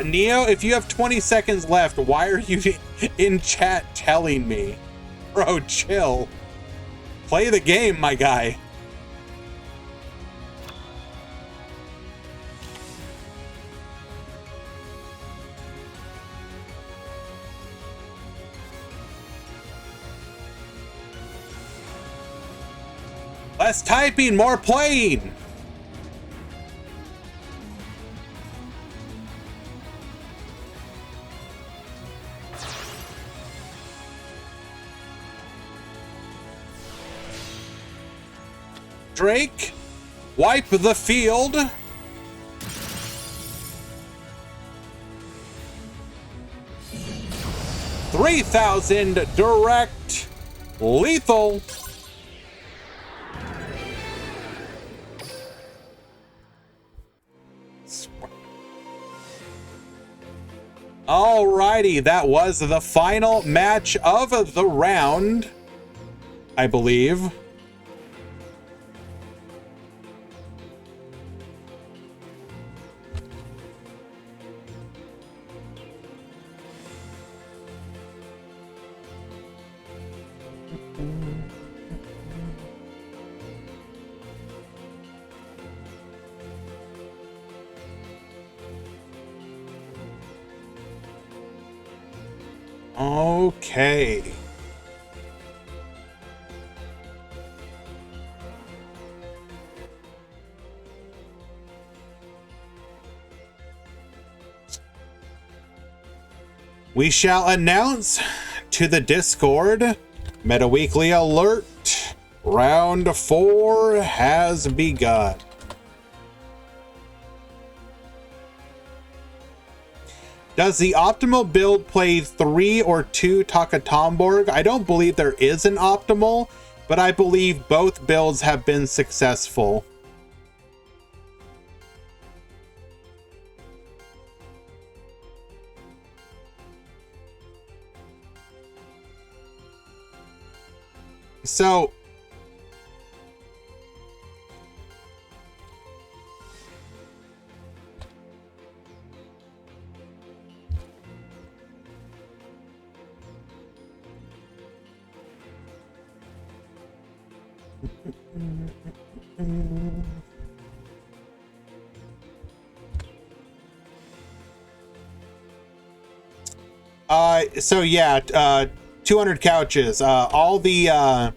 Neo, if you have 20 seconds left, why are you in chat telling me? Bro, chill. Play the game, my guy. Less typing, more playing. Drake Wipe the field. $3,000 direct lethal. Alrighty, that was the final match of the round, I believe. Okay. We shall announce to the Discord, Meta Weekly alert, round 4 has begun. Does the optimal build play 3 or 2 Takatomborg? I don't believe there is an optimal, but I believe both builds have been successful. So so yeah, 200 couches. All the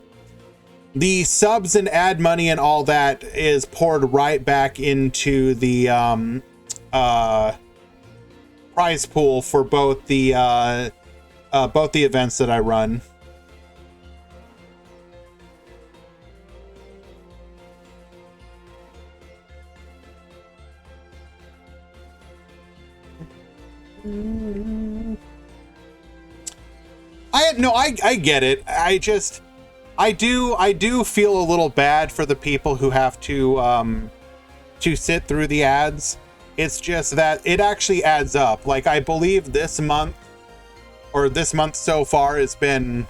subs and ad money and all that is poured right back into the prize pool for both the events that I run. I get it. I do feel a little bad for the people who have to sit through the ads. It's just that it actually adds up. Like, I believe this month so far has been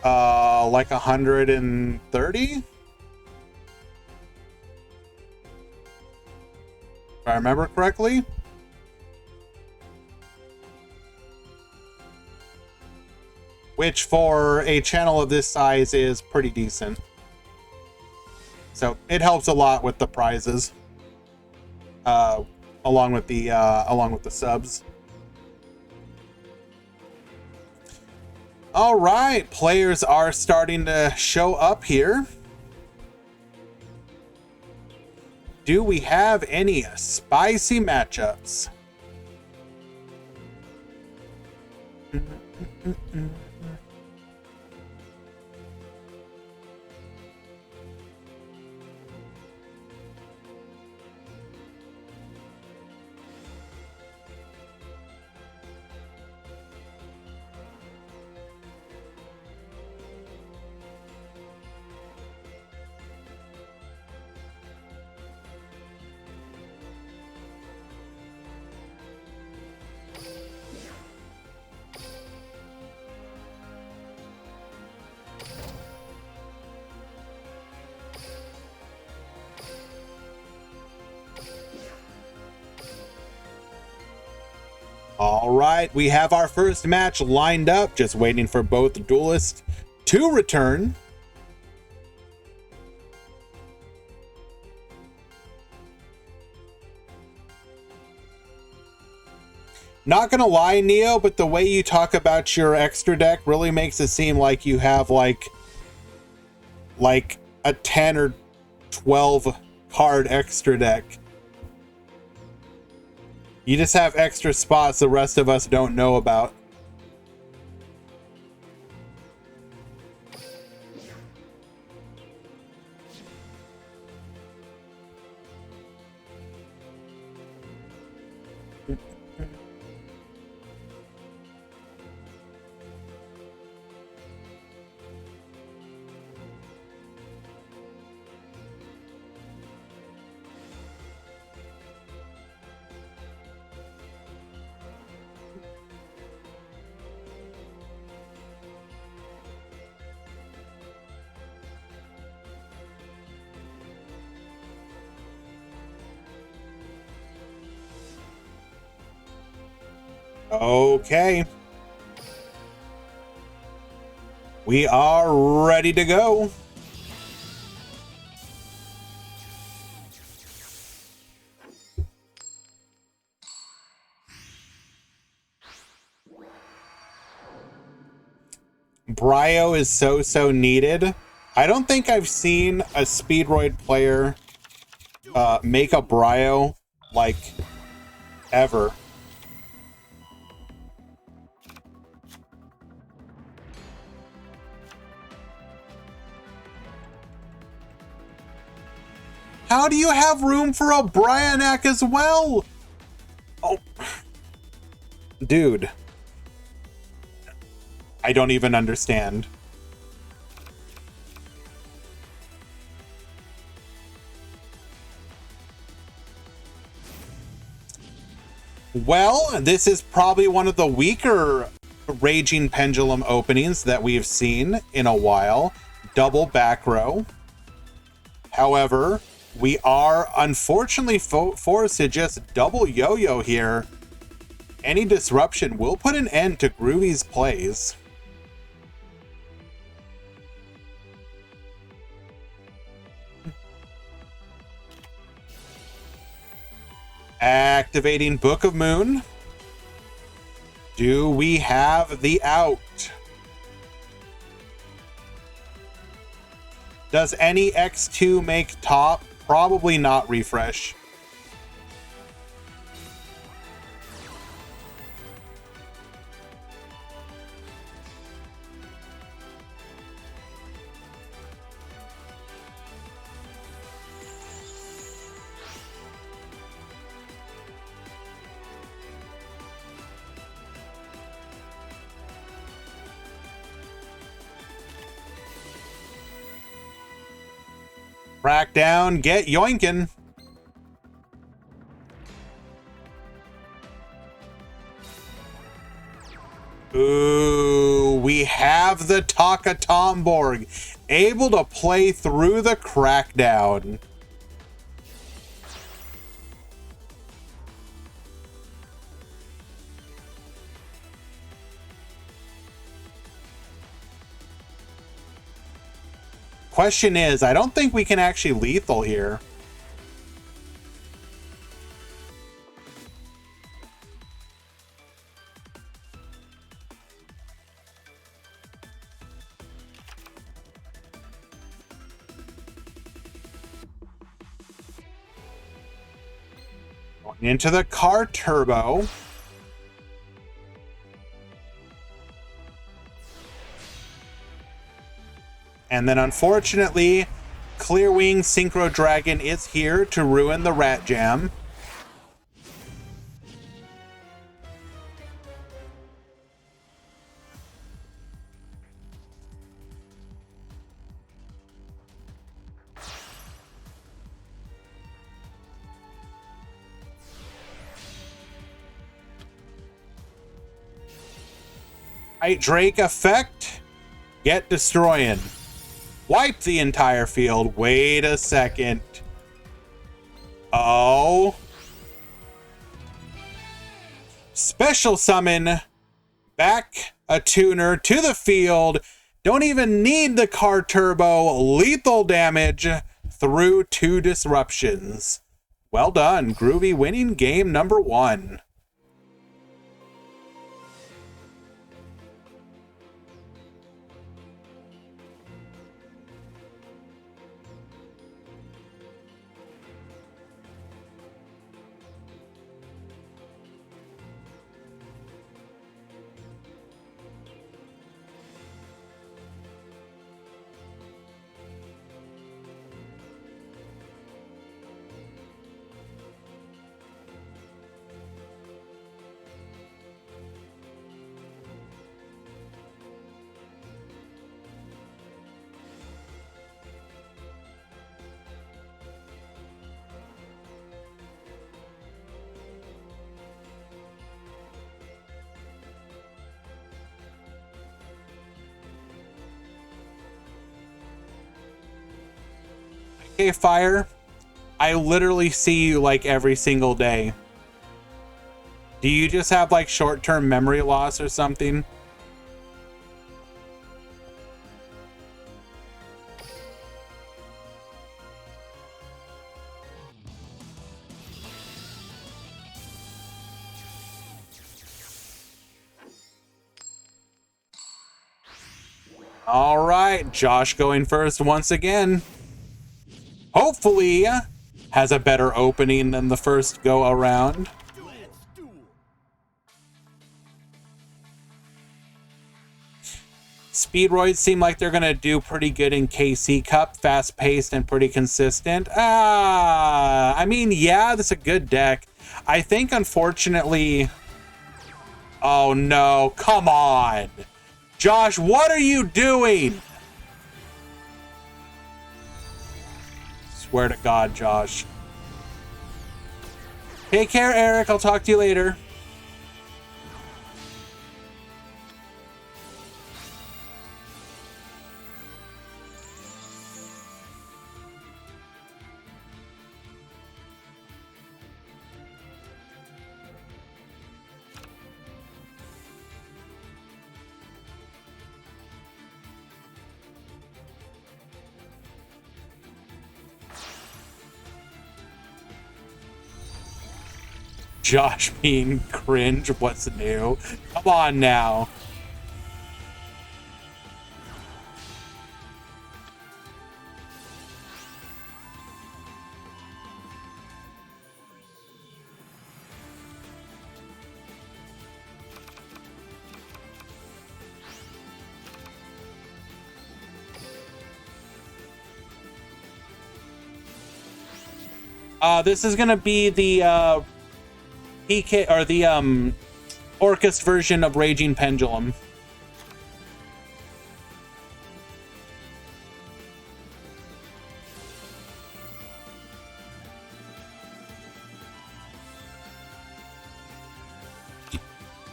like 130, if I remember correctly. Which for a channel of this size is pretty decent. So it helps a lot with the prizes, along with the subs. All right, players are starting to show up here. Do we have any spicy matchups? All right, we have our first match lined up, just waiting for both duelists to return. Not gonna lie, Neo, but the way you talk about your extra deck really makes it seem like you have like a 10 or 12 card extra deck. You just have extra spots the rest of us don't know about. Okay. We are ready to go. Bryo is so needed. I don't think I've seen a Speedroid player make a Bryo, like, ever. How do you have room for a Bryonac as well? Oh, dude. I don't even understand. Well, this is probably one of the weaker Raging Pendulum openings that we've seen in a while. Double back row. However, we are unfortunately forced to just double yo-yo here. Any disruption will put an end to Groovy's plays. Activating Book of Moon. Do we have the out? Does any X2 make top? Probably not. Refresh. Crack down, get yoinkin'. Ooh, we have the Taka Tomborg, able to play through the crackdown. Question is, I don't think we can actually lethal here. Going into the car turbo. And then unfortunately, Clearwing Synchro Dragon is here to ruin the Rat Jam. Right, Drake effect. Get destroying. Wipe the entire field. Wait a second. Oh. Special summon. Back a tuner to the field. Don't even need the car turbo. Lethal damage through 2 disruptions. Well done. Groovy winning game number 1. Okay, Fire. I literally see you like every single day. Do you just have like short-term memory loss or something? All right, Josh going first once again. Hopefully has a better opening than the first go around. Let's duel. Speedroids seem like they're going to do pretty good in KC Cup, fast-paced and pretty consistent. I mean, yeah, that's a good deck. I think, unfortunately... Oh, no. Come on. Josh, what are you doing? Swear to God, Josh. Take care, Eric. I'll talk to you later. Josh being cringe, what's new? Come on now. This is gonna be the PK or the Orcus version of Raging Pendulum.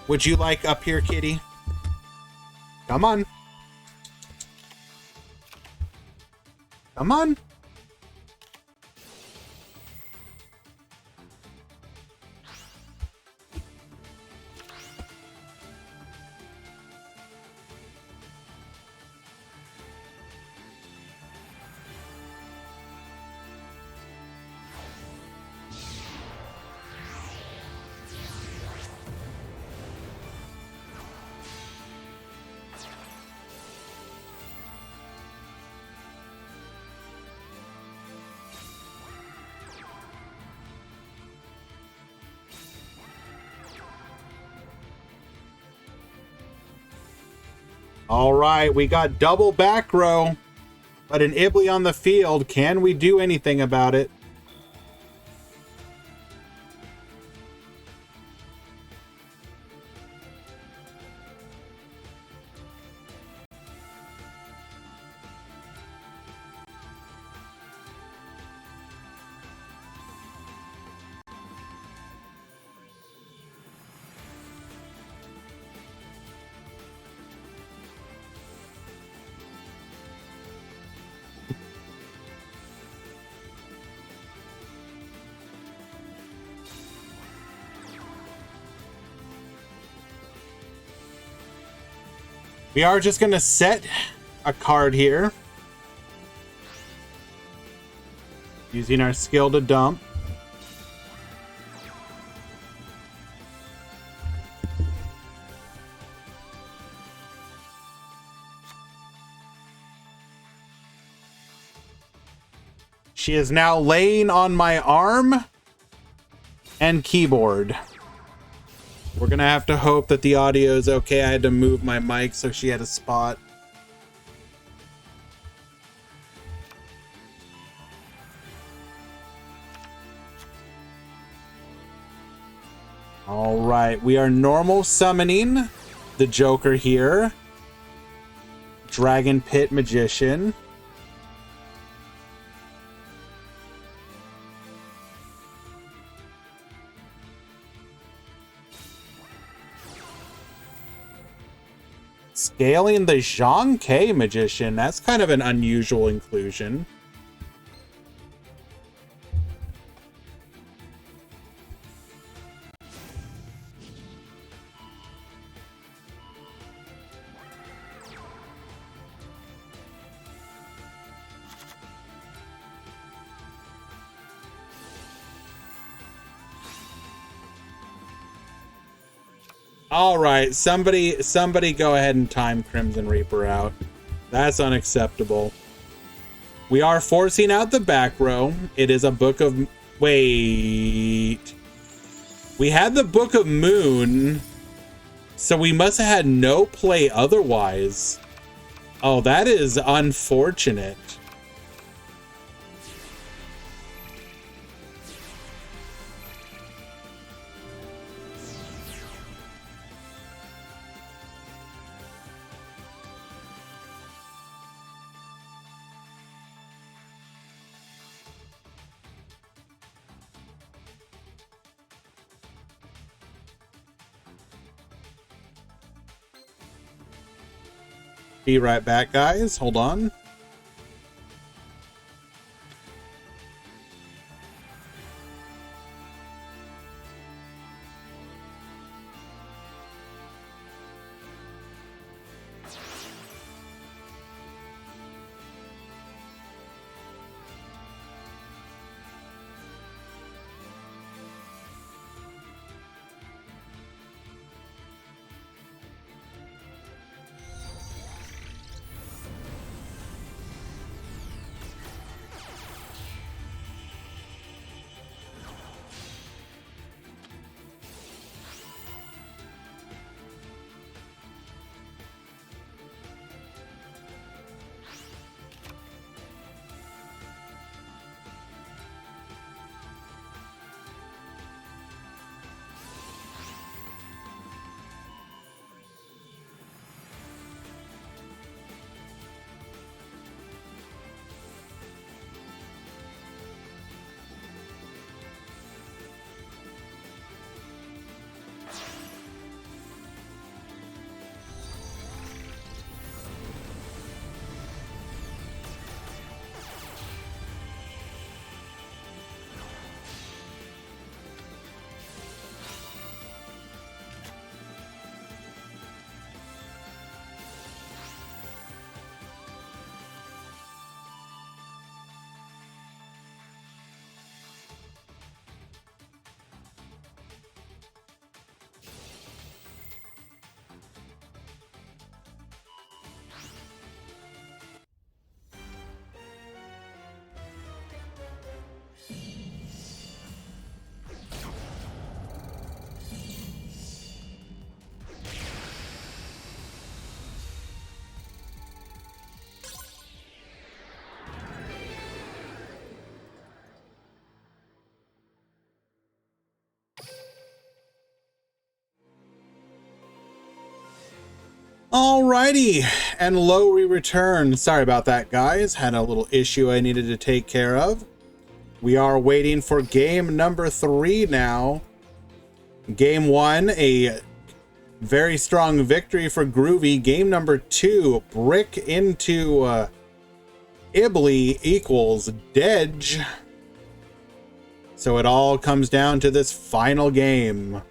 Would you like up here, kitty? Come on. Come on. All right, we got double back row, but an Ibley on the field. Can we do anything about it? We are just going to set a card here. Using our skill to dump. She is now laying on my arm and keyboard. We're gonna have to hope that the audio is okay. I had to move my mic so she had a spot. All right, we are normal summoning the Joker here. Dragon Pit Magician. Scaling the Zhang Ke Magician. That's kind of an unusual inclusion. All right, somebody go ahead and time Crimson Reaper out. That's unacceptable. We are forcing out the back row. It is a Book of... Wait. We had the Book of Moon, so we must have had no play otherwise. Oh, that is unfortunate. Be right back, guys. Hold on. Alrighty, and Lowry returned. Sorry about that, guys. Had a little issue I needed to take care of. We are waiting for game number 3 now. Game 1, a very strong victory for Groovy. Game number 2, Brick into Ibley equals Dedge. So it all comes down to this final game.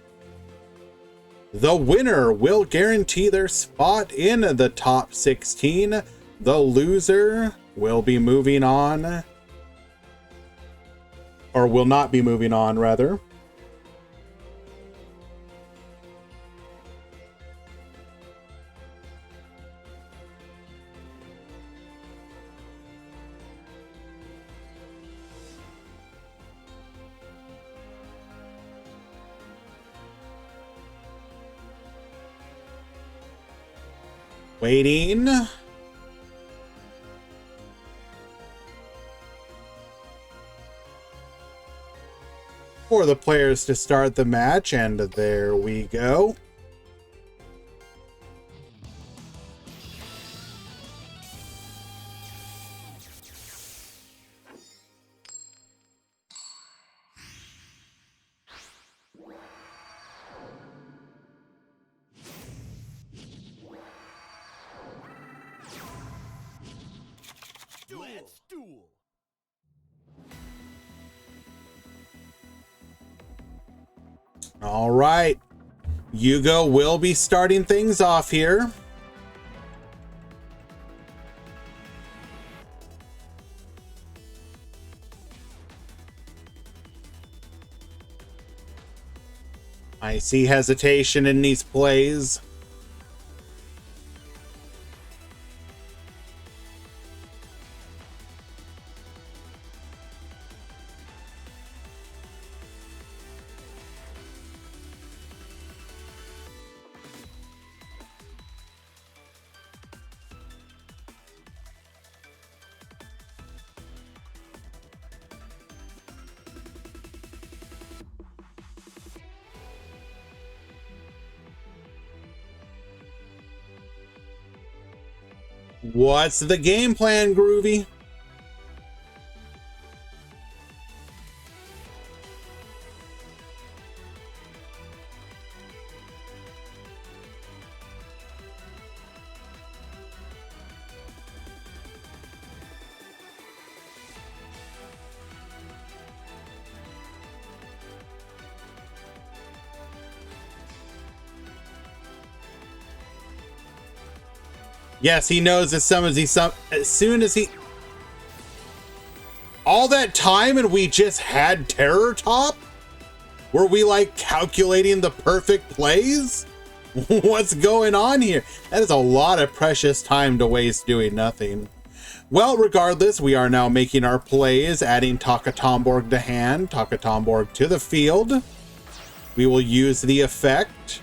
The winner will guarantee their spot in the top 16. The loser will be moving on. Or will not be moving on, rather. Waiting. For the players to start the match, and there we go. Let's duel. All right. Yugo will be starting things off here. I see hesitation in these plays. What's the game plan, Groovy? Yes, he knows as soon as he all that time and we just had Terror Top? Were we like calculating the perfect plays? What's going on here? That is a lot of precious time to waste doing nothing. Well, regardless, we are now making our plays, adding Takatomborg to hand, Takatomborg to the field. We will use the effect.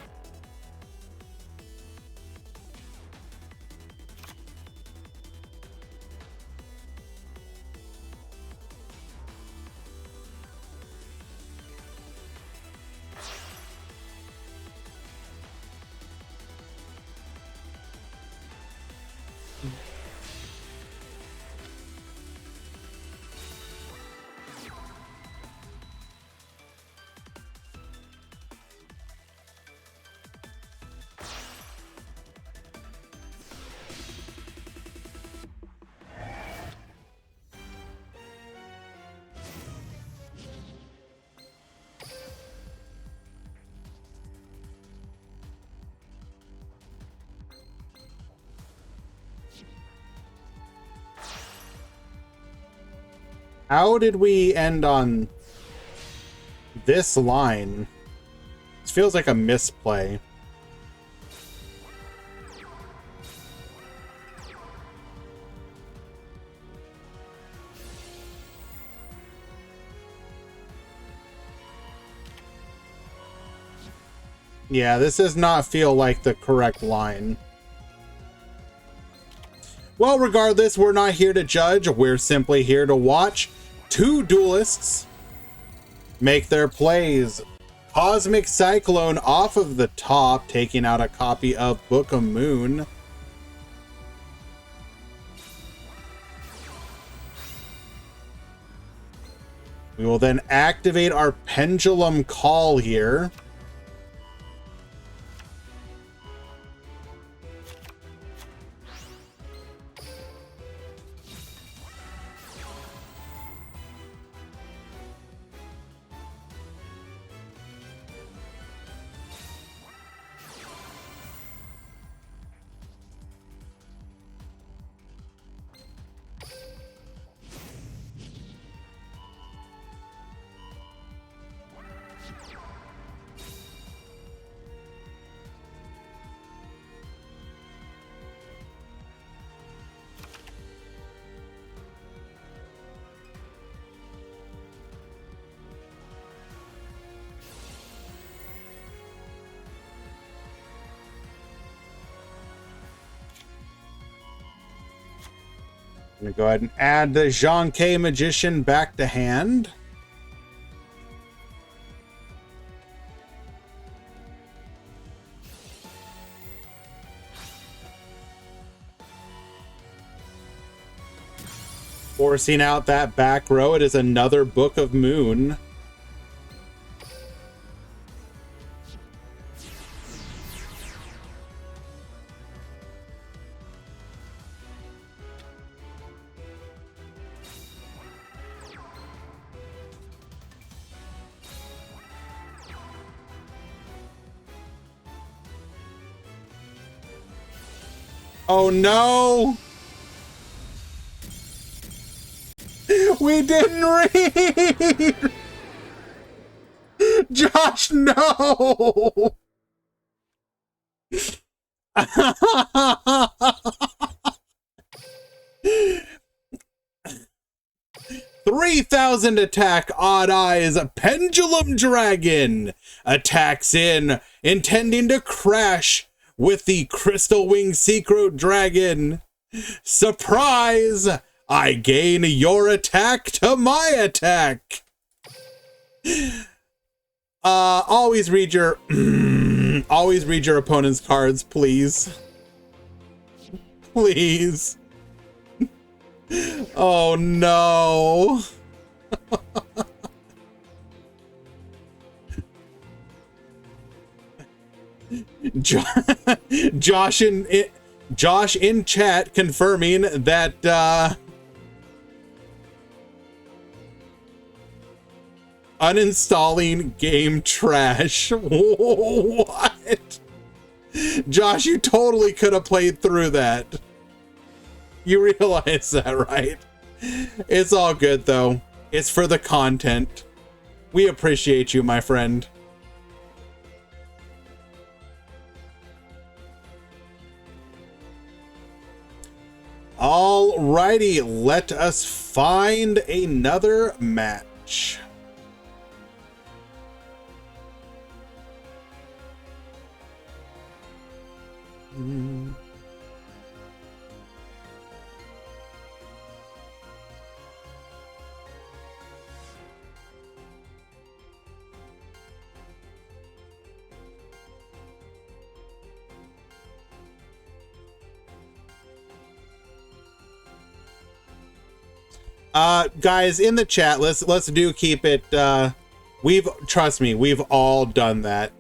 How did we end on this line? This feels like a misplay. Yeah, this does not feel like the correct line. Well, regardless, we're not here to judge. We're simply here to watch two duelists make their plays. Cosmic Cyclone off of the top, taking out a copy of Book of Moon. We will then activate our Pendulum Call here. I'm going to go ahead and add the Jean K Magician back to hand. Forcing out that back row, it is another Book of Moon. Oh no! We didn't read! Josh, no! 3,000 attack, Odd Eyes, Pendulum Dragon attacks in, intending to crash with the Crystal Wing Secret Dragon. Surprise! I gain your attack to my attack. Always read your always read your opponent's cards, please. Please. Oh no. Josh in chat confirming that uninstalling game trash. What? Josh, you totally could have played through that. You realize that, right? It's all good, though. It's for the content. We appreciate you, my friend. Alrighty, let us find another match. Guys in the chat, let's do keep it, trust me, we've all done that.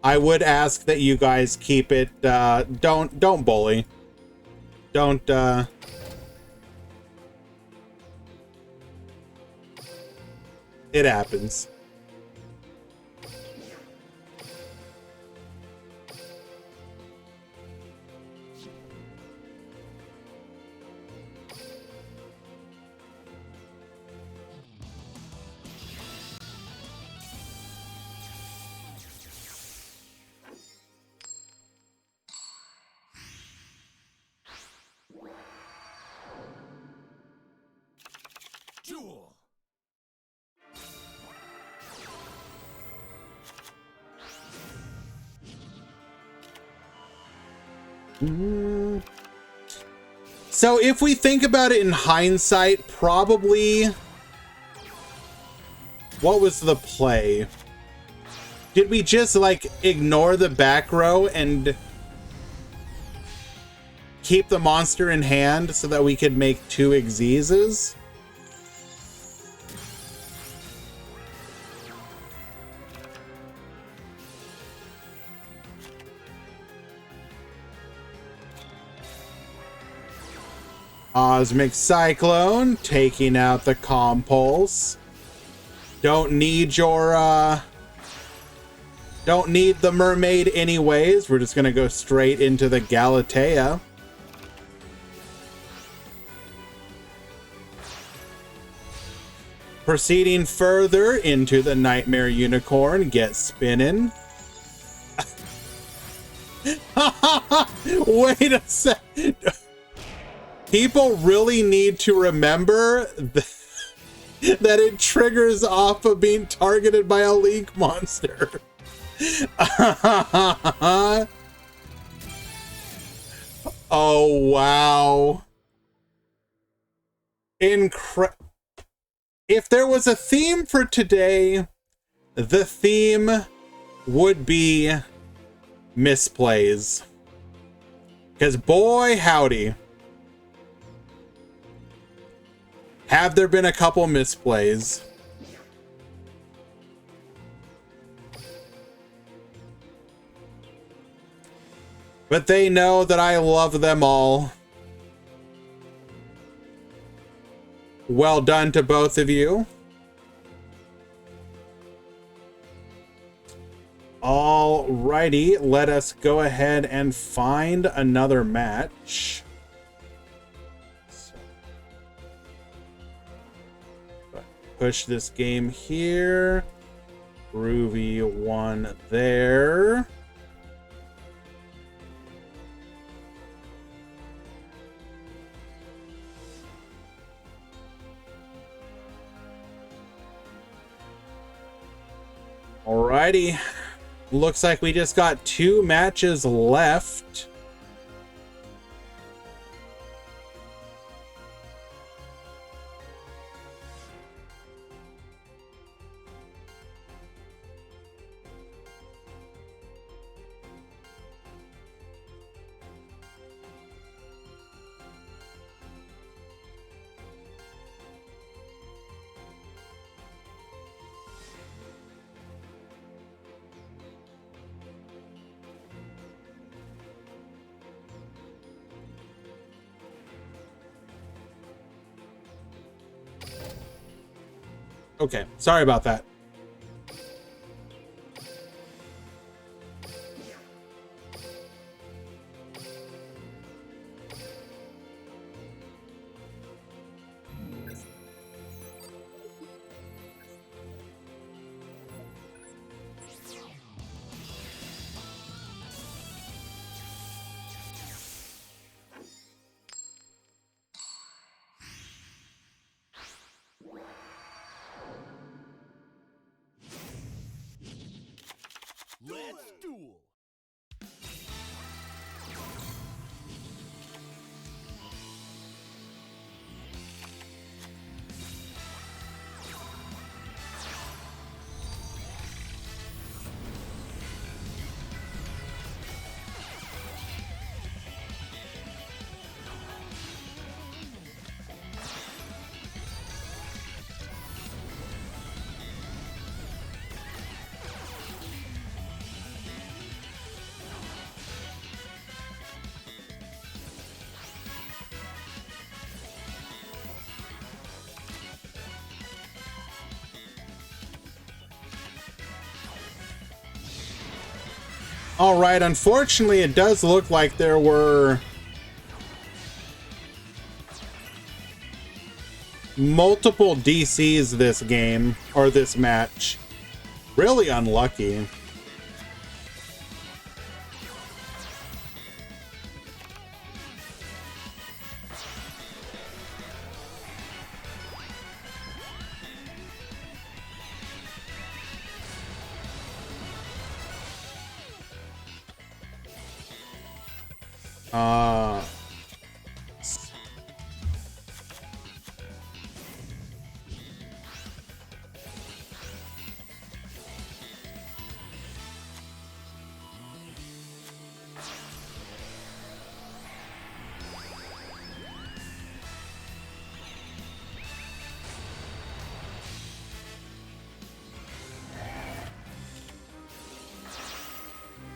I would ask that you guys keep it, don't bully. Don't, it happens. Duel. So if we think about it in hindsight, probably, what was the play? Did we just like ignore the back row and keep the monster in hand so that we could make 2 Xyzes? Cosmic Cyclone taking out the Compulse. Don't need your don't need the mermaid anyways. We're just gonna go straight into the Galatea. Proceeding further into the Nightmare Unicorn, get spinning. Wait a sec. People really need to remember that it triggers off of being targeted by a leak monster. Oh, wow. If there was a theme for today, the theme would be misplays. Because boy, howdy. Have there been a couple misplays? But they know that I love them all. Well done to both of you. Alrighty, let us go ahead and find another match. Push this game here. Groovy one there. Alrighty. Looks like we just got 2 matches left. Okay, sorry about that. Let's duel. All right, unfortunately, it does look like there were multiple DCs this game, or this match. Really unlucky.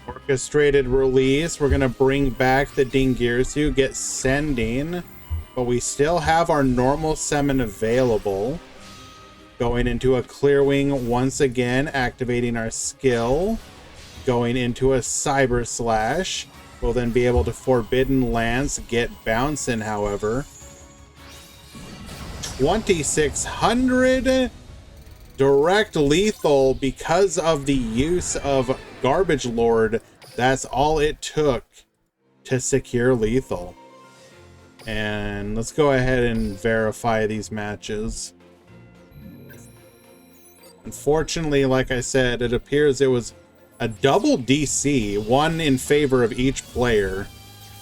Orchestrated release. We're gonna bring back the Dingirsu, get Sending, but we still have our normal summon available. Going into a Clear Wing once again, activating our skill. Going into a Cyber Slash. We'll then be able to Forbidden Lance, get bouncing, however. 2600 direct lethal because of the use of Garbage Lord. That's all it took to secure lethal. And let's go ahead and verify these matches. Unfortunately, like I said, it appears it was a double DC, one in favor of each player,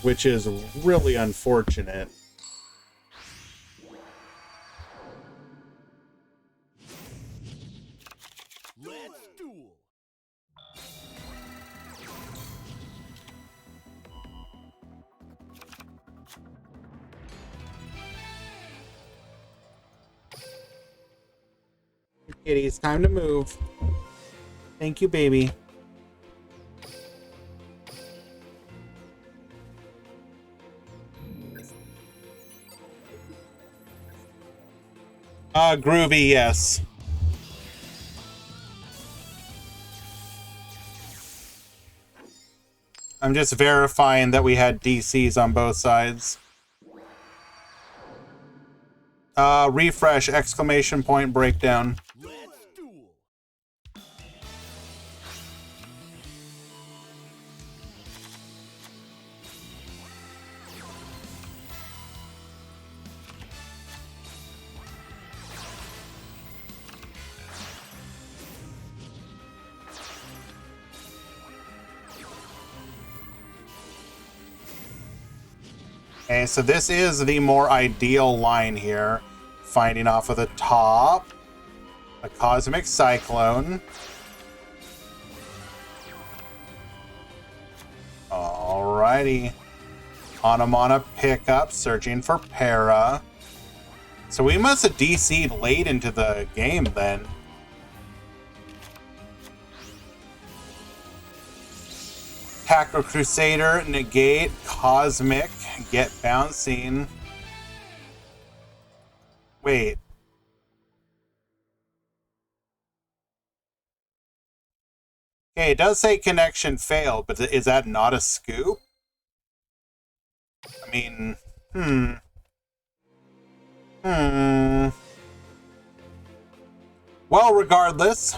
which is really unfortunate. Let's duel. Kitty, it's time to move. Thank you, baby. Groovy, yes. I'm just verifying that we had DCs on both sides. Refresh, exclamation point, breakdown. Let's duel. Okay, so this is the more ideal line here. Fighting off of the top. A Cosmic Cyclone. Alrighty. Anamana pickup, searching for Para. So we must have DC'd late into the game then. Tackle Crusader, negate, Cosmic, get bouncing. Wait. Okay, it does say connection failed, but is that not a scoop? I mean, Well, regardless.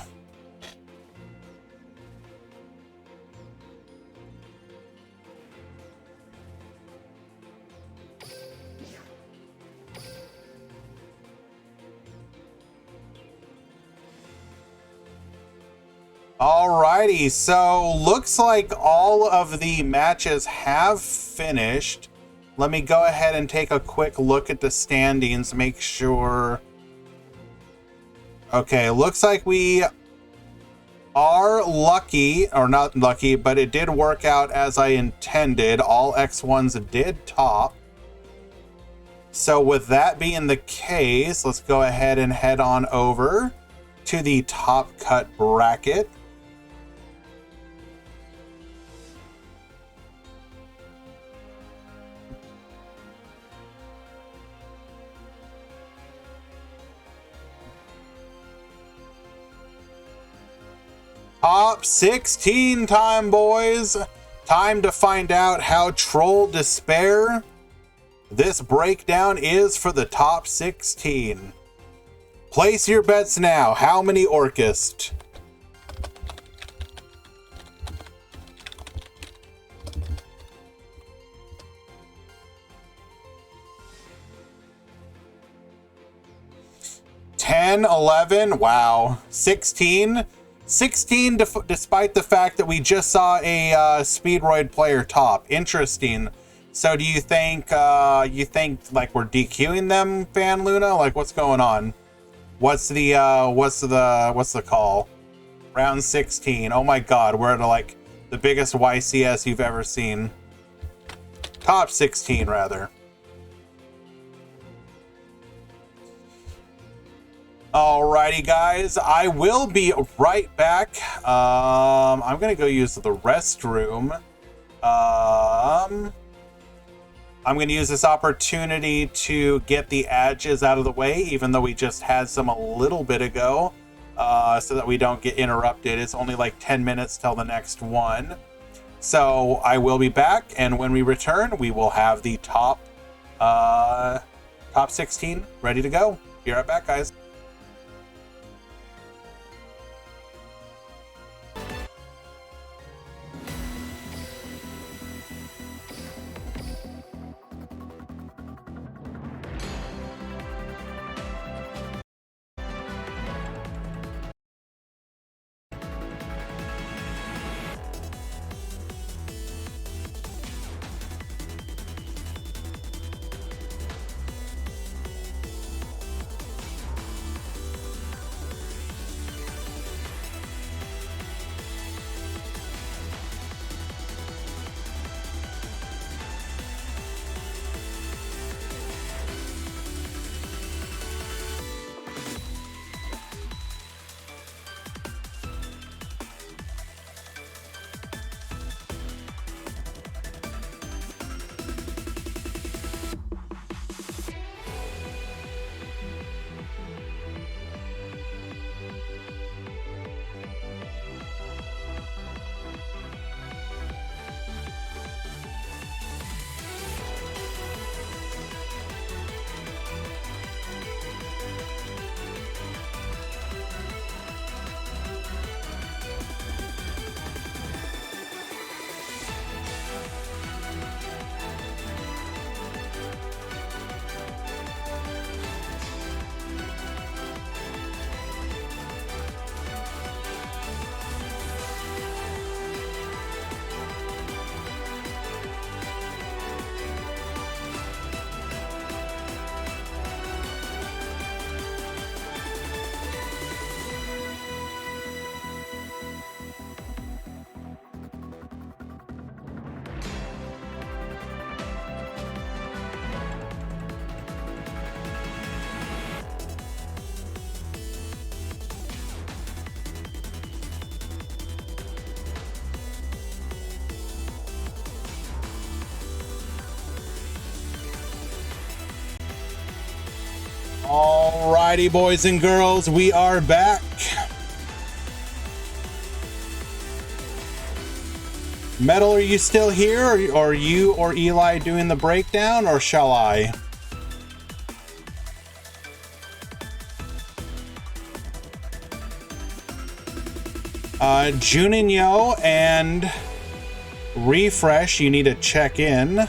Alrighty, so looks like all of the matches have finished. Let me go ahead and take a quick look at the standings, make sure. Okay, looks like we are lucky, or not lucky, but it did work out as I intended. All X1s did top. So with that being the case, let's go ahead and head on over to the top cut bracket. Top 16 time, boys. Time to find out how Troll Despair. This breakdown is for the top 16. Place your bets now. How many Orcust? $10, $11, wow. 16? 16 despite the fact that we just saw a Speedroid player top. Interesting. So do you think like we're DQing them, Fan Luna? Like what's going on? What's the call? Round 16. Oh my god, we're at like the biggest YCS you've ever seen. Top 16 rather. Alrighty, guys, I will be right back. I'm gonna go use the restroom. I'm gonna use this opportunity to get the edges out of the way, even though we just had some a little bit ago, so that we don't get interrupted. It's only like 10 minutes till the next one. So I will be back, and when we return, we will have the top 16 ready to go. Be right back, guys. Alrighty, boys and girls, we are back. Metal, are you still here? Or are you or Eli doing the breakdown, or shall I? Juninho and Refresh, you need to check in.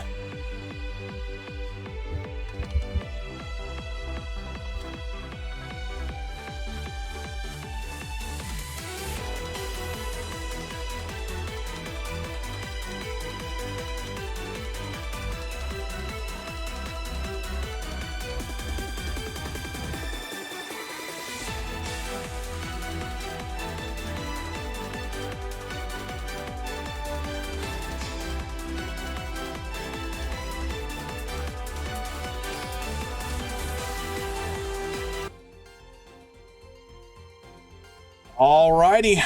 Alrighty,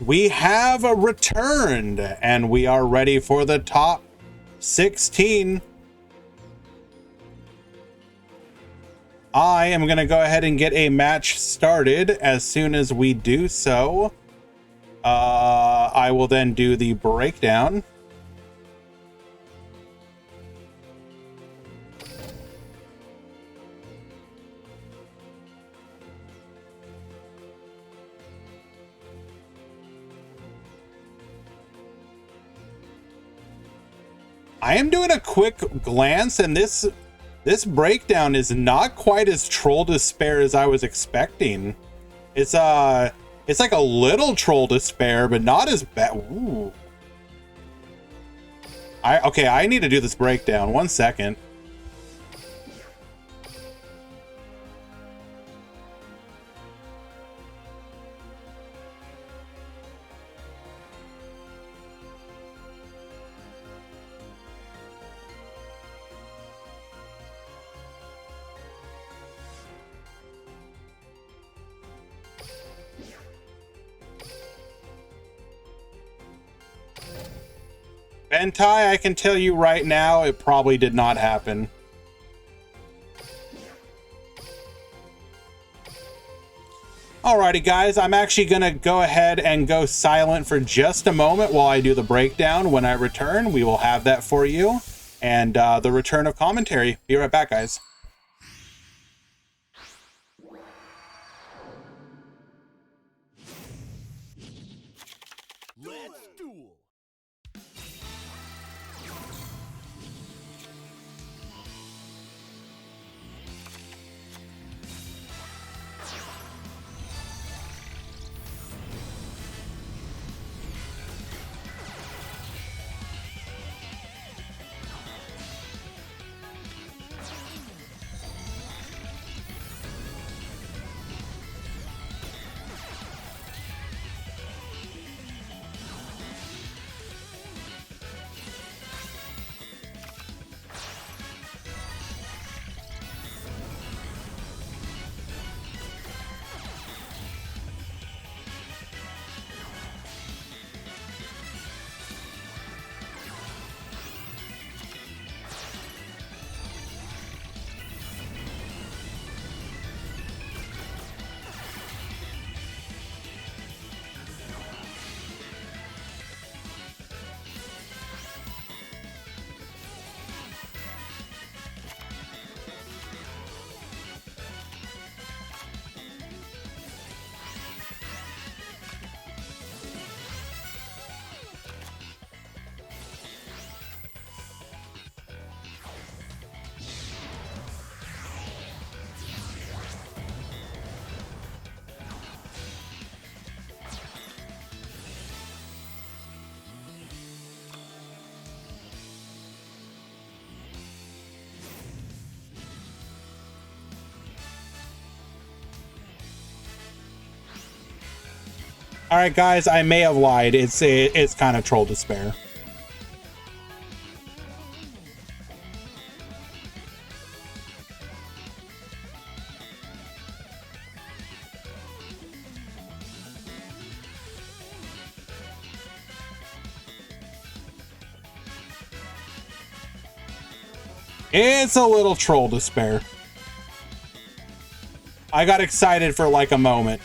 we have returned and we are ready for the top 16. I am going to go ahead and get a match started. As soon as we do so, I will then do the breakdown. I am doing a quick glance, and this breakdown is not quite as Troll Despair as I was expecting. It's like a little Troll Despair, but not as bad. Ooh. Okay, I need to do this breakdown. 1 second. Bentai, I can tell you right now, it probably did not happen. Alrighty, guys, I'm actually going to go ahead and go silent for just a moment while I do the breakdown. When I return, we will have that for you. And the return of commentary. Be right back, guys. Let's duel. All right, guys, I may have lied. It's kind of Troll Despair. It's a little Troll Despair. I got excited for like a moment.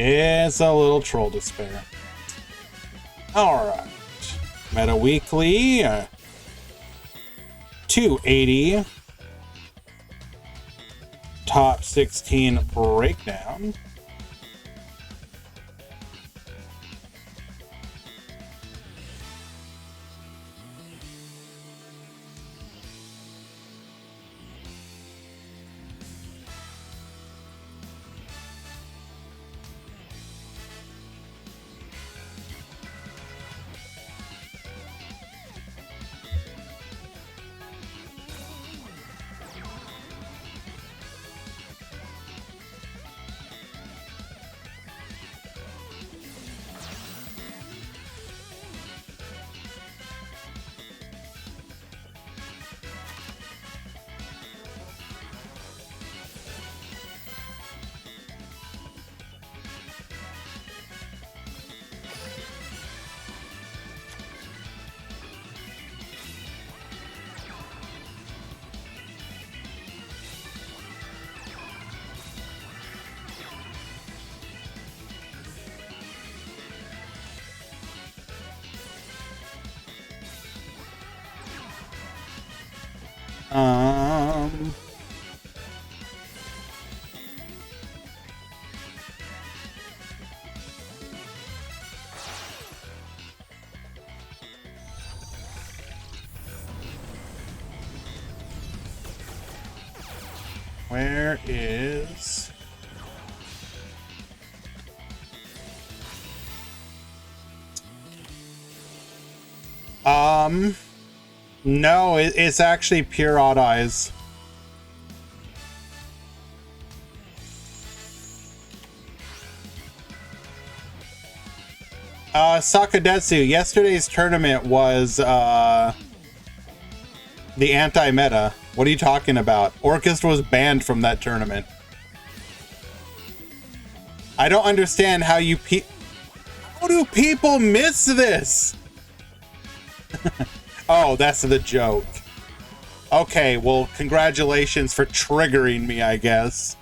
It's a little troll despair. Alright. Meta Weekly. 280. Top 16 breakdown. Where is... No, it's actually pure odd eyes. Sakadetsu, yesterday's tournament was, the anti-meta. What are you talking about? Orchestra was banned from that tournament. I don't understand how you how do people miss this? Oh, that's the joke. Okay, well, congratulations for triggering me, I guess.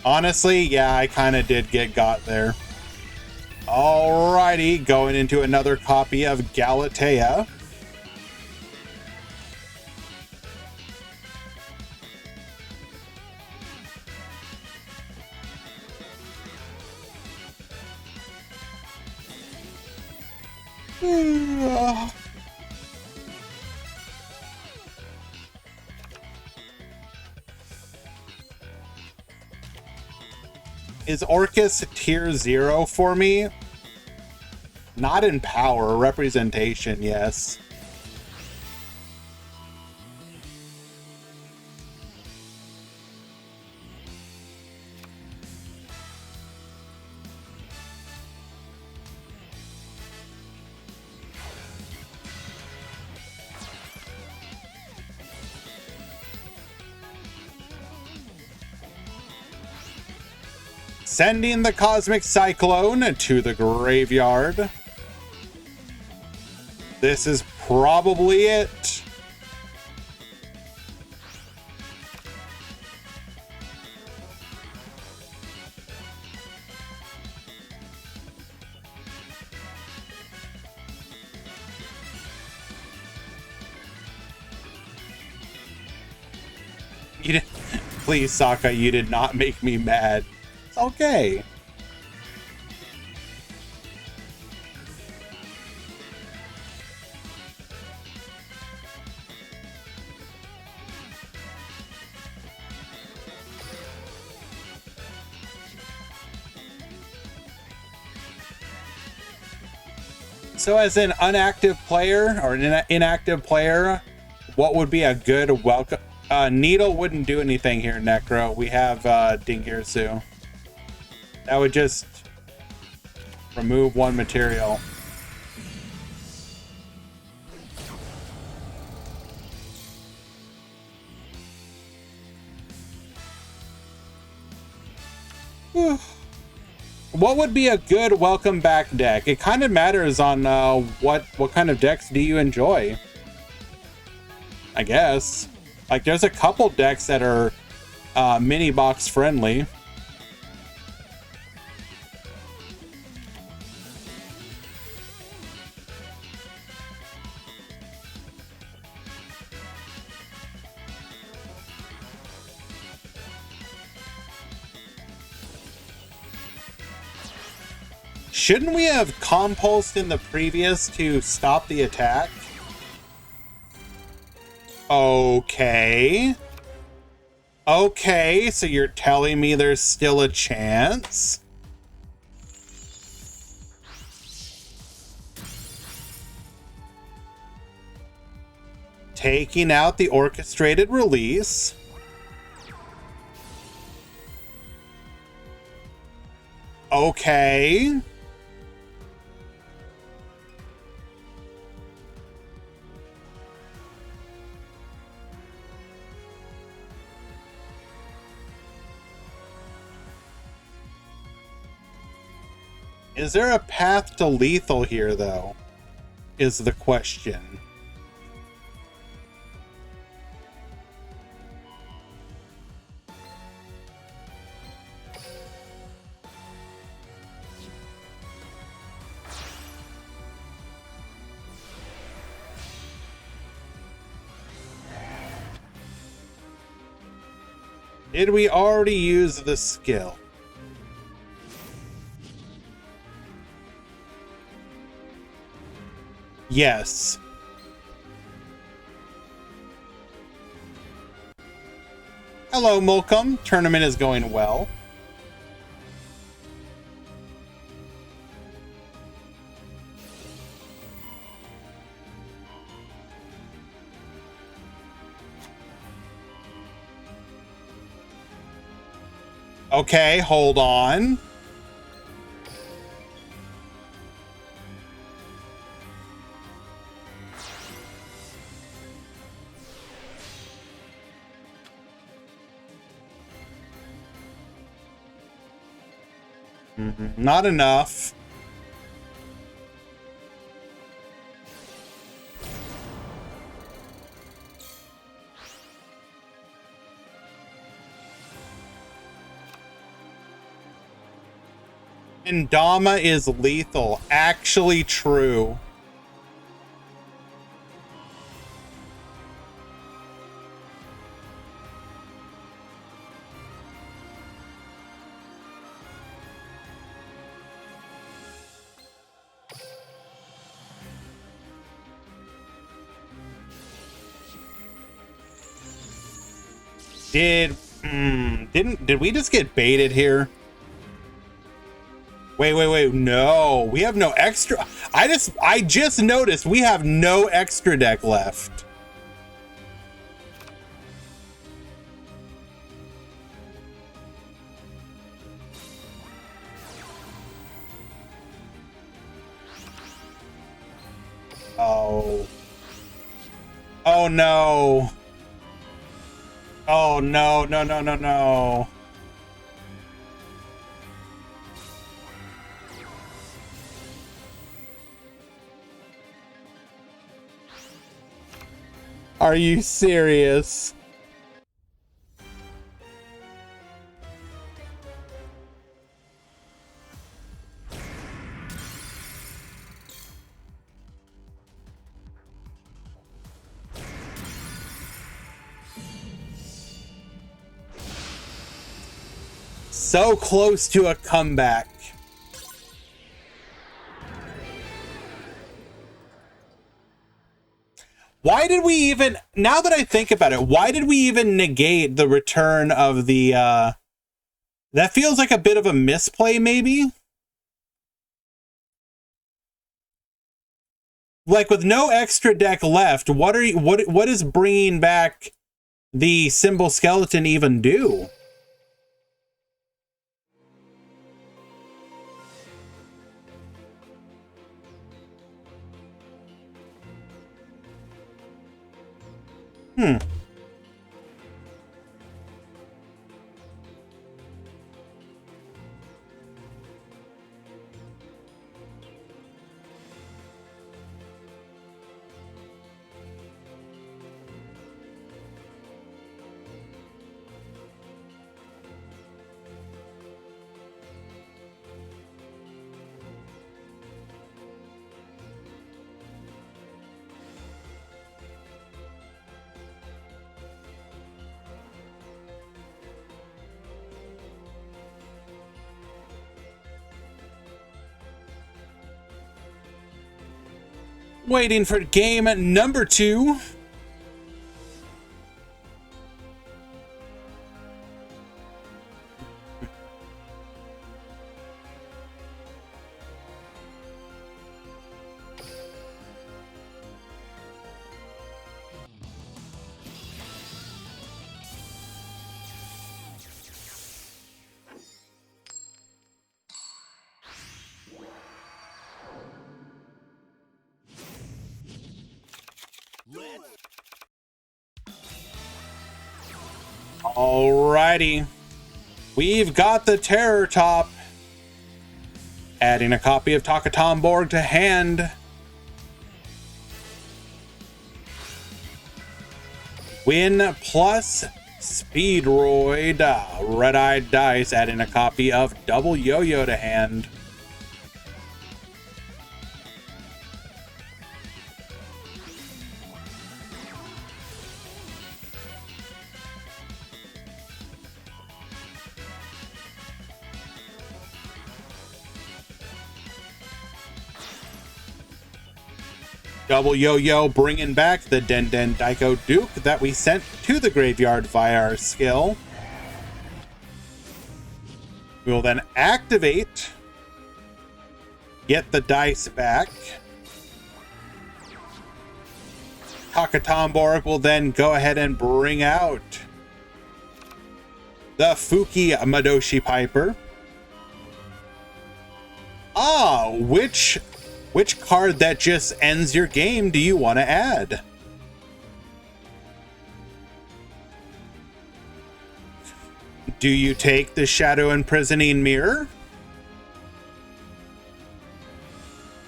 Honestly, yeah, I kind of did get got there. Alrighty, going into another copy of Galatea. Is Orcus tier 0 for me? Not in power, representation, yes. Sending the Cosmic Cyclone to the graveyard. This is probably it. Please, Sokka, you did not make me mad. It's okay. So as an inactive player, what would be a good welcome? Needle wouldn't do anything here, Necro. We have Dingirsu. That would just remove one material. What would be a good welcome back deck? It kind of matters on what kind of decks do you enjoy, I guess. Like, there's a couple decks that are mini box friendly. Shouldn't we have compulsed in the previous to stop the attack? Okay. Okay, so you're telling me there's still a chance? Taking out the orchestrated release. Okay. Is there a path to lethal here, though? Is the question. Did we already use the skill? Yes. Hello, Mulcom. Tournament is going well. Okay, hold on. Not enough. Indama is lethal. Actually true. Did we just get baited here? Wait, no. We have no extra. I just noticed we have no extra deck left. Oh. Oh no. Oh no. Are you serious? So close to a comeback. Why did we even, now that I think about it, why did we even negate the return of the, that feels like a bit of a misplay, maybe? Like, with no extra deck left, what is bringing back the symbol skeleton even do? Hmm. Waiting for game number 2. Alrighty. We've got the Terror Top. Adding a copy of Takatomborg to hand. Win plus Speedroid. Red-Eyed Dice adding a copy of Double Yo-Yo to hand. Double Yo-Yo bringing back the Den Den Daiko Duke that we sent to the graveyard via our skill. We will then activate, get the dice back. Takatomborg will then go ahead and bring out the Fuki Madoshi Piper. Which card that just ends your game do you want to add? Do you take the Shadow Imprisoning Mirror?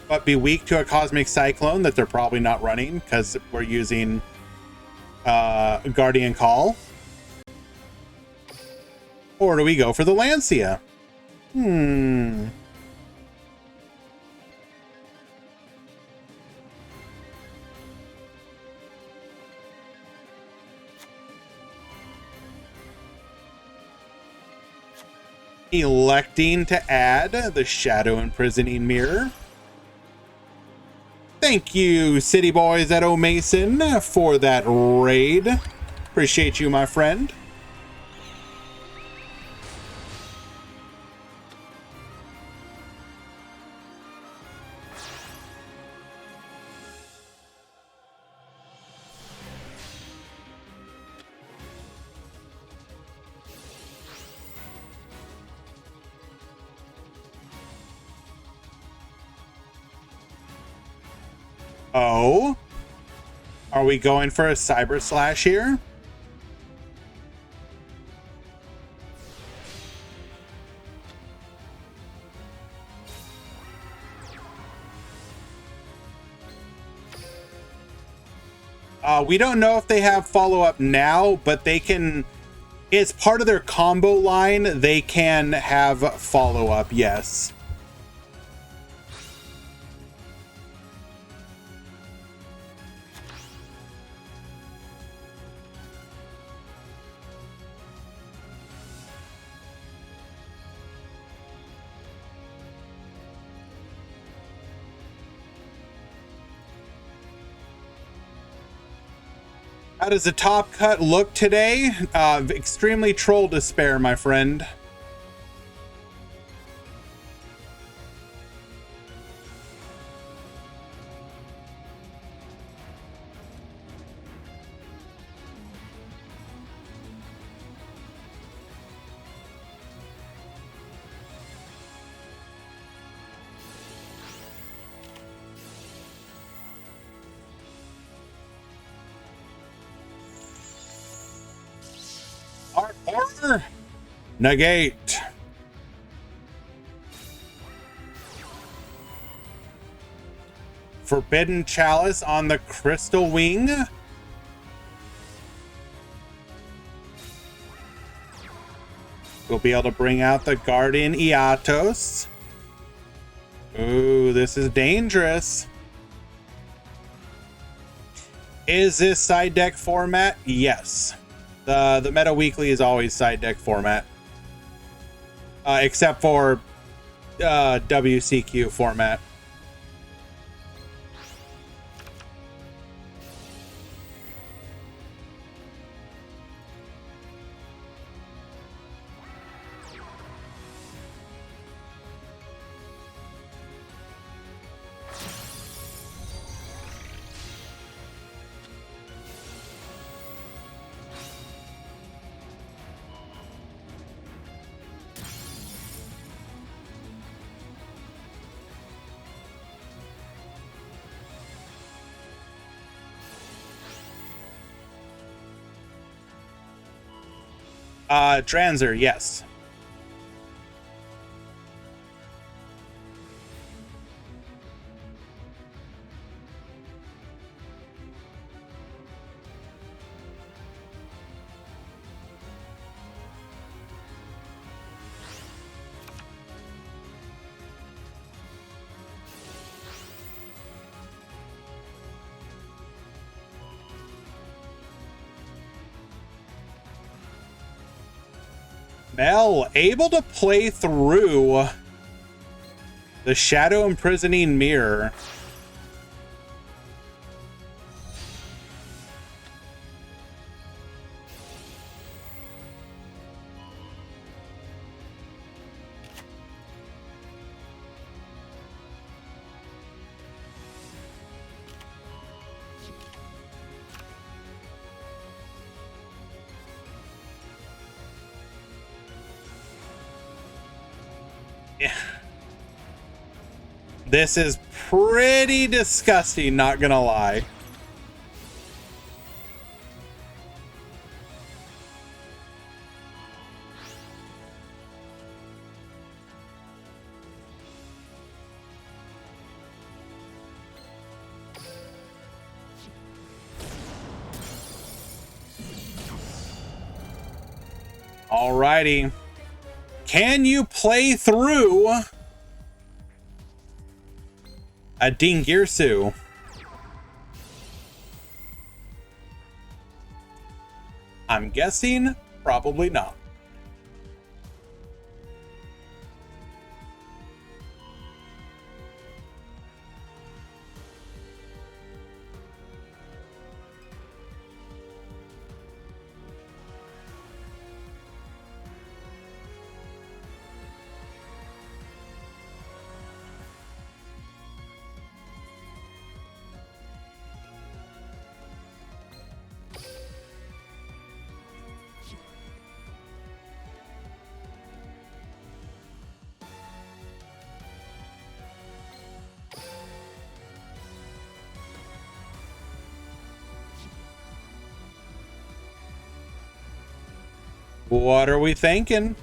But be weak to a Cosmic Cyclone that they're probably not running because we're using Guardian Call? Or do we go for the Lancia? Electing to add the Shadow Imprisoning Mirror. Thank you, City Boys at O'Mason, for that raid. Appreciate you, my friend. Oh, are we going for a Cyber Slash here? We don't know if they have follow-up now, but they can, it's part of their combo line. They can have follow-up, yes. How does the top cut look today? Extremely troll despair, my friend. Horror. Negate. Forbidden Chalice on the Crystal Wing. We'll be able to bring out the Guardian Eatos. Ooh, this is dangerous. Is this side deck format? Yes. The Meta Weekly is always side deck format. Except for WCQ format. Dranzer, yes. Mel, able to play through the Shadow Imprisoning Mirror. This is pretty disgusting, not gonna lie. Alrighty. Can you play through a Dingirsu? I'm guessing probably not. What are we thinking?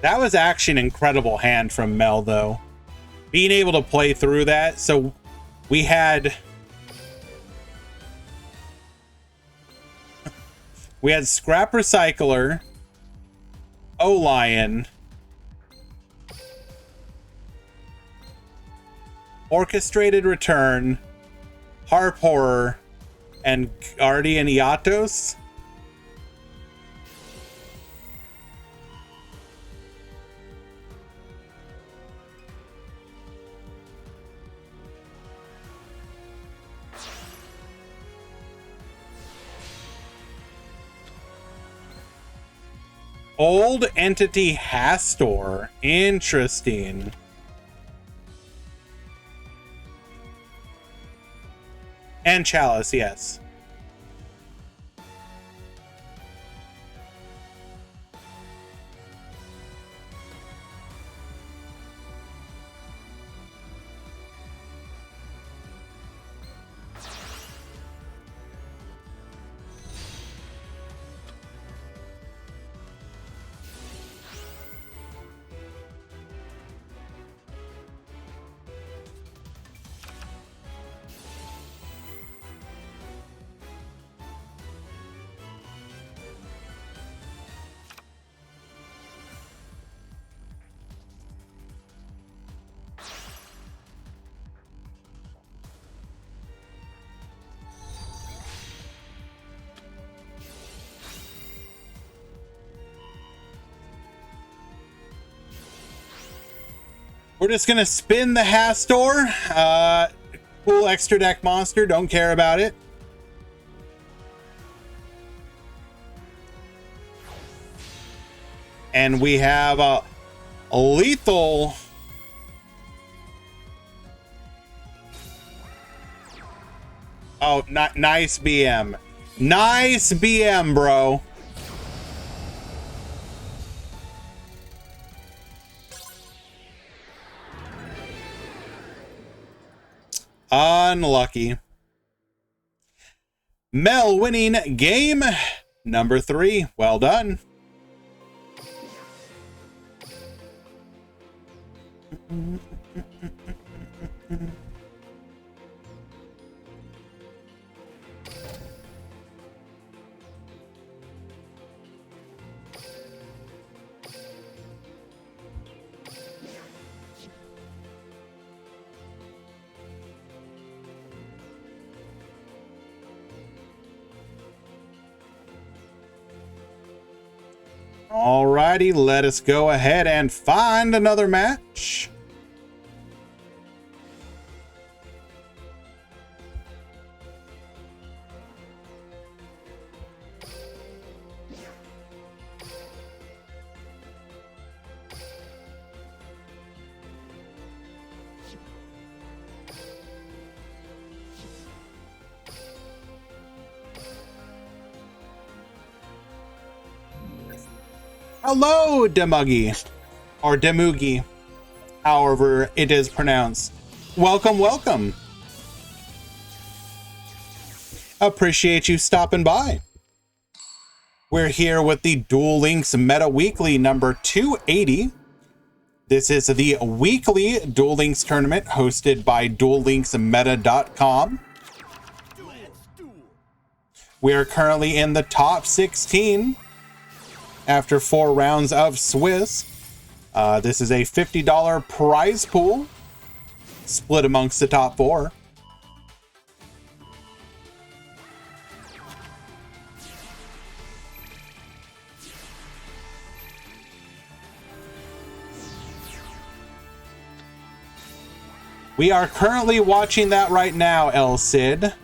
That was actually an incredible hand from Mel, though. Being able to play through that. So we had Scrap Recycler, O-Lion, Orchestrated Return, Harp Horror, and Guardian Eatos. Old Entity Hastor. Interesting. And Chalice, yes. We're just gonna spin the Hastor. Cool extra deck monster, don't care about it. And we have a lethal. Oh, nice BM. Nice BM, bro. Unlucky. Mel winning game number 3. Well done. Alrighty, let us go ahead and find another match. Hello, Demuggy, or Demugi, however it is pronounced. Welcome, welcome. Appreciate you stopping by. We're here with the Duel Links Meta Weekly number 280. This is the weekly Duel Links tournament hosted by DuelLinksMeta.com. We are currently in the top 16. After 4 rounds of Swiss. This is a $50 prize pool split amongst the top 4. We are currently watching that right now, El Cid.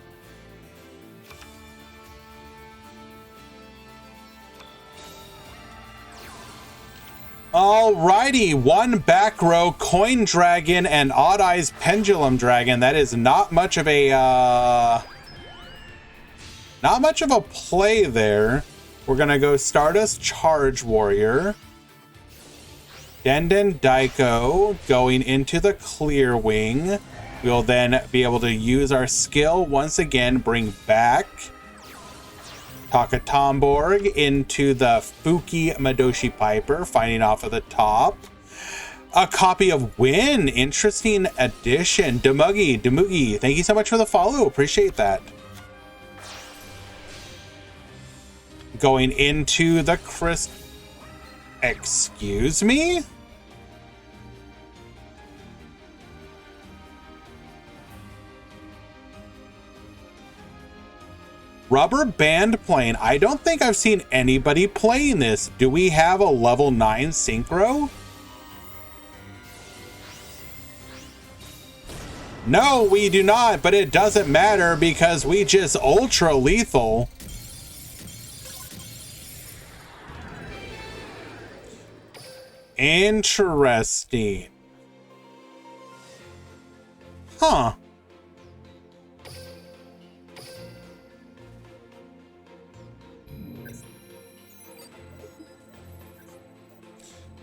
Alrighty, one back row Coin Dragon and Odd Eyes Pendulum Dragon. That is not much of a play there. We're gonna go Stardust Charge Warrior. Denden Daiko going into the Clear Wing. We'll then be able to use our skill once again, bring back Takatomborg into the Fuki Madoshi Piper, fighting off of the top. A copy of Win, interesting addition. Demugi, thank you so much for the follow, appreciate that. Going into the excuse me? Rubber Band Plane. I don't think I've seen anybody playing this. Do we have a level 9 synchro? No, we do not, but it doesn't matter because we just ultra lethal. Interesting. Huh.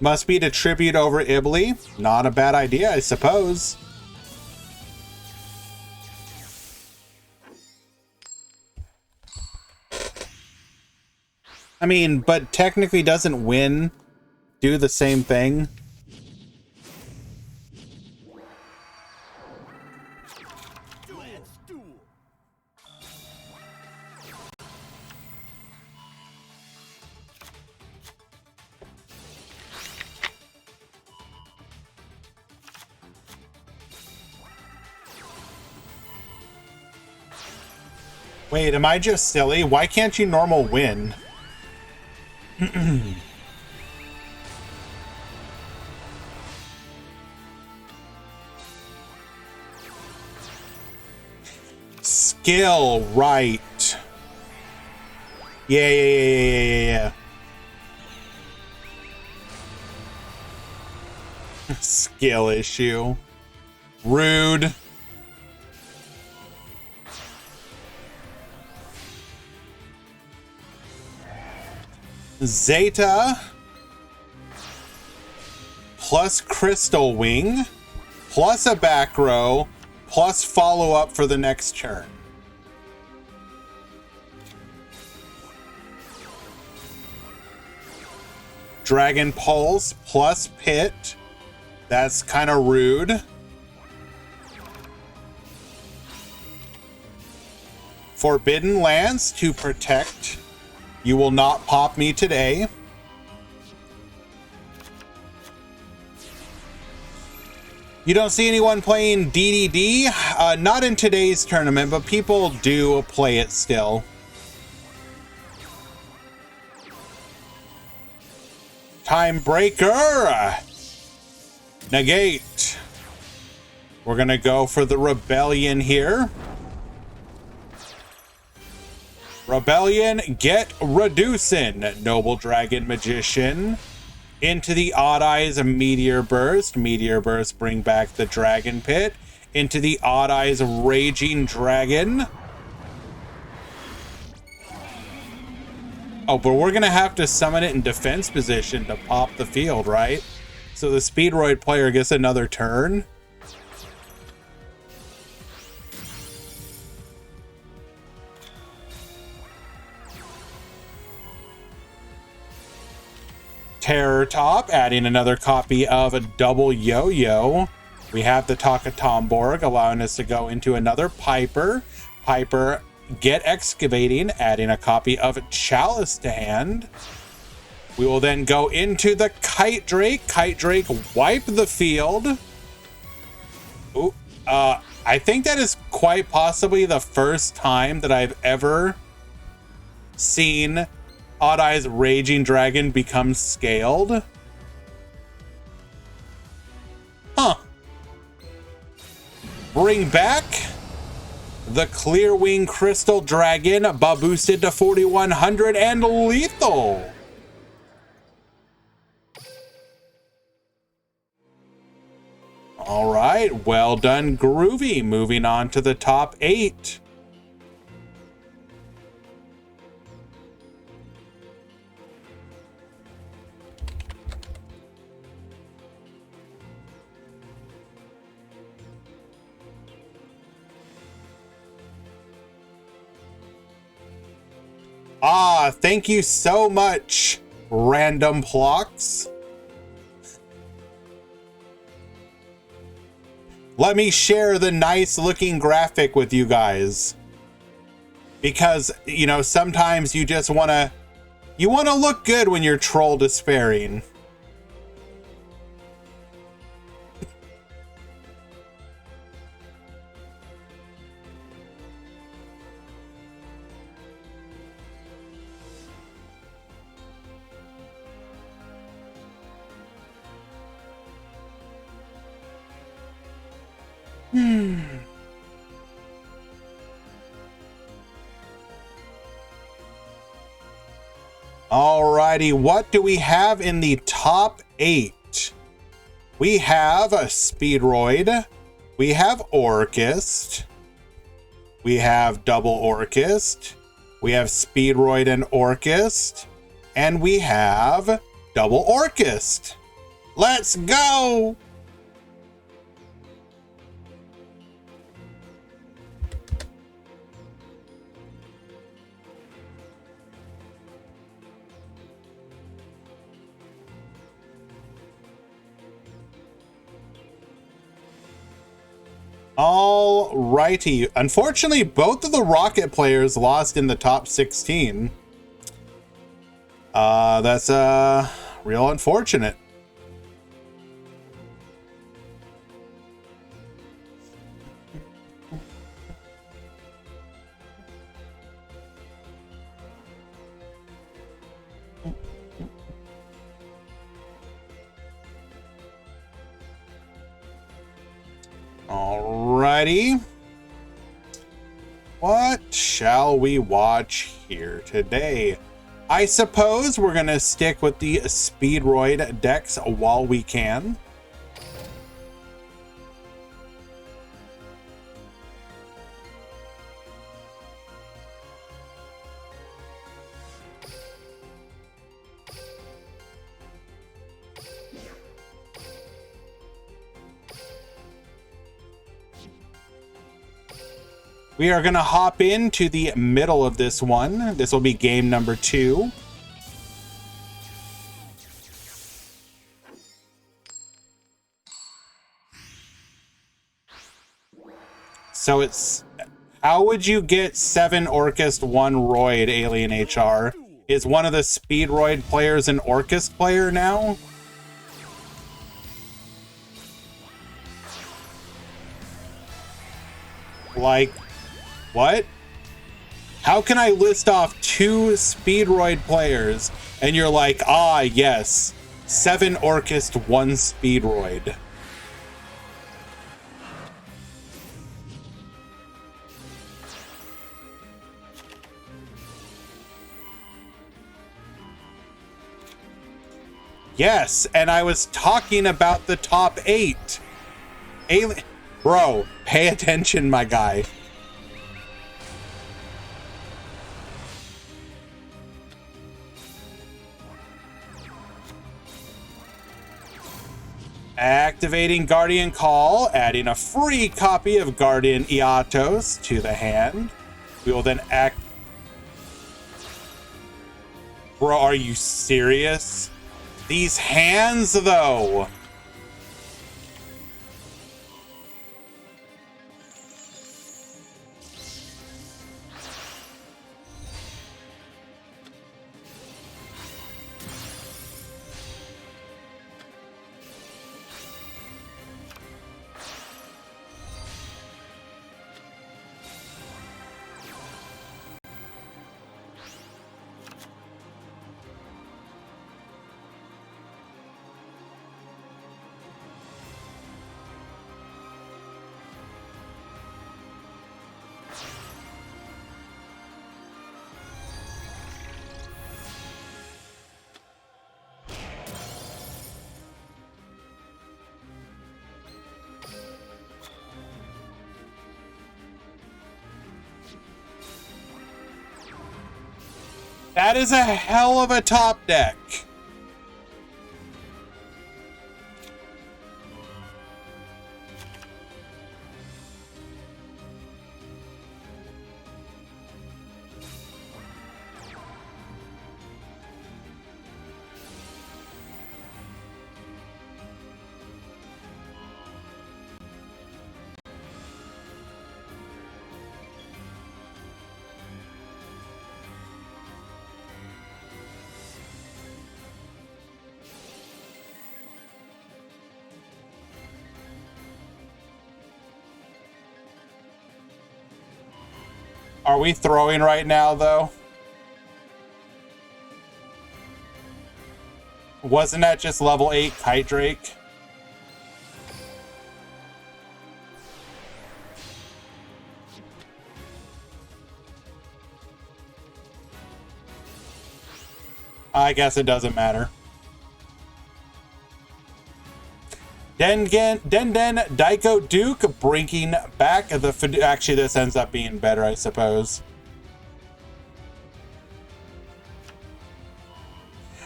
Must be to tribute over Ibli. Not a bad idea, I suppose. I mean, but technically doesn't Win do the same thing? Wait, am I just silly? Why can't you normal Win? skill, right. Yeah. Skill issue. Rude. Zeta plus Crystal Wing plus a back row plus follow up for the next turn. Dragon Pulse plus Pit. That's kind of rude. Forbidden Lance to protect. You will not pop me today. You don't see anyone playing DDD? Not in today's tournament, but people do play it still. Time Breaker. Negate. We're gonna go for the Rebellion here. Rebellion, get reducing. Noble Dragon Magician. Into the Odd Eyes Meteor Burst. Meteor Burst, bring back the Dragon Pit. Into the Odd Eyes Raging Dragon. Oh, but we're gonna have to summon it in defense position to pop the field, right? So the Speedroid player gets another turn. Terror Top, adding another copy of a double Yo-Yo. We have the Takatomborg, allowing us to go into another Piper. Piper, get Excavating, adding a copy of Chalice to hand. We will then go into the Kite Drake. Kite Drake, wipe the field. Ooh, I think that is quite possibly the first time that I've ever seen Odd Eyes Raging Dragon become scaled. Huh. Bring back the Clearwing Crystal Dragon, boosted to 4100 and lethal. All right, well done, Groovy. Moving on to the top 8. Thank you so much, Random Plocks. Let me share the nice looking graphic with you guys. Because, you know, sometimes you just want to look good when you're troll despairing. Alrighty, what do we have in the top 8? We have a Speedroid, we have Orchist, we have Double Orchist, we have Speedroid and Orchist, and we have Double Orchist. Let's go! Alrighty. Unfortunately, both of the Rocket players lost in the top 16. That's real unfortunate. Alrighty. What shall we watch here today? I suppose we're going to stick with the Speedroid decks while we can. We are going to hop into the middle of this one. This will be game number 2. So it's, how would you get 7 Orcust, 1 Roid, Alien HR? Is one of the Speedroid players an Orcust player now? Like, what? How can I list off 2 Speedroid players and you're like, ah, yes, 7 Orcust, 1 Speedroid? Yes, and I was talking about the top 8. Bro, pay attention, my guy. Activating Guardian Call, adding a free copy of Guardian Iatos to the hand. We will then act... Bro, are you serious? These hands, though. That is a hell of a top deck. Are we throwing right now, though? Wasn't that just level 8 Kite Drake? I guess it doesn't matter. Den Daiko Duke bringing back the... Actually, this ends up being better, I suppose.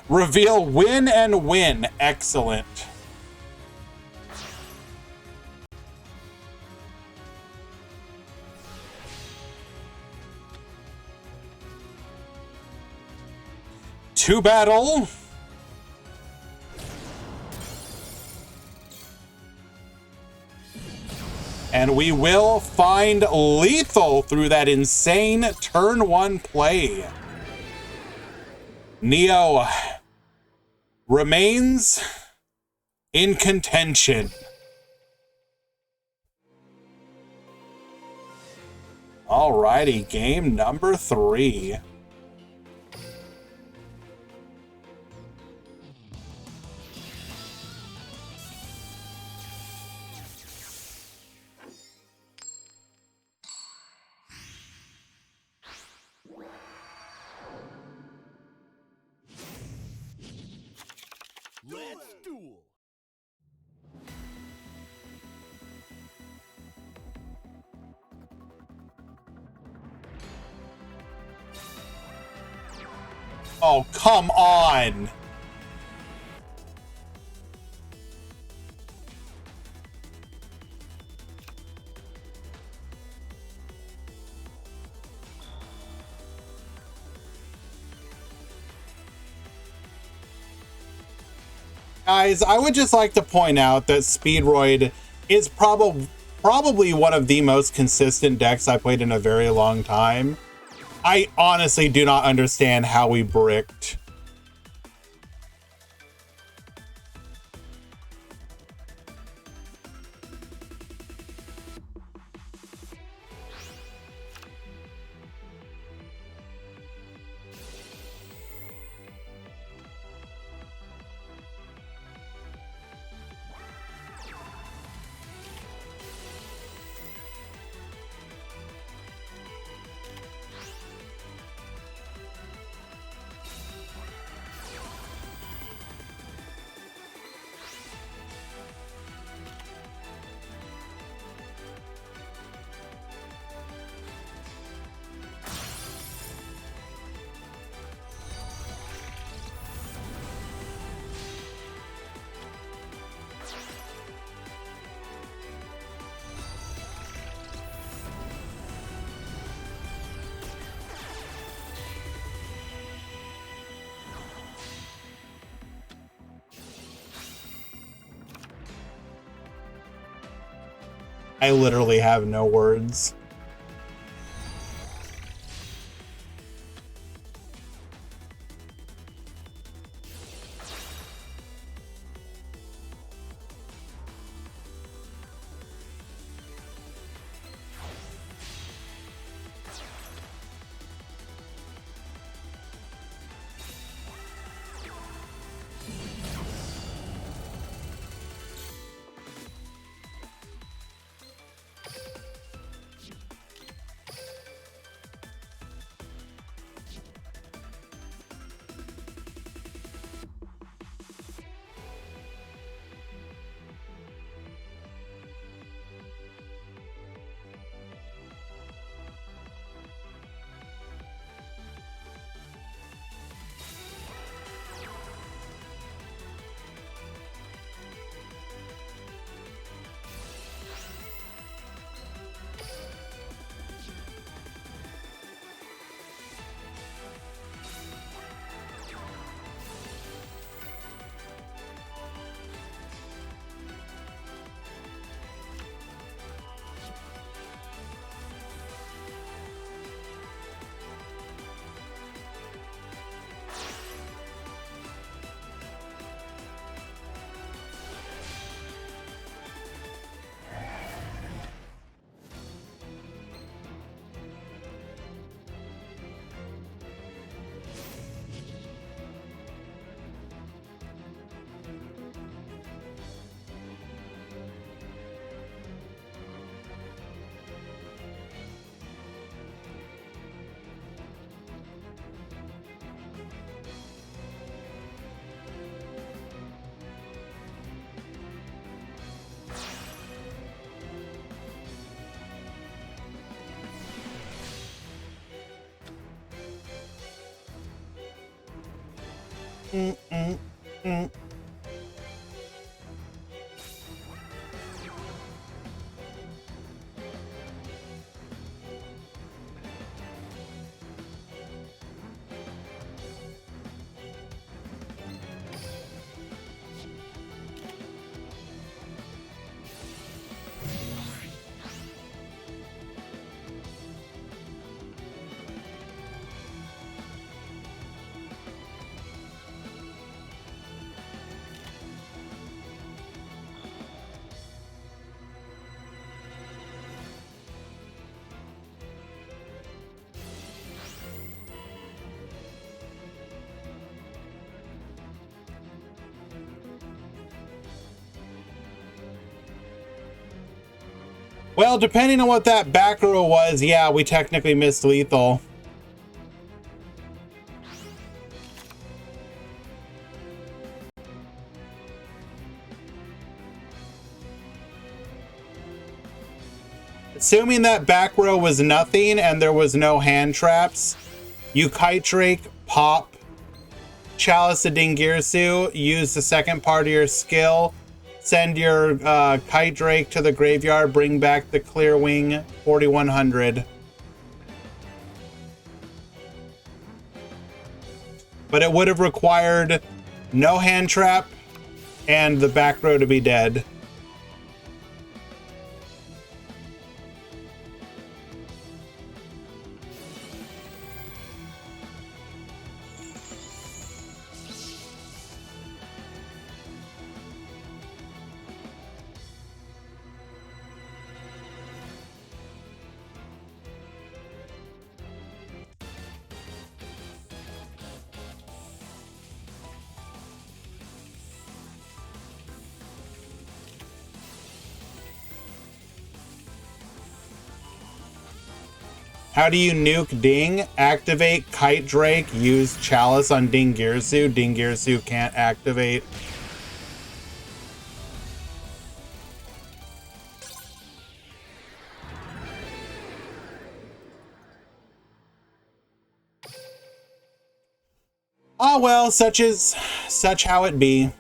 Reveal win and win. Excellent. To battle. And we will find lethal through that insane turn 1 play. Neo remains in contention. Alrighty, game number 3. Oh, come on! Guys, I would just like to point out that Speedroid is probably one of the most consistent decks I played in a very long time. I honestly do not understand how we bricked. I literally have no words. Well, depending on what that back row was, yeah, we technically missed lethal. Assuming that back row was nothing and there was no hand traps, you kite drake, pop, Chalice to Dingirsu, use the second part of your skill, send your Kite Drake to the graveyard, bring back the Clear Wing 4100. But it would have required no hand trap and the back row to be dead. How do you nuke Ding? Activate Kite Drake, use Chalice on Dingirsu. Dingirsu can't activate. Ah well, such how it be.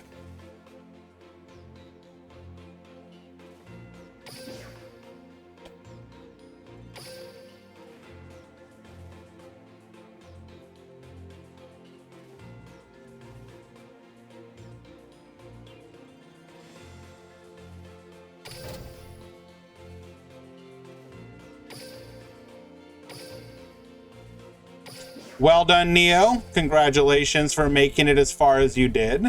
Well done, Neo. Congratulations for making it as far as you did.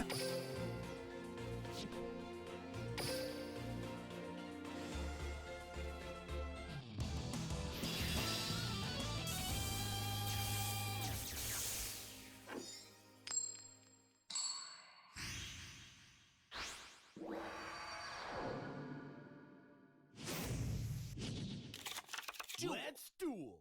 Let's duel.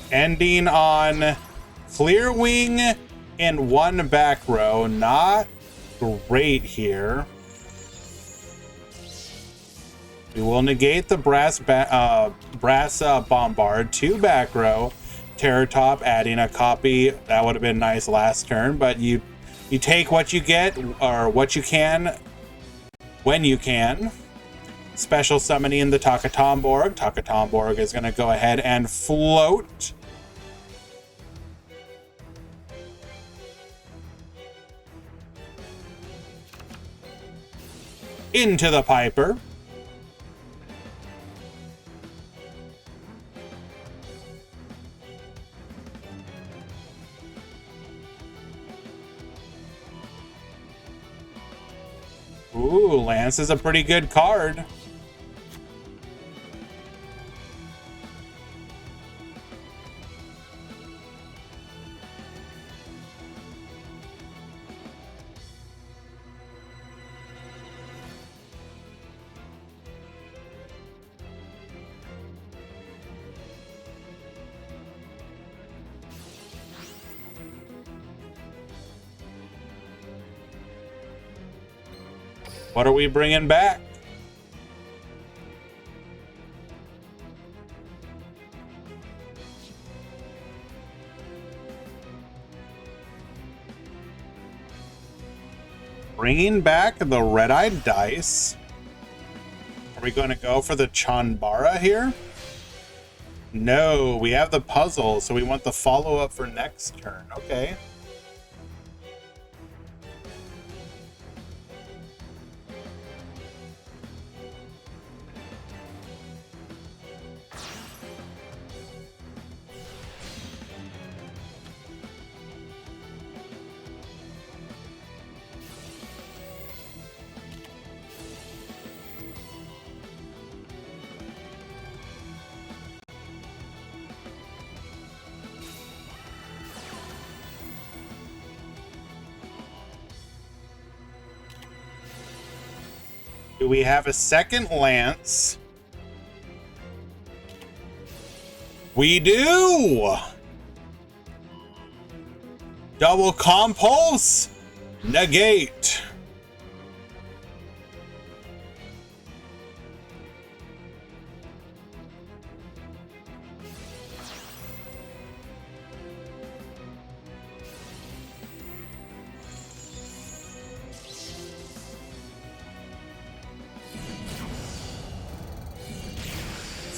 Ending on Clear Wing and one back row. Not great here. We will negate the brass bombard. Two back row. Terror Top adding a copy. That would have been nice last turn, but you take what you get, or what you can when you can. Special summoning the Takatomborg. Takatomborg is going to go ahead and float. Into the Piper. Ooh, Lance is a pretty good card. What are we bringing back? Bringing back the red-eyed dice. Are we going to go for the Chanbara here? No, we have the puzzle, so we want the follow-up for next turn. Okay. Do we have a second Lance? We do! Double compulse. Negate.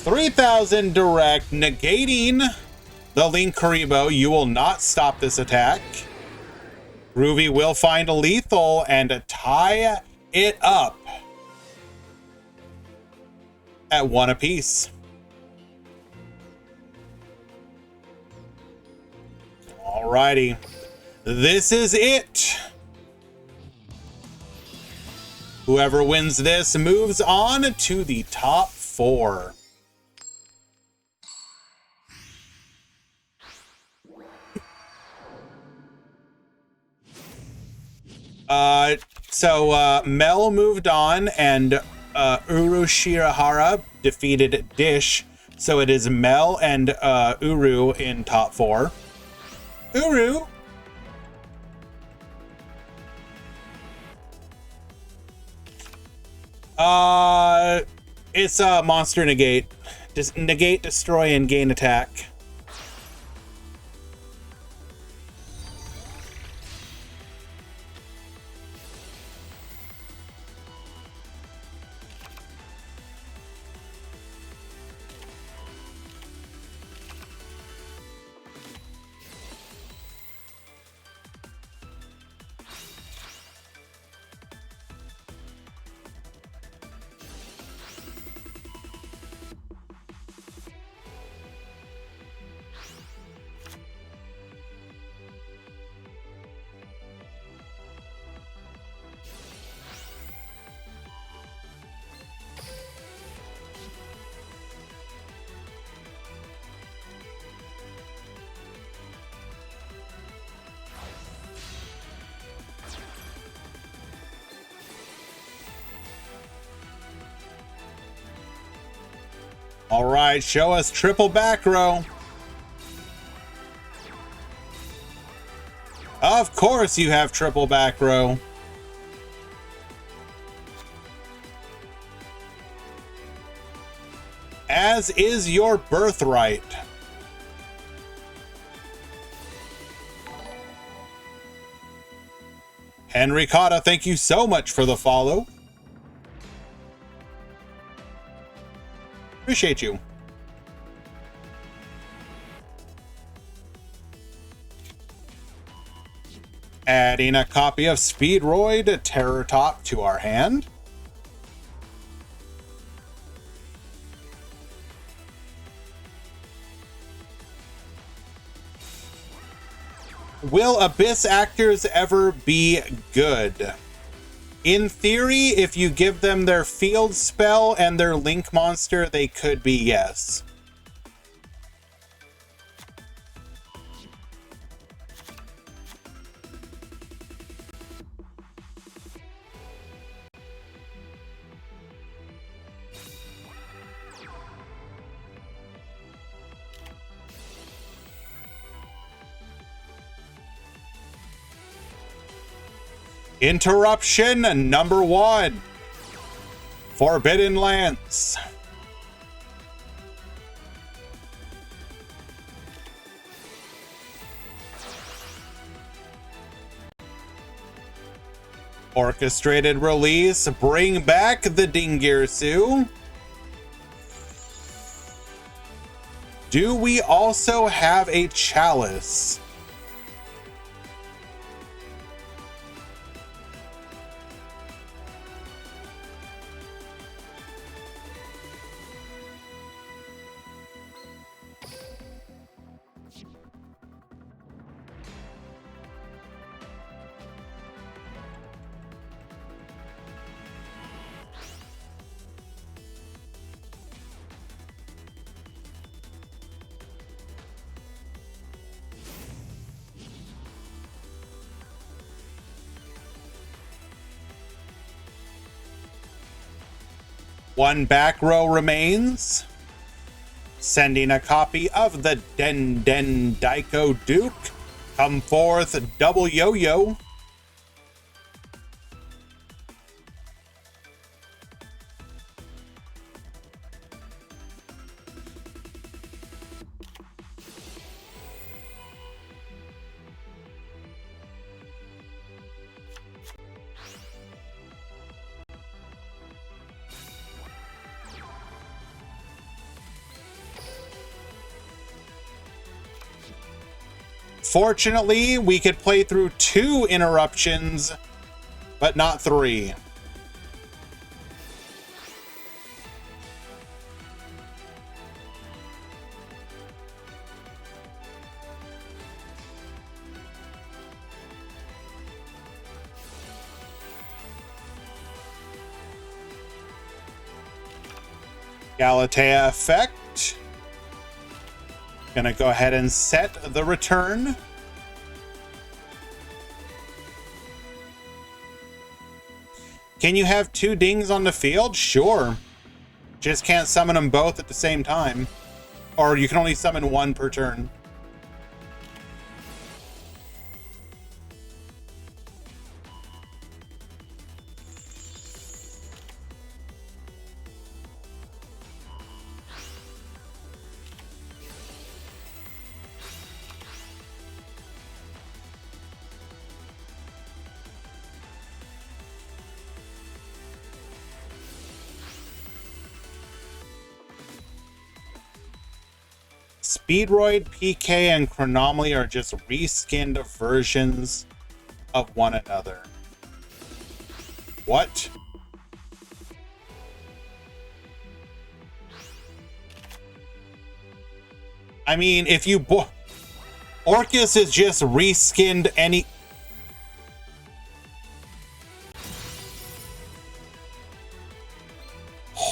$3,000 direct, negating the Link Karibo. You will not stop this attack. Groovy will find a lethal and tie it up at 1 apiece. Alrighty. This is it. Whoever wins this moves on to the top 4. Mel moved on, and Uru Shirahara defeated Dish. So it is Mel and Uru in top 4. Uru! It's monster negate. Just negate, destroy, and gain attack. All right, show us triple back row. Of course you have triple back row. As is your birthright. Henry Cotta, thank you so much for the follow. Appreciate you. Adding a copy of Speedroid Terror Top to our hand. Will Abyss actors ever be good? In theory, if you give them their field spell and their link monster, they could be, yes. Interruption number 1. Forbidden Lance. Orchestrated release. Bring back the Dingirsu. Do we also have a Chalice? One back row remains. Sending a copy of the Den Den Daiko Duke Come forth, double yo-yo. Fortunately, we could play through 2 interruptions, but not 3. Galatea effect. Gonna go ahead and set the return. Can you have 2 dings on the field? Sure. Just can't summon them both at the same time. Or you can only summon 1 per turn. Speedroid, PK, and Chronomaly are just reskinned versions of one another. What? I mean, if you Orcus is just reskinned any...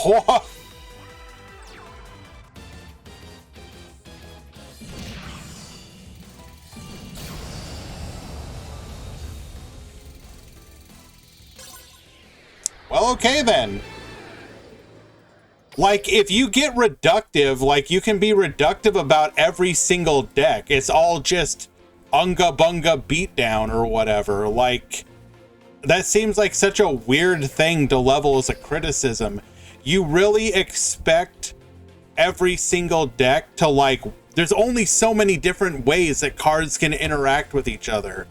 What? Well, okay then. Like, if you get reductive, like, you can be reductive about every single deck. It's all just unga bunga beatdown or whatever. Like, that seems like such a weird thing to level as a criticism. You really expect every single deck to, like, there's only so many different ways that cards can interact with each other.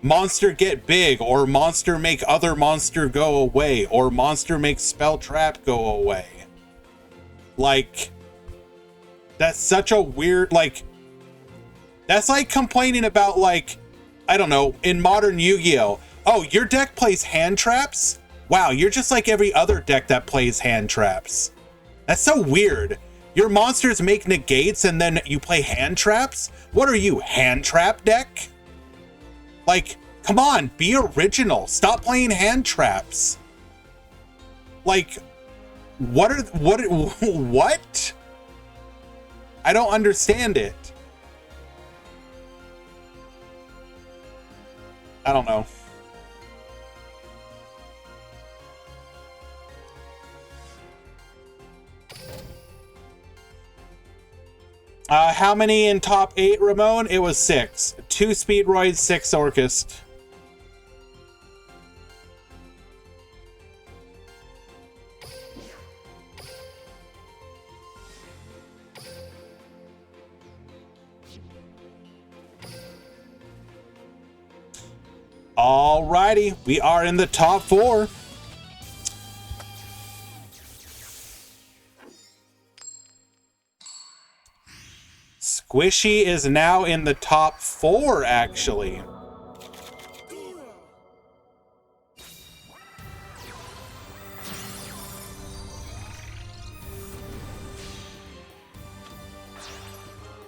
Monster get big, or monster make other monster go away, or monster make spell trap go away. Like, that's such a weird, like, that's like complaining about, like, I don't know, in modern Yu-Gi-Oh! Oh, your deck plays hand traps? Wow, you're just like every other deck that plays hand traps. That's so weird. Your monsters make negates and then you play hand traps? What are you, hand trap deck? Like, come on, be original. Stop playing hand traps. Like, what? I don't understand it. I don't know. How many in top 8, Ramon? It was 6. 2 Speedroids, 6 Orcust. Alrighty, we are in the top 4. Squishy is now in the top 4, actually.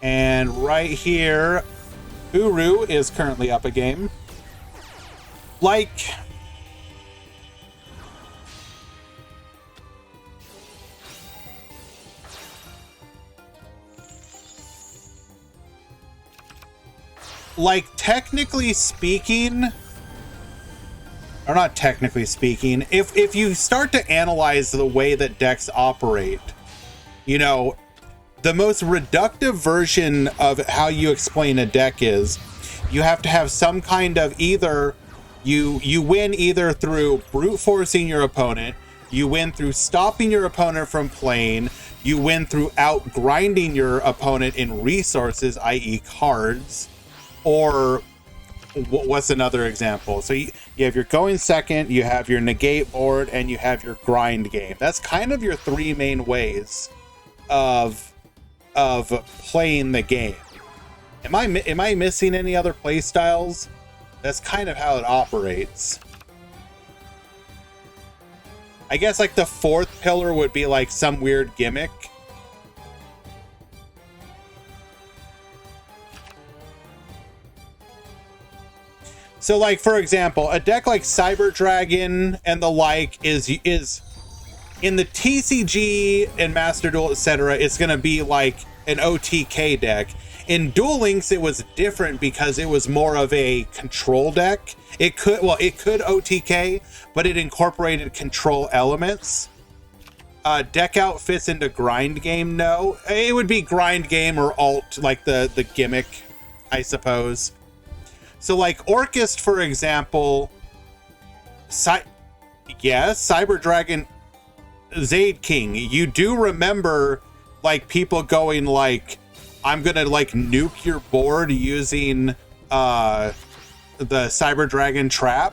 And right here, Uru is currently up a game. Like, technically speaking, or not technically speaking, if you start to analyze the way that decks operate, you know, the most reductive version of how you explain a deck is you have to have some kind of either you win either through brute forcing your opponent, you win through stopping your opponent from playing, you win through out grinding your opponent in resources, i.e. cards, or what's another example? So you have your going second, you have your negate board, and you have your grind game. That's kind of your three main ways of playing the game. Am I missing any other play styles? That's kind of how it operates. I guess like the fourth pillar would be like some weird gimmick. So like, for example, a deck like Cyber Dragon and the like is in the TCG and Master Duel, etc. It's going to be like an OTK deck. In Duel Links, it was different because it was more of a control deck. It could OTK, but it incorporated control elements. Deck out fits into grind game. No, it would be grind game or alt, like the gimmick, I suppose. So like Orchest, for example, Cyber Dragon, Zaid King, you do remember like people going like, I'm gonna like nuke your board using the Cyber Dragon trap.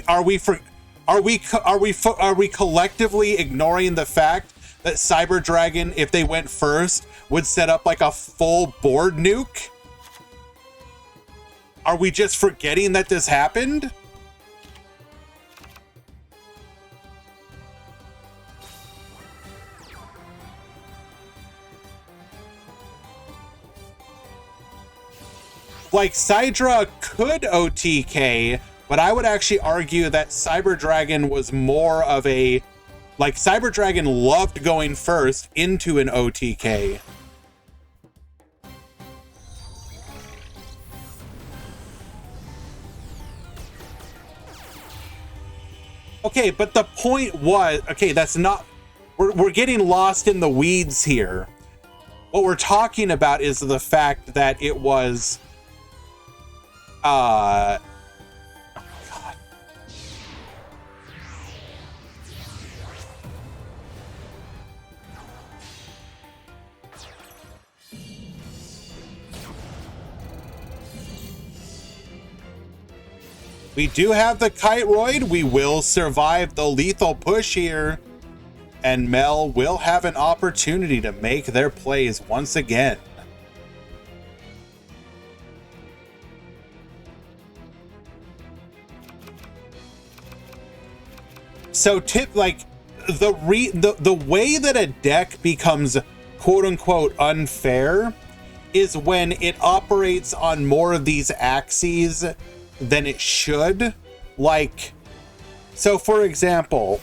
Are we collectively ignoring the fact that Cyber Dragon, if they went first, would set up like a full board nuke? Are we just forgetting that this happened? Like, Sidra could OTK, but I would actually argue that Cyber Dragon was more of a... Like, Cyber Dragon loved going first into an OTK. Okay, but the point was... Okay, that's not... We're getting lost in the weeds here. What we're talking about is the fact that it was... God. We do have the Kiteroid. We will survive the lethal push here. And Mel will have an opportunity to make their plays once again. So the way that a deck becomes quote unquote unfair is when it operates on more of these axes than it should. Like, so for example,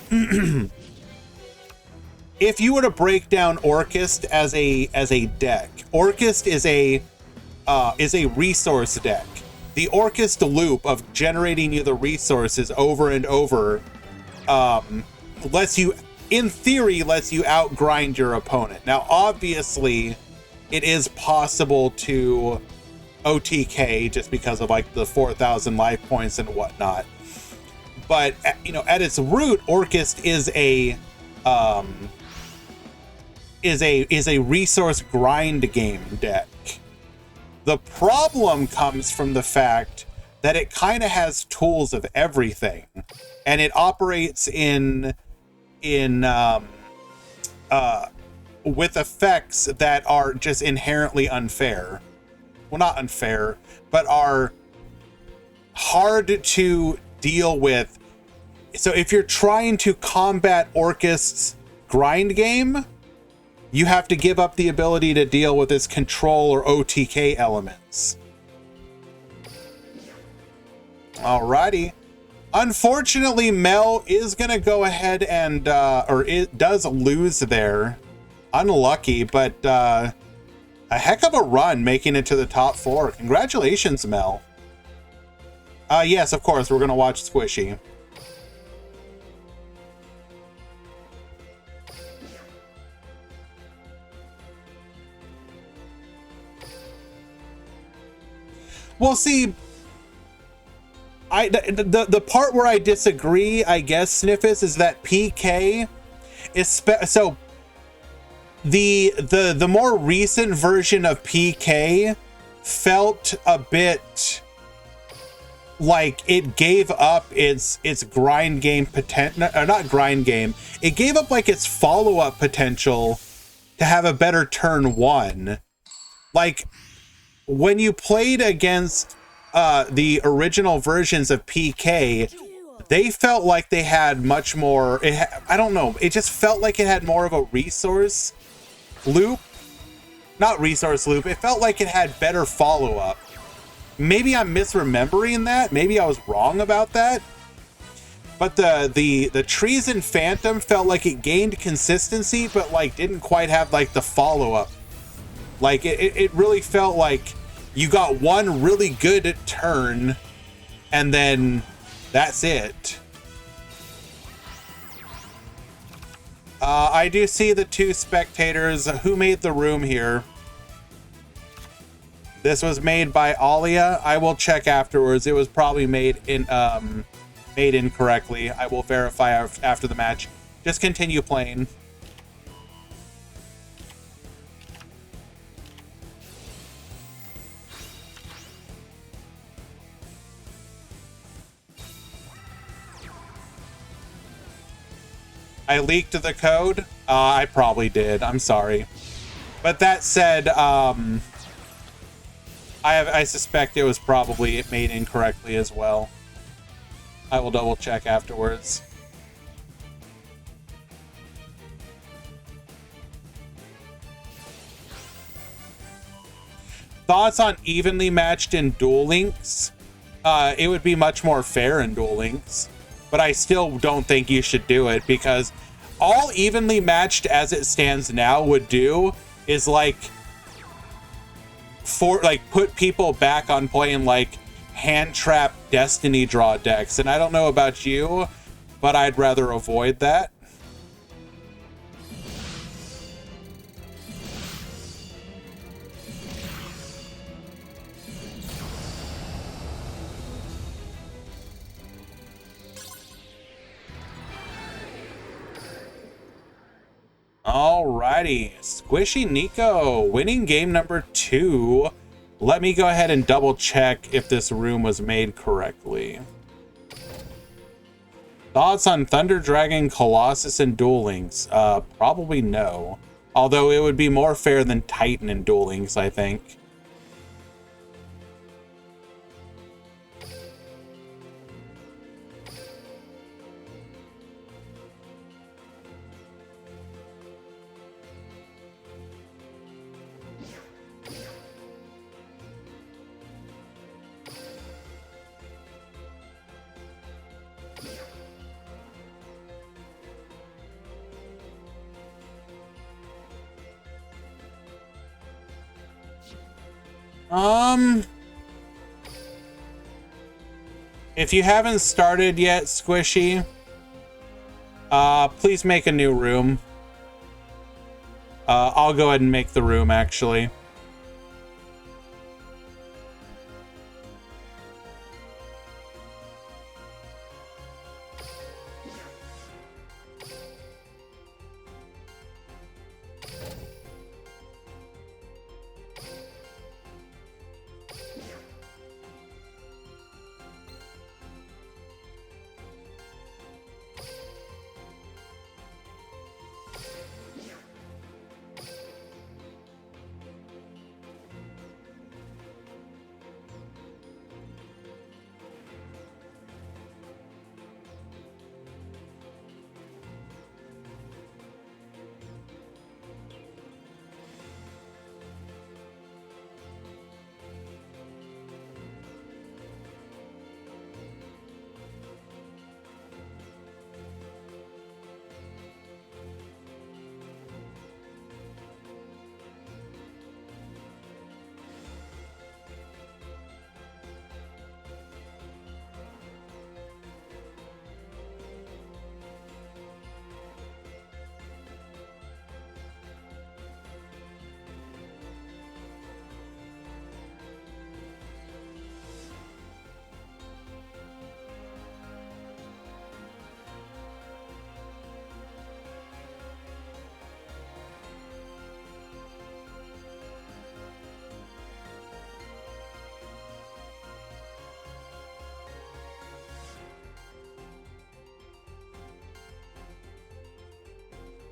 if you were to break down Orchest as a deck, Orchest is a resource deck. The Orchest loop of generating you the resources over and over lets you, in theory, lets you outgrind your opponent. Now, obviously, it is possible to OTK just because of like the 4,000 life points and whatnot. But you know, at its root, Orchest is a resource grind game deck. The problem comes from the fact that it kind of has tools of everything, and it operates with effects that are just inherently unfair. Well, not unfair, but are hard to deal with. So if you're trying to combat Orchest's grind game, you have to give up the ability to deal with its control or OTK elements. Alrighty. Unfortunately, Mel is going to go ahead and, or it does lose there. Unlucky, but a heck of a run making it to the top 4. Congratulations, Mel. Yes, of course, we're going to watch Squishy. Well, see, the part where I disagree, I guess, Sniffus, is that PK is so the more recent version of PK felt a bit like it gave up its grind game potential, or not grind game. It gave up like its follow-up potential to have a better turn one. Like when you played against the original versions of PK, they felt like they had much more. I don't know. It just felt like it had more of a resource loop. Not resource loop. It felt like it had better follow-up. Maybe I'm misremembering that. Maybe I was wrong about that. But the Treason Phantom felt like it gained consistency, but like didn't quite have like the follow-up. Like it really felt like you got one really good turn and then that's it. I do see the two spectators. Who made the room here? This was made by Alia. I will check afterwards. It was probably made incorrectly. I will verify after the match. Just continue playing. I leaked the code. I probably did. I'm sorry. But that said, I suspect it was probably made incorrectly as well. I will double check afterwards. Thoughts on evenly matched in Duel Links? It would be much more fair in Duel Links, but I still don't think you should do it because all evenly matched as it stands now would do is like put people back on playing like hand trap Destiny draw decks, and I don't know about you, but I'd rather avoid that. Alrighty, Squishy Nico winning game number 2. Let me go ahead and double check if this room was made correctly. Thoughts on Thunder Dragon, Colossus, and Duel Links? Probably no. Although it would be more fair than Titan in Duel Links, I think. If you haven't started yet, Squishy, please make a new room. I'll go ahead and make the room, actually.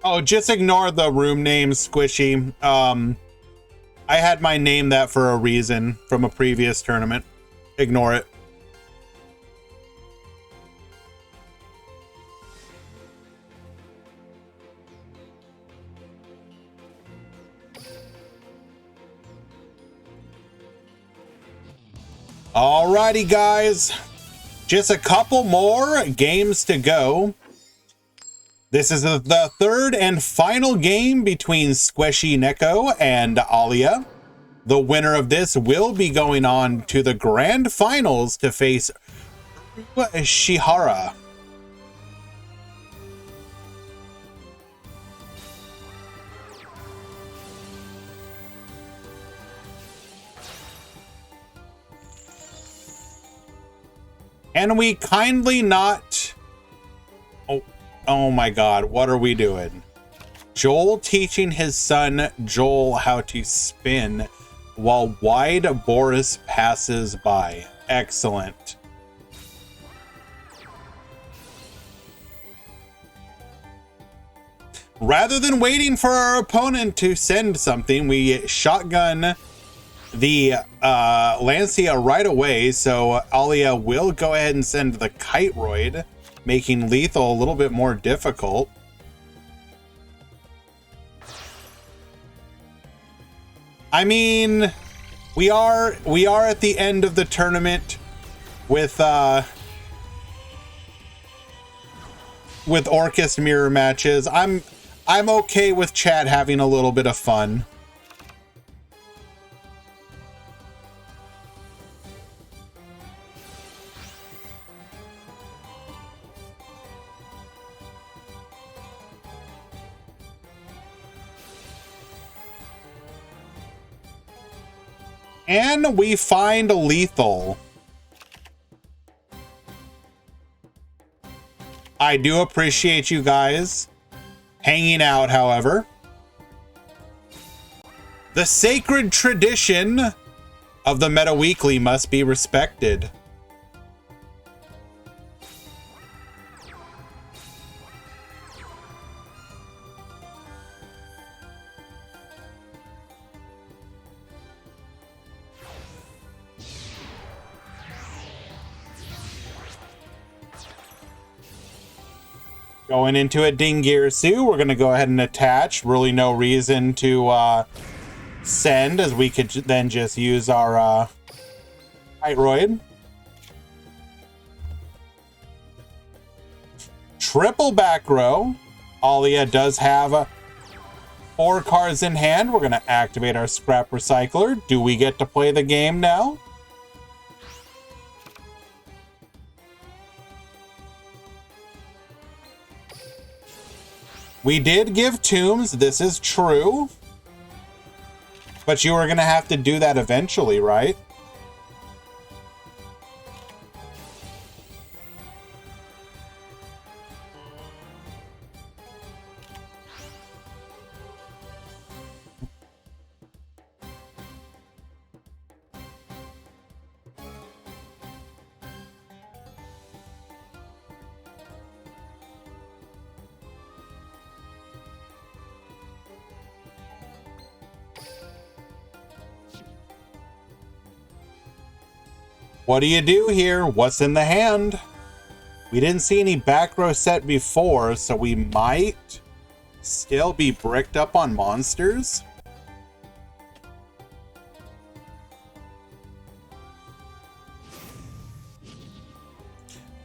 Oh, just ignore the room name, Squishy. I had my name that for a reason from a previous tournament. Ignore it. Alrighty, guys. Just a couple more games to go. This is the third and final game between Squishy Neko and Alia. The winner of this will be going on to the grand finals to face Shihara. And we kindly not... Oh my god, what are we doing? Joel teaching his son Joel how to spin while Wide Boris passes by. Excellent. Rather than waiting for our opponent to send something, we shotgun the Lancia right away, so Alia will go ahead and send the Kiteroid, making lethal a little bit more difficult. I mean, we are at the end of the tournament with Orcus mirror matches. I'm okay with Chad having a little bit of fun. And we find lethal. I do appreciate you guys hanging out, however. The sacred tradition of the Meta Weekly must be respected. Going into a Dingirsu, we're going to go ahead and attach. Really no reason to send, as we could then just use our Kiteroid. Triple back row. Alia does have 4 cards in hand. We're going to activate our Scrap Recycler. Do we get to play the game now? We did give tombs, this is true. But you were going to have to do that eventually, right? What do you do here? What's in the hand? We didn't see any back row set before, so we might still be bricked up on monsters.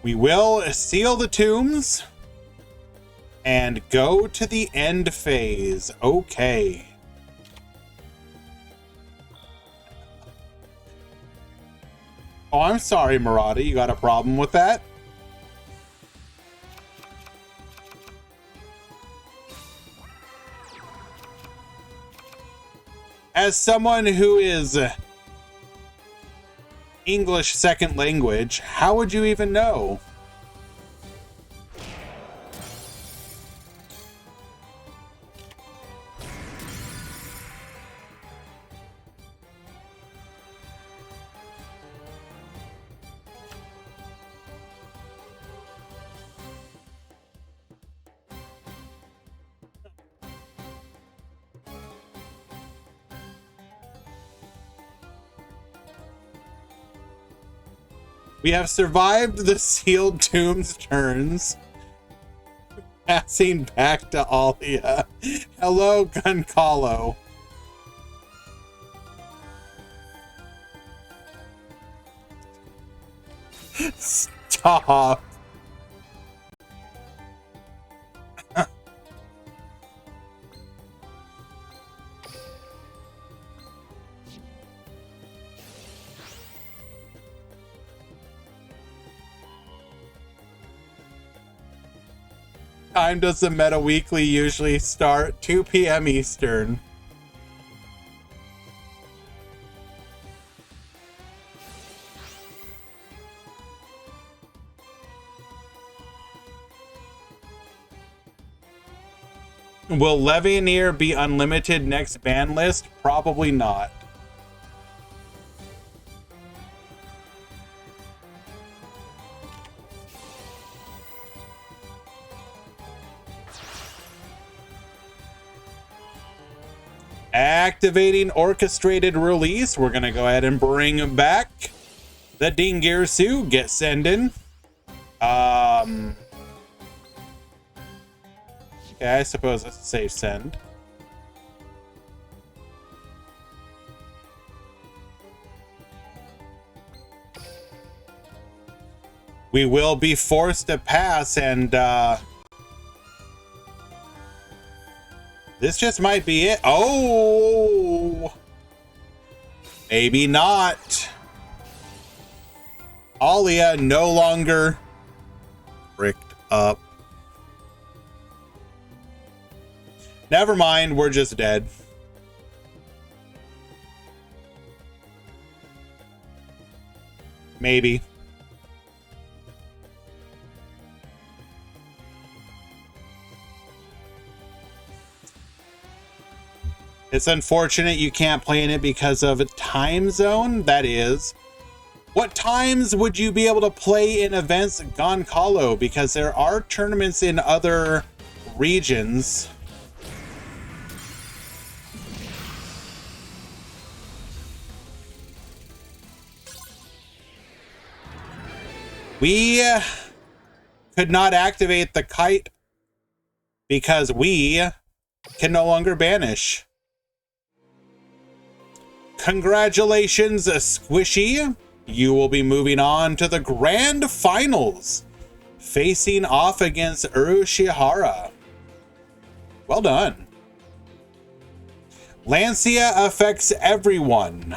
We will seal the tombs and go to the end phase. Okay. Oh, I'm sorry, Murata. You got a problem with that? As someone who is English second language, how would you even know? We have survived the sealed tomb's turns. Passing back to Alia. Hello, Goncalo. Stop. Time does the Meta Weekly usually start? 2 p.m. Eastern. Will Levianeer be unlimited next ban list? Probably not. Activating orchestrated release. We're going to go ahead and bring back the Dingirsu. Get sending. Okay, I suppose that's a safe send. We will be forced to pass, and this just might be it. Oh, maybe not. Alia no longer bricked up. Never mind, we're just dead. Maybe. It's unfortunate you can't play in it because of time zone, that is. What times would you be able to play in events, Goncalo? Because there are tournaments in other regions. We could not activate the kite because we can no longer banish. Congratulations, Squishy. You will be moving on to the grand finals, facing off against Urushihara. Well done. Lancia affects everyone.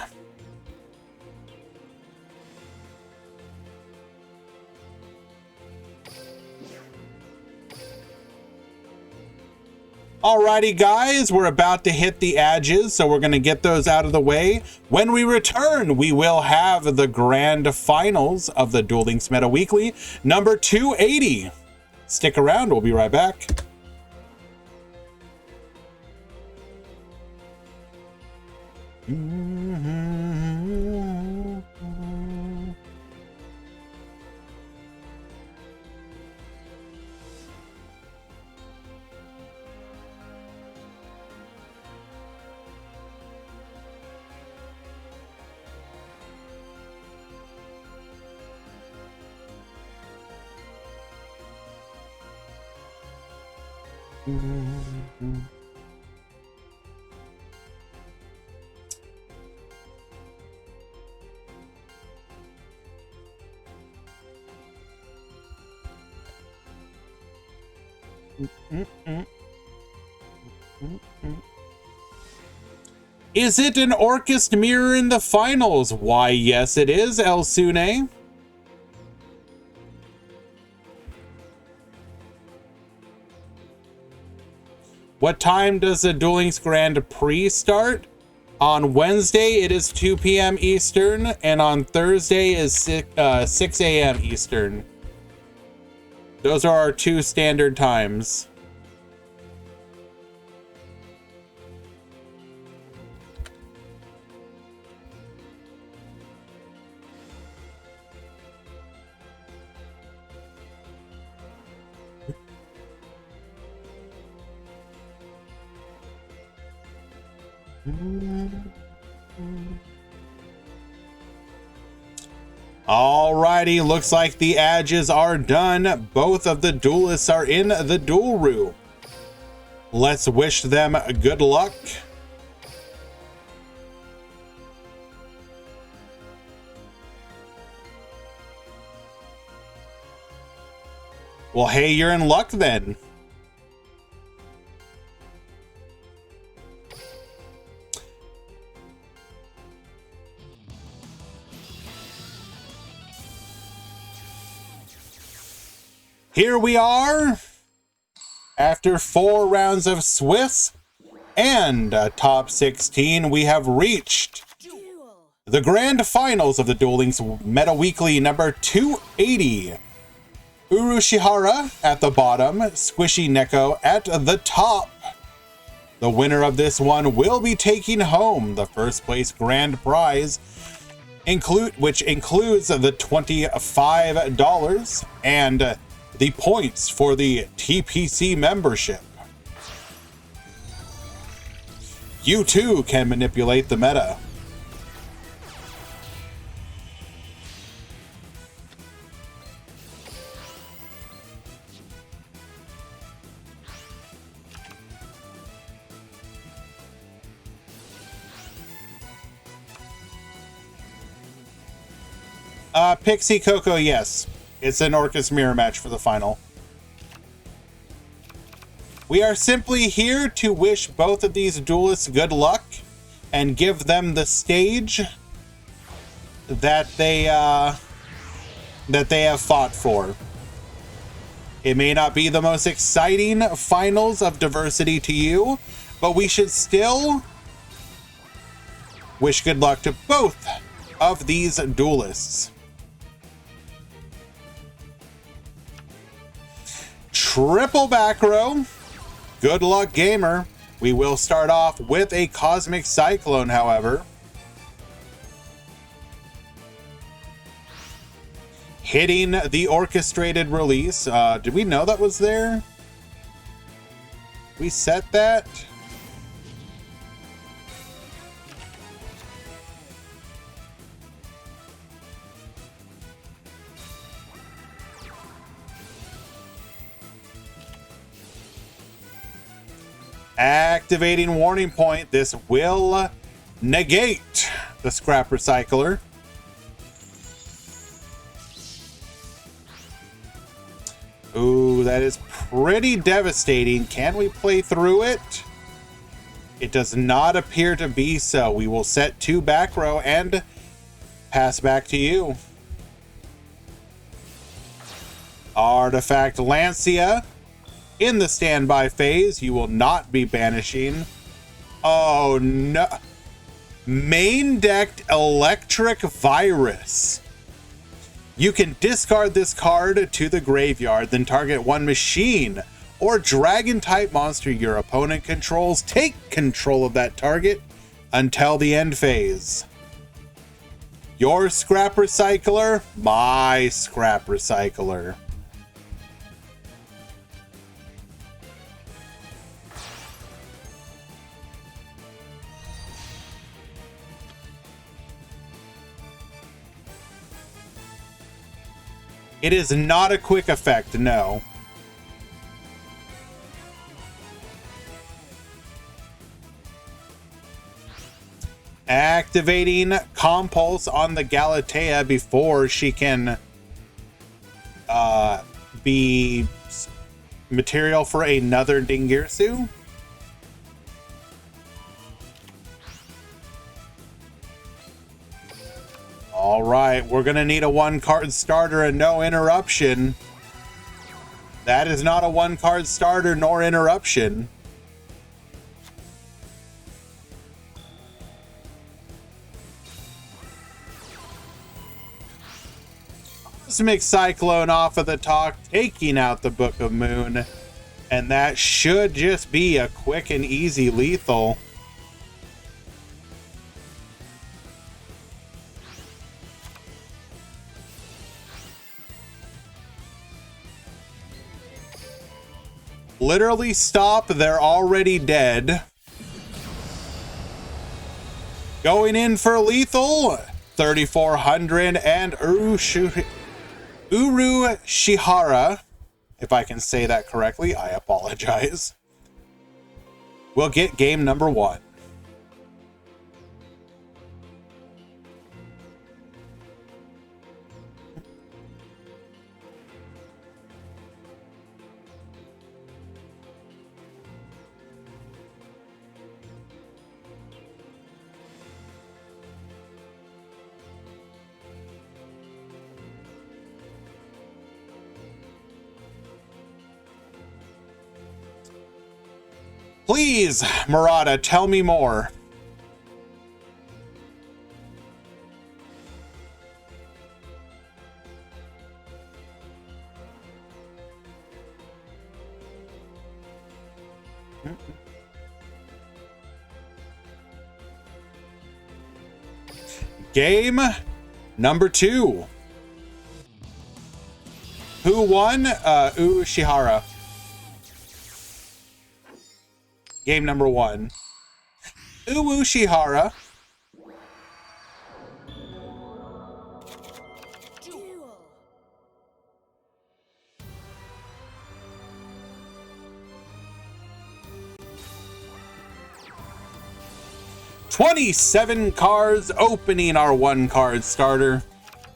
Alrighty, guys, we're about to hit the edges, so we're going to get those out of the way. When we return, we will have the grand finals of the Duel Links Meta Weekly, number 280. Stick around, we'll be right back. Is it an Orcust mirror in the finals? Why, yes, it is, El Sune. What time does the Duel Links Grand Prix start? On Wednesday, it is 2 p.m. Eastern, and on Thursday is 6 a.m. Eastern. Those are our two standard times. Alrighty, looks like the edges are done. Both of the duelists are in the duel room. Let's wish them good luck. Well, hey, you're in luck then. Here we are, after 4 rounds of Swiss and a top 16, we have reached Duel. the grand finals of the Duel Links Meta Weekly number 280. Urushihara at the bottom, Squishy Neko at the top. The winner of this one will be taking home the first place grand prize, which includes the $25 and the points for the TPC membership. You too can manipulate the meta. Pixie Coco, yes. It's an Orcus mirror match for the final. We are simply here to wish both of these duelists good luck and give them the stage that they have fought for. It may not be the most exciting finals of diversity to you, but we should still wish good luck to both of these duelists. Triple back row. Good luck, gamer. We will start off with a Cosmic Cyclone, however. Hitting the orchestrated release. Did we know that was there? We set that? Activating warning point. This will negate the scrap recycler. Ooh, that is pretty devastating. Can we play through it? It does not appear to be so. We will set 2 back row and pass back to you. Artifact Lancia. In the standby phase, you will not be banishing. Oh no. Main decked Electric Virus. You can discard this card to the graveyard, then target 1 machine or dragon type monster your opponent controls. Take control of that target until the end phase. Your scrap recycler, my scrap recycler. It is not a quick effect, no. Activating Compulse on the Galatea before she can be material for another Dingirsu. All right, we're going to need a 1-card starter and no interruption. That is not a 1-card starter nor interruption. Cosmic Cyclone off of the talk, taking out the Book of Moon. And that should just be a quick and easy lethal. Literally stop, they're already dead. Going in for lethal. 3,400 and Uru Shihara, if I can say that correctly, I apologize, will get game number 1. Please, Murata, tell me more. Game number 2. Who won? Shihara. Game number 1. Shihara. Duel. 27 cards opening our 1-card starter.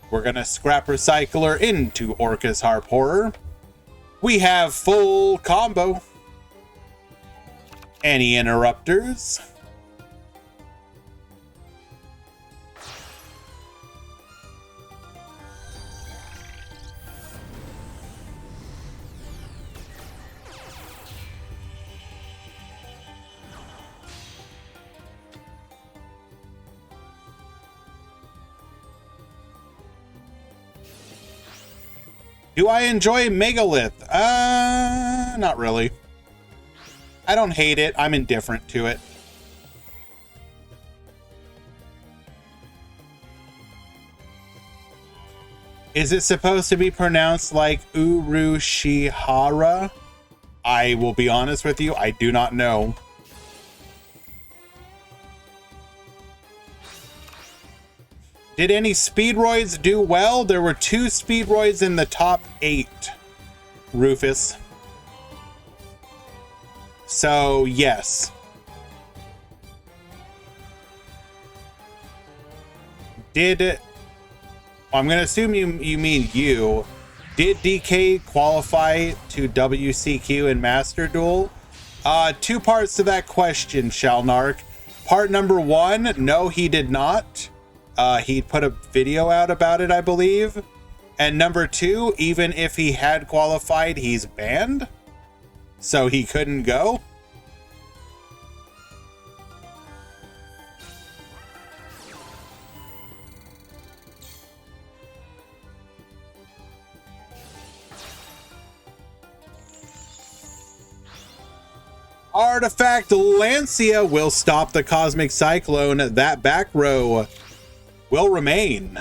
We're gonna scrap Recycler into Orcus Harp Horror. We have full combo. Any interrupters? Do I enjoy Megalith? Not really. I don't hate it. I'm indifferent to it. Is it supposed to be pronounced like Urushihara? I will be honest with you, I do not know. Did any Speedroids do well? There were 2 Speedroids in the top 8, Rufus. So, yes. Did... I'm going to assume you mean you. Did DK qualify to WCQ in Master Duel? 2 parts to that question, Shalnark. Part number 1, no, he did not. He put a video out about it, I believe. And number 2, even if he had qualified, he's banned. So he couldn't go. Artifact Lancia will stop the Cosmic Cyclone. That back row will remain.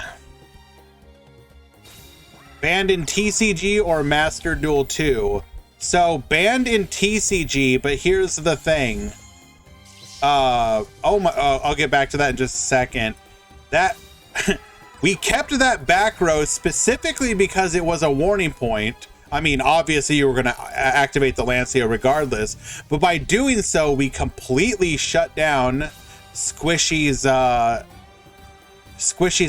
Banned in TCG or Master Duel 2. So banned in TCG, but here's the thing. I'll get back to that in just a second. That we kept that back row specifically because it was a warning point. I mean, obviously you were going to activate the Lancia regardless, but by doing so, we completely shut down Squishy's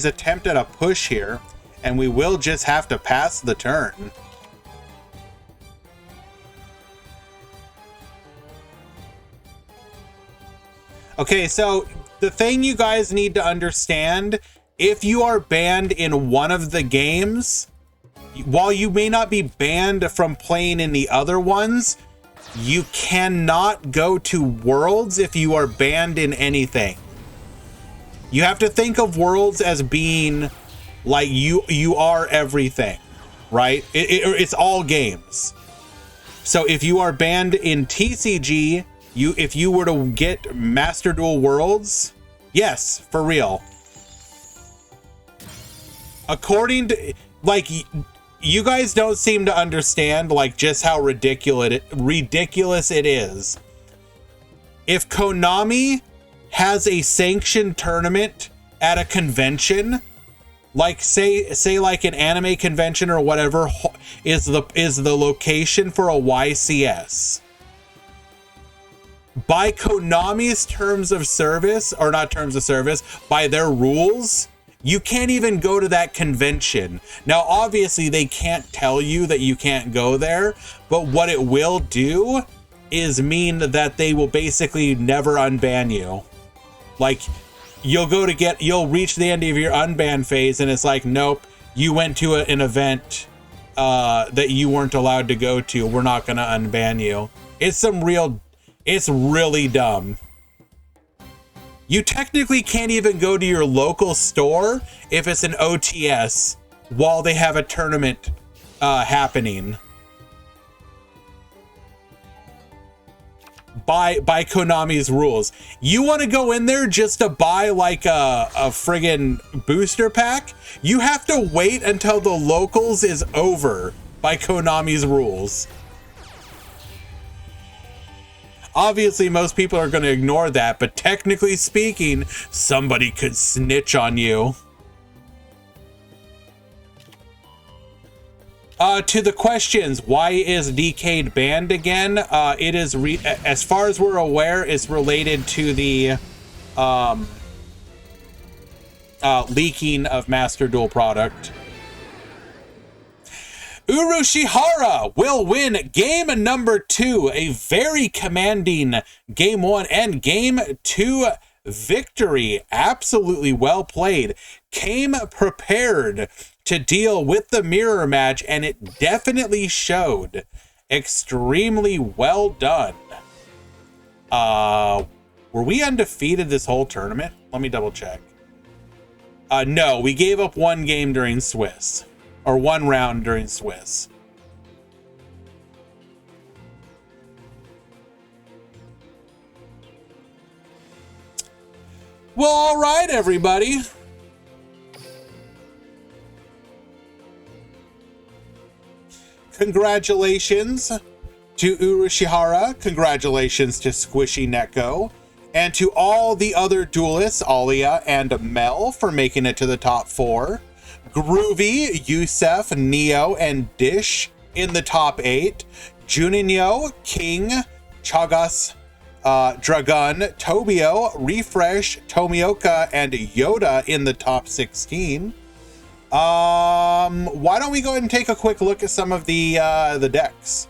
attempt at a push here, and we will just have to pass the turn. Okay, so the thing you guys need to understand, if you are banned in one of the games, while you may not be banned from playing in the other ones, you cannot go to Worlds if you are banned in anything. You have to think of Worlds as being like you are everything, right? It's all games. So if you are banned in TCG, if you were to get Master Duel Worlds, yes, for real. According to, like, you guys don't seem to understand like just how ridiculous it is. If Konami has a sanctioned tournament at a convention, like say like an anime convention or whatever is the location for a YCS. By Konami's terms of service, or not terms of service, by their rules, you can't even go to that convention. Now, obviously, they can't tell you that you can't go there, but what it will do is mean that they will basically never unban you. Like, you'll reach the end of your unban phase, and it's like, nope, you went to an event that you weren't allowed to go to. We're not going to unban you. It's really dumb. You technically can't even go to your local store if it's an OTS while they have a tournament happening. By Konami's rules. You want to go in there just to buy like a friggin' booster pack? You have to wait until the locals is over by Konami's rules. Obviously, most people are going to ignore that, but technically speaking, somebody could snitch on you. To the questions, why is Decade banned again? It is, as far as we're aware, it's related to the leaking of Master Duel product. Urushihara will win game number 2, a very commanding game 1 and game 2 victory. Absolutely well played. Came prepared to deal with the mirror match, and it definitely showed. Extremely well done. Were we undefeated this whole tournament? Let me double check. No, we gave up one game during Swiss. Or one round during Swiss. Well, all right, everybody. Congratulations to Urushihara. Congratulations to Squishy Neko. And to all the other duelists, Alia and Mel, for making it to the top 4. Groovy, Yusef, Neo, and Dish in the top 8. Juninho, King, Chagas, Dragon, Tobio, Refresh, Tomioka, and Yoda in the top 16. Why don't we go ahead and take a quick look at some of the decks?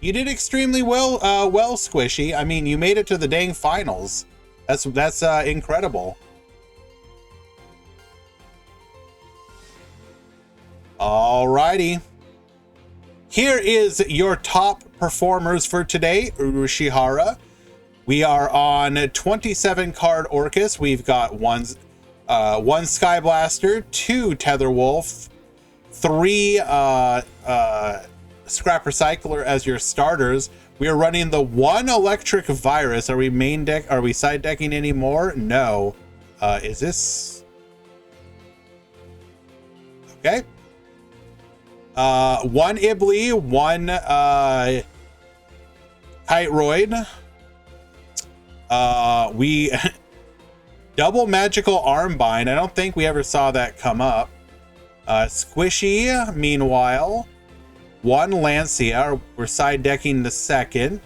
You did extremely well, Squishy. I mean, you made it to the dang finals. That's incredible. Alrighty. Here is your top performers for today, Urushihara. We are on 27 card Orcus. We've got one Sky Blaster, 2 Tether Wolf, 3 Scrap Recycler as your starters. We are running the 1 Electric Virus. Are we side decking anymore? No. Is this okay? 1 Ibly, 1 Kiteroid. We double Magical Armbind. I don't think we ever saw that come up. Squishy, meanwhile. 1 Lancia, we're side decking the second.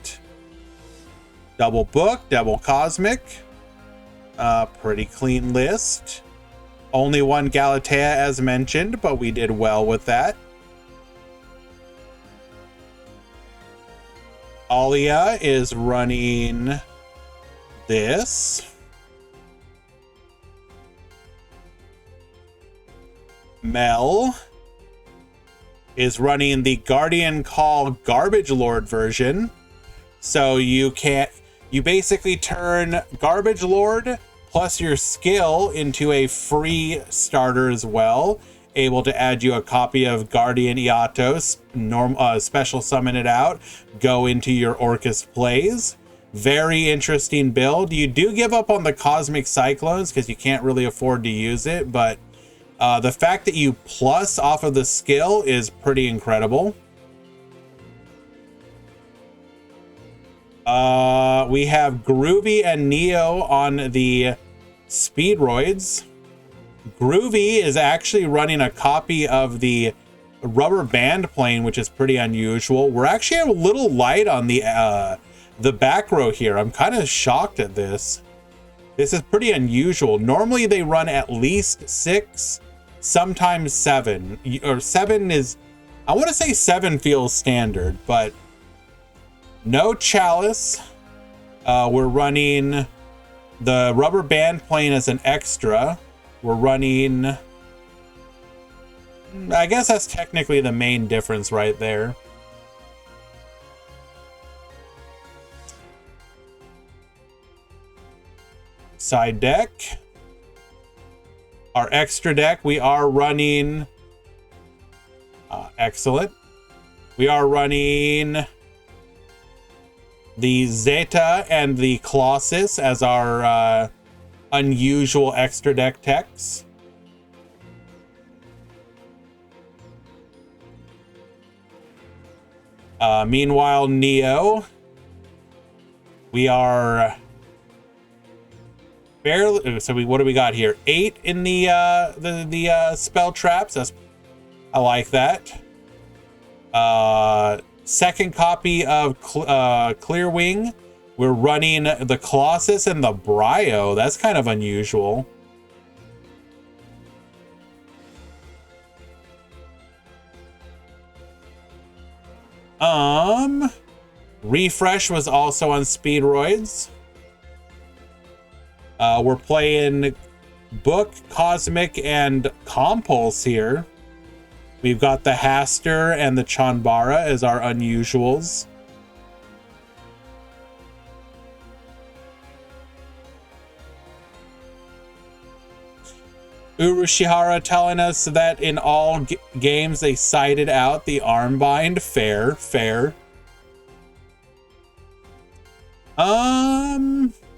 Double Book, double Cosmic. Pretty clean list. Only 1 Galatea as mentioned, but we did well with that. Alia is running this. Mel is running the Guardian Call Garbage Lord version. So you basically turn Garbage Lord plus your skill into a free starter as well. Able to add you a copy of Guardian Iatos, special summon it out, go into your Orcus plays. Very interesting build. You do give up on the Cosmic Cyclones because you can't really afford to use it, but the fact that you plus off of the skill is pretty incredible. We have Groovy and Neo on the Speedroids. Groovy is actually running a copy of the rubber band plane, which is pretty unusual. We're actually a little light on the back row here. I'm kind of shocked at this. This is pretty unusual. Normally they run at least 6, sometimes 7. Or 7 is, I want to say 7 feels standard, but no Chalice. We're running the rubber band plane as an extra. We're running, I guess that's technically the main difference right there. Side deck. Our extra deck, we are running, excellent. We are running the Zeta and the Colossus as our unusual extra deck techs. Meanwhile, Neo, we are barely. So what do we got here? 8 in the spell traps. I like that. Second copy of Clearwing. We're running the Colossus and the Brio. That's kind of unusual. Refresh was also on Speedroids. We're playing Book, Cosmic, and Compulse here. We've got the Haster and the Chanbara as our unusuals. Urushihara telling us that in all games they cited out the armbind. Fair.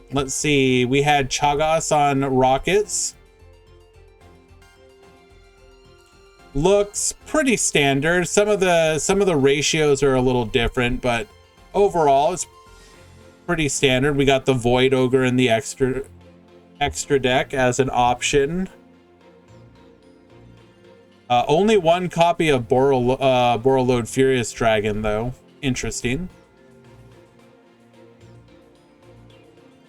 Let's see. We had Chagas on Rockets. Looks pretty standard. Some of the ratios are a little different, but overall it's pretty standard. We got the Void Ogre in the extra deck as an option. Only one copy of Borreload Furious Dragon, though. Interesting.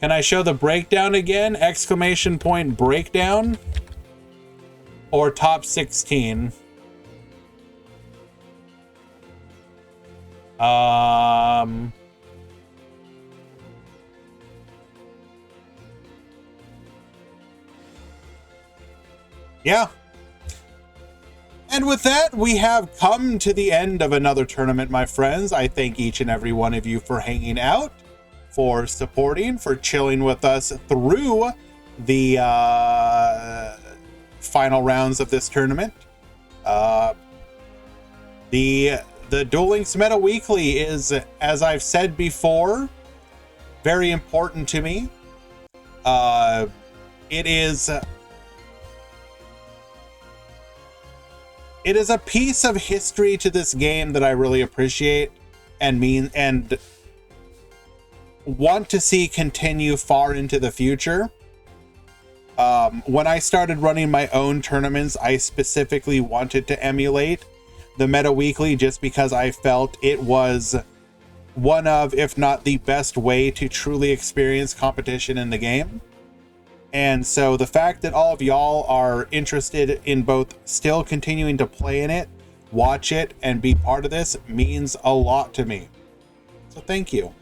Can I show the breakdown again? Exclamation point breakdown? Or top 16? Yeah. And with that, we have come to the end of another tournament, my friends. I thank each and every one of you for hanging out, for supporting, for chilling with us through the final rounds of this tournament. The Duel Links Meta Weekly is, as I've said before, very important to me. It is a piece of history to this game that I really appreciate and want to see continue far into the future. When I started running my own tournaments, I specifically wanted to emulate the Meta Weekly just because I felt it was one of, if not the best way to truly experience competition in the game. And so the fact that all of y'all are interested in both still continuing to play in it, watch it, and be part of this means a lot to me. So thank you.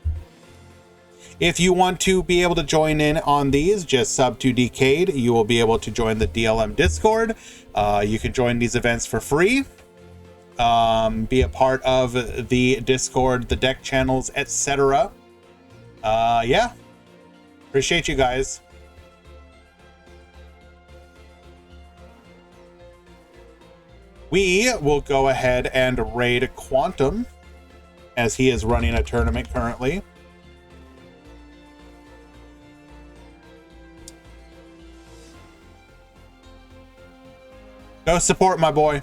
If you want to be able to join in on these, just sub to Decade. You will be able to join the DLM Discord. You can join these events for free. Be a part of the Discord, the deck channels, etc. Yeah. Appreciate you guys. We will go ahead and raid Quantum, as he is running a tournament currently. Go support my boy.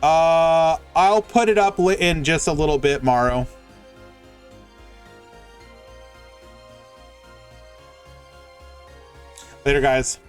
I'll put it up in just a little bit, Morrow. Later, guys.